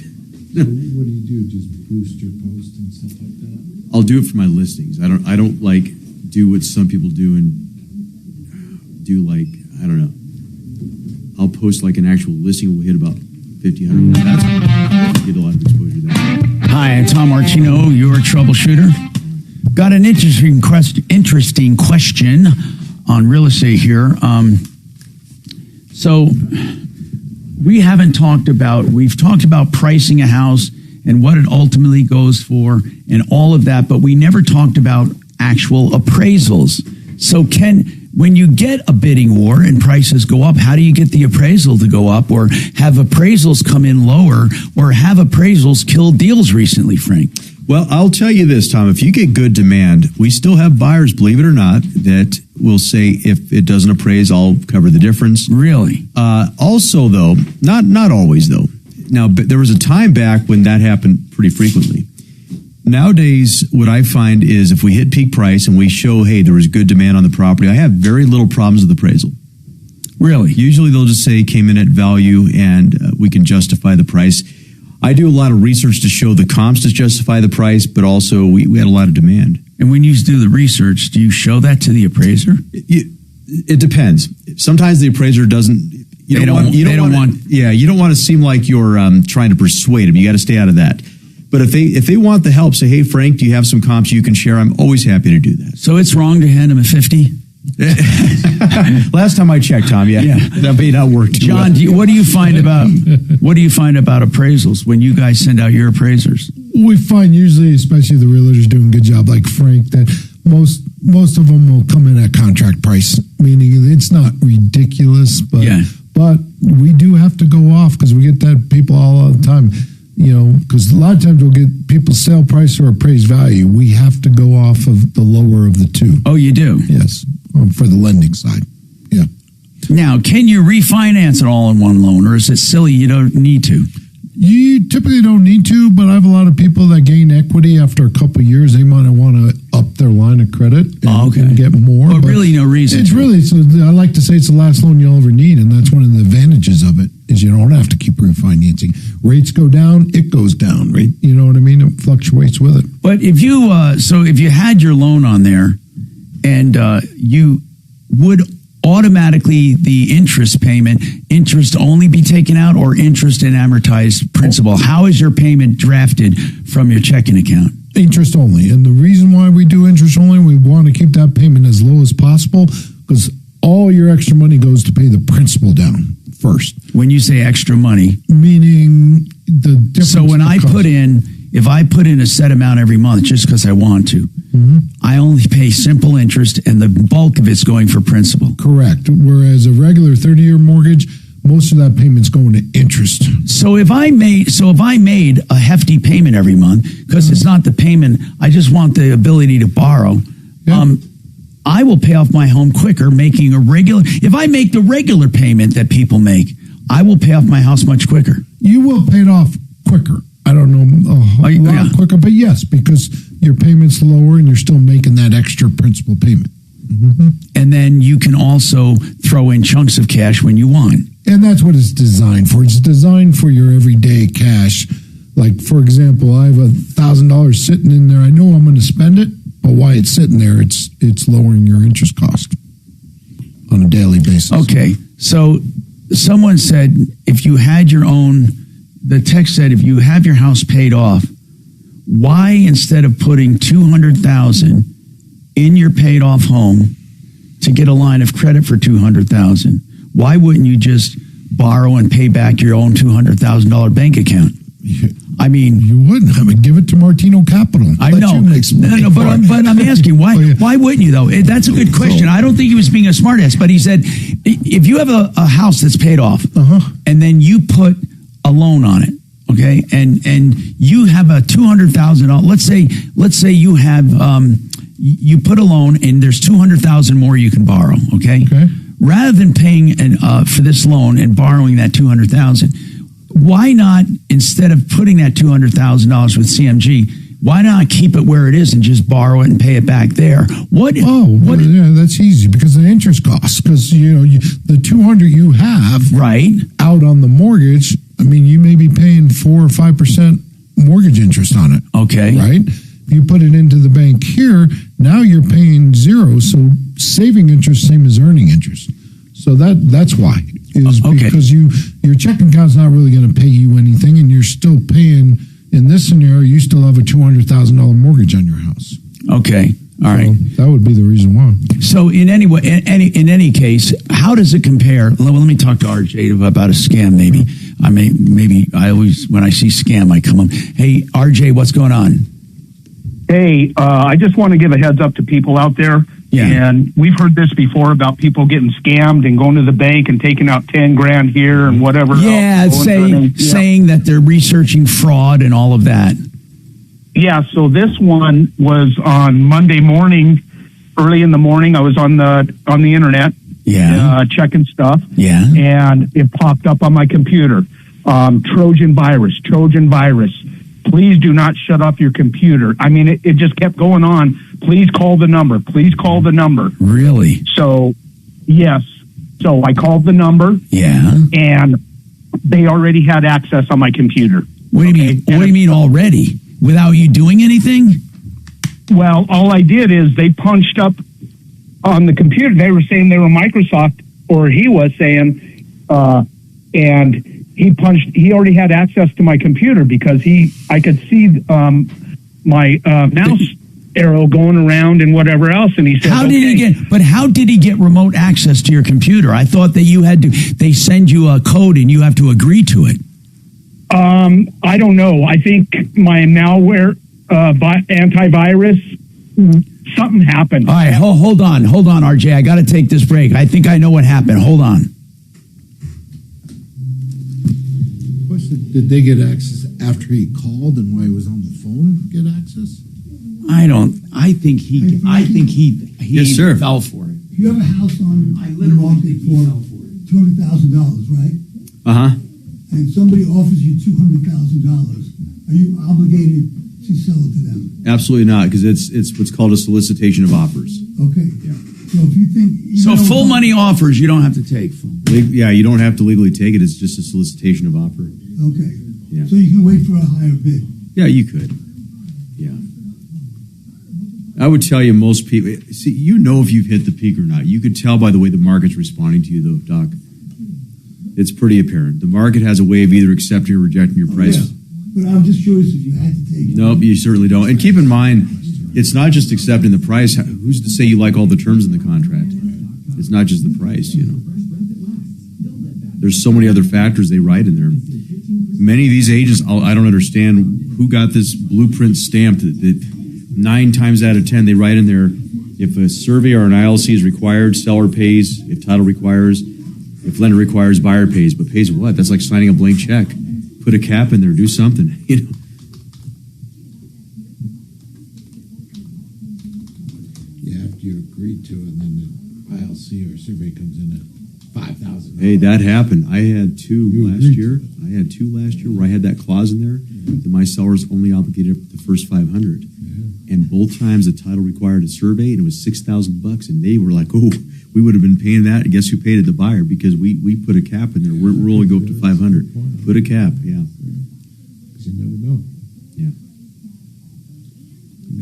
S1: So what do you do? Just boost your post and stuff like that?
S3: I'll do it for my listings. I don't like do what some people do and do I don't know. I'll post like an actual listing. We'll hit about 50, 100. Get a lot of exposure there.
S4: Hi, I'm Tom Martino, your troubleshooter. Got an interesting question on real estate here. So we've talked about pricing a house and what it ultimately goes for and all of that, but we never talked about actual appraisals. So when you get a bidding war and prices go up, how do you get the appraisal to go up, or have appraisals come in lower, or have appraisals kill deals recently, Frank?
S3: Well, I'll tell you this, Tom. If you get good demand, we still have buyers, believe it or not, that will say if it doesn't appraise, I'll cover the difference.
S4: Really?
S3: Also, though, not always, though. Now, but there was a time back when that happened pretty frequently. Nowadays, what I find is if we hit peak price and we show, hey, there was good demand on the property, I have very little problems with appraisal.
S4: Really?
S3: Usually they'll just say came in at value and we can justify the price. I do a lot of research to show the comps to justify the price, but also we had a lot of demand.
S4: And when you do the research, do you show that to the appraiser?
S3: It depends. Sometimes the appraiser doesn't. You don't want to seem like you're trying to persuade them. You got to stay out of that. But if they want the help, say, hey, Frank, do you have some comps you can share? I'm always happy to do that.
S4: So it's wrong to hand them a 50?
S3: Last time I checked, Tom, that may not work too
S4: John,
S3: well.
S4: what do you find about appraisals when you guys send out your appraisers?
S13: We find usually, especially the realtors doing a good job, like Frank, that most of them will come in at contract price, meaning it's not ridiculous, but we do have to go off because we get that people all the time. Because a lot of times we'll get people's sale price or appraised value. We have to go off of the lower of the two.
S4: Oh, you do?
S13: Yes, for the lending side. Yeah.
S4: Now, can you refinance it all in one loan, or is it silly you don't need to?
S13: You typically don't need to, but I have a lot of people that gain equity after a couple of years. They might want to up their line of credit and get more.
S4: But really no reason.
S13: It's really, so I like to say it's the last loan you'll ever need, and that's one of the advantages of it, is you don't have to keep refinancing. Rates go down, it goes down, right? You know what I mean? It fluctuates with it.
S4: But if you, if you had your loan on there and you would automatically the interest only be taken out, or interest and amortized principal? How is your payment drafted from your checking account?
S13: Interest only. And the reason why we do interest only, we want to keep that payment as low as possible because all your extra money goes to pay the principal down first.
S4: When you say extra money,
S13: meaning the difference.
S4: So when I put I put in a set amount every month just because I want to, I only pay simple interest, and the bulk of it's going for principal.
S13: Correct. Whereas a regular 30-year mortgage, most of that payment's going to interest.
S4: So if I made a hefty payment every month, because it's not the payment, I just want the ability to borrow. I will pay off my home quicker making a regular. If I make the regular payment that people make, I will pay off my house much quicker.
S13: You will pay it off quicker. I don't know a lot quicker, but yes, because your payment's lower and you're still making that extra principal payment.
S4: And then you can also throw in chunks of cash when you want.
S13: And that's what it's designed for. It's designed for your everyday cash. Like, for example, I have $1,000 sitting in there. I know I'm going to spend it, but while it's sitting there, it's lowering your interest cost on a daily basis.
S4: Okay, so someone said if you had your own, the text said if you have your house paid off, why instead of putting $200,000 in your paid off home to get a line of credit for $200,000, why wouldn't you just borrow and pay back your own $200,000 bank account? I mean,
S13: you wouldn't. I mean, give it to Martino Capital.
S4: I know. No, but I'm asking why. Why wouldn't you though? That's a good question. I don't think he was being a smartass, but he said if you have a house that's paid off, and then you put a loan on it, okay, and you have a $200,000. Let's say you have you put a loan and there's $200,000 more you can borrow, okay. Rather than paying for this loan and borrowing that $200,000. Why not, instead of putting that $200,000 with CMG, why not keep it where it is and just borrow it and pay it back there?
S13: Yeah, that's easy because of the interest costs. Because the $200 you have out on the mortgage, I mean, you may be paying 4 or 5% mortgage interest on it.
S4: Okay,
S13: right. If you put it into the bank here, now you're paying zero. So saving interest, same as earning interest. So that's why. Because your checking account's not really going to pay you anything, and you're still paying. In this scenario, you still have a $200,000 mortgage on your house.
S4: Okay, all right.
S13: That would be the reason why.
S4: So in any case, how does it compare? Well, let me talk to RJ about a scam. Maybe I always, when I see scam, I come up. Hey, RJ, what's going on?
S21: Hey, I just want to give a heads up to people out there.
S4: Yeah.
S21: And we've heard this before about people getting scammed and going to the bank and taking out 10 grand here and whatever.
S4: Yeah, saying that they're researching fraud and all of that.
S21: Yeah, so this one was on Monday morning, early in the morning. I was on the internet, checking stuff.
S4: Yeah,
S21: and it popped up on my computer. Trojan virus. Please do not shut off your computer. I mean, it just kept going on. Please call the number. Please call the number.
S4: Really?
S21: So, yes. So I called the number.
S4: Yeah.
S21: And they already had access on my computer.
S4: What do you mean? What do you mean already? Without you doing anything?
S21: Well, all I did is they punched up on the computer. They were saying they were Microsoft, or he was saying, and he already had access to my computer because I could see my mouse arrow going around and whatever else, and he said,
S4: how did he get remote access to your computer? I thought that they send you a code and you have to agree to it.
S21: I don't know. I think my malware antivirus, something happened.
S4: All right, hold on, RJ. I got to take this break. I think I know what happened. Hold on.
S13: Did they get access after he called and while he was on the phone? Get access?
S4: I think he
S3: yes, sir.
S4: fell for it.
S5: You have a house on the market for $200,000, right? And somebody offers you $200,000. Are you obligated to sell it to them?
S3: Absolutely not, because it's what's called a solicitation of offers.
S5: Okay. Yeah. So if you think
S4: full money offers, you don't have to take.
S3: Yeah, you don't have to legally take it. It's just a solicitation of offer.
S5: Okay.
S3: Yeah.
S5: So you can wait for a higher bid.
S3: Yeah, you could. Yeah. I would tell you most people, see, if you've hit the peak or not. You could tell by the way the market's responding to you, though, Doc. It's pretty apparent. The market has a way of either accepting or rejecting your price.
S5: Yeah. But I'm just curious if you had to take it.
S3: Nope, you certainly don't. And keep in mind, it's not just accepting the price. Who's to say you like all the terms in the contract? It's not just the price, There's so many other factors they write in there. Many of these agents, I don't understand who got this blueprint stamped. That 9 times out of 10, they write in there, if a survey or an ILC is required, seller pays. If title requires, if lender requires, buyer pays. But pays what? That's like signing a blank check. Put a cap in there. Do something. You know.
S1: Yeah, after you agree to it, and then the ILC or survey comes in at $5,000.
S3: Hey, that happened. I had 2 last year. I had 2 last year where I had that clause in there that my seller's only obligated up to the first 500. And both times the title required a survey, and it was $6,000, and they were like, "Oh, we would have been paying that." And guess who paid it? The buyer, because we put a cap in there. We're only go up to 500. Put a cap, yeah.
S1: Because you never know.
S3: Yeah.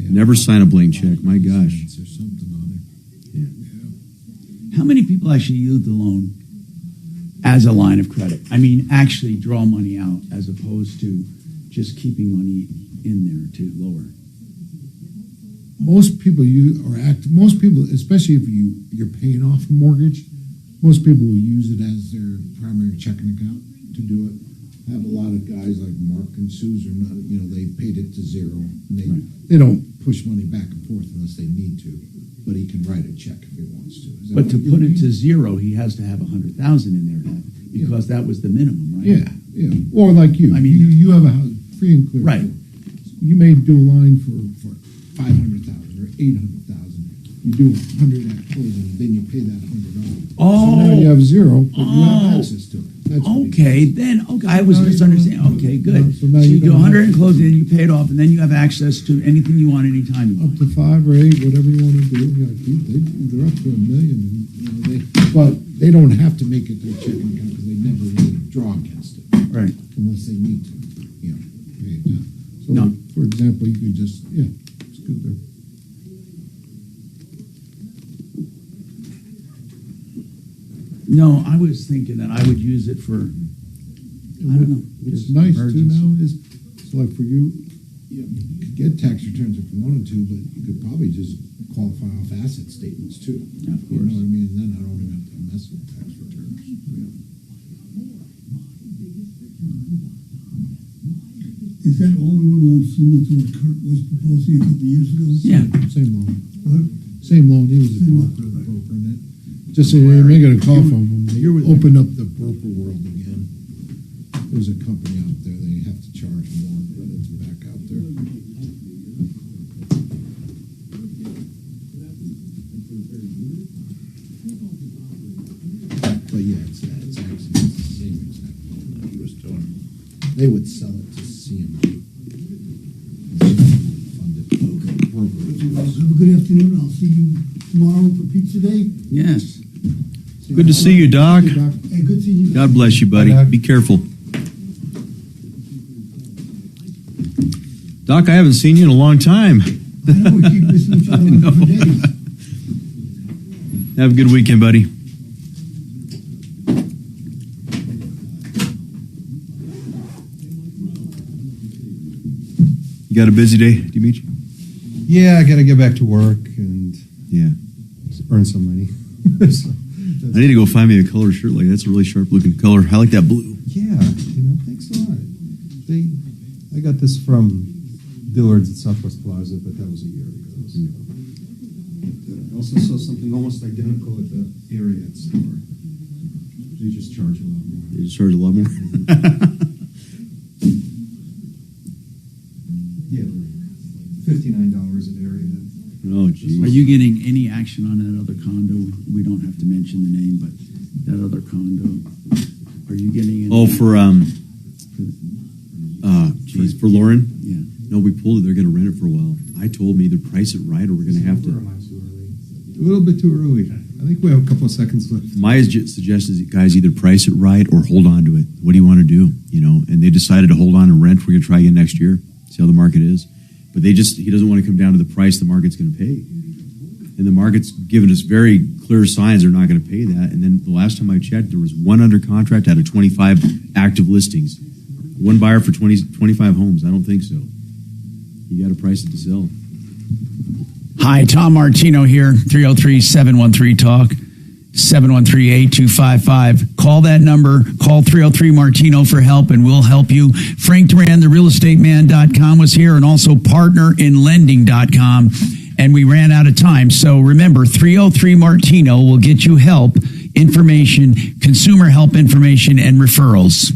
S3: Never sign a blank check. My gosh.
S1: There's something on it.
S4: How many people actually use the loan as a line of credit? I mean, actually draw money out as opposed to just keeping money in there to lower.
S1: Most people most people, especially if you're paying off a mortgage, most people will use it as their primary checking account to do it. I have a lot of guys like Mark and Susan, they paid it to zero. And they don't push money back and forth unless they need to, but he can write a check if he wants to.
S4: But to put it to zero, he has to have 100,000 in there then, because that was the minimum, right?
S1: Yeah. Or like you. I mean, you have a house free and clear.
S4: Right.
S1: You may do a line for 500,000 or 800,000. You do 100 at closing, then you pay that $100. So now you have zero, but you have access to it. That's
S4: I was misunderstanding. Okay, good.
S1: So
S4: So
S1: now
S4: you
S1: you
S4: do
S1: don't
S4: 100 in closing, and you pay it off, and then you have access to anything you want anytime you want.
S1: Up to 5 or 8, whatever you want to do. They're up to $1 million. But they don't have to make it their checking account because they never really draw against it.
S4: Right.
S1: Unless they need to, pay it down. So,
S4: No.
S1: for example, you could just, it's good there.
S4: No, I was thinking that I would use it for, I don't know.
S1: What's
S4: just
S1: nice too
S4: emergency.
S1: now is, it's like for you, you could get tax returns if you wanted to, but you could probably just qualify off asset statements too.
S4: Yeah, of
S1: You
S4: course.
S1: know what I mean? And then I don't even have to mess with tax returns.
S5: Is that all we want to similar to what Kurt was proposing a couple of years ago?
S4: Yeah.
S1: Same loan.
S5: What?
S1: Same loan. He was a broker in it. Just so you may get a call from him. They opened up the broker world again. There's a company out there. They have to charge more, but it's back out there. But yeah, it's actually the same exact loan that he was doing. They would sell it to CME.
S5: Have a good afternoon. I'll see you tomorrow for pizza day.
S4: Yes.
S3: Good to see you, Doc.
S5: Hey, good seeing you.
S3: God bless you, buddy. Be careful. Doc, I haven't seen you in a long time.
S5: I know, we keep missing each other for days.
S3: Have a good weekend, buddy. You got a busy day, Dimitri?
S2: Yeah, I got to get back to work and earn some money. So,
S3: I need to go find me a color shirt like that. That's a really sharp looking color. I like that blue.
S2: yeah, thanks a lot. I got this from Dillard's at Southwest Plaza, but that was a year ago. So. I also saw something almost identical at the Ariat store. They just charge a lot more.
S3: They just charge a lot more.
S2: Yeah, $59 at Ariat.
S3: Oh, geez.
S4: Are you getting any action on that other condo? We don't have to mention the name, but that other condo. Are you getting any?
S3: Oh, for Lauren?
S4: Yeah.
S3: No, we pulled it. They're going to rent it for a while. I told me either price it right or we're going to have to.
S2: A little bit too early. I think we have a couple of seconds left.
S3: My suggestion is, guys, either price it right or hold on to it. What do you want to do? And they decided to hold on and rent. We're going to try again next year, see how the market is. But he doesn't want to come down to the price the market's going to pay. And the market's given us very clear signs they're not going to pay that. And then the last time I checked, there was one under contract out of 25 active listings. One buyer for 25 homes. I don't think so. You got to price it to sell.
S4: Hi, Tom Martino here, 303-713-TALK. 713-8255. Call that number. Call 303 Martino for help, and we'll help you. Frank Duran, therealestateman.com was here, and also partnerinlending.com. And we ran out of time. So remember, 303 Martino will get you help, information, consumer help information, and referrals.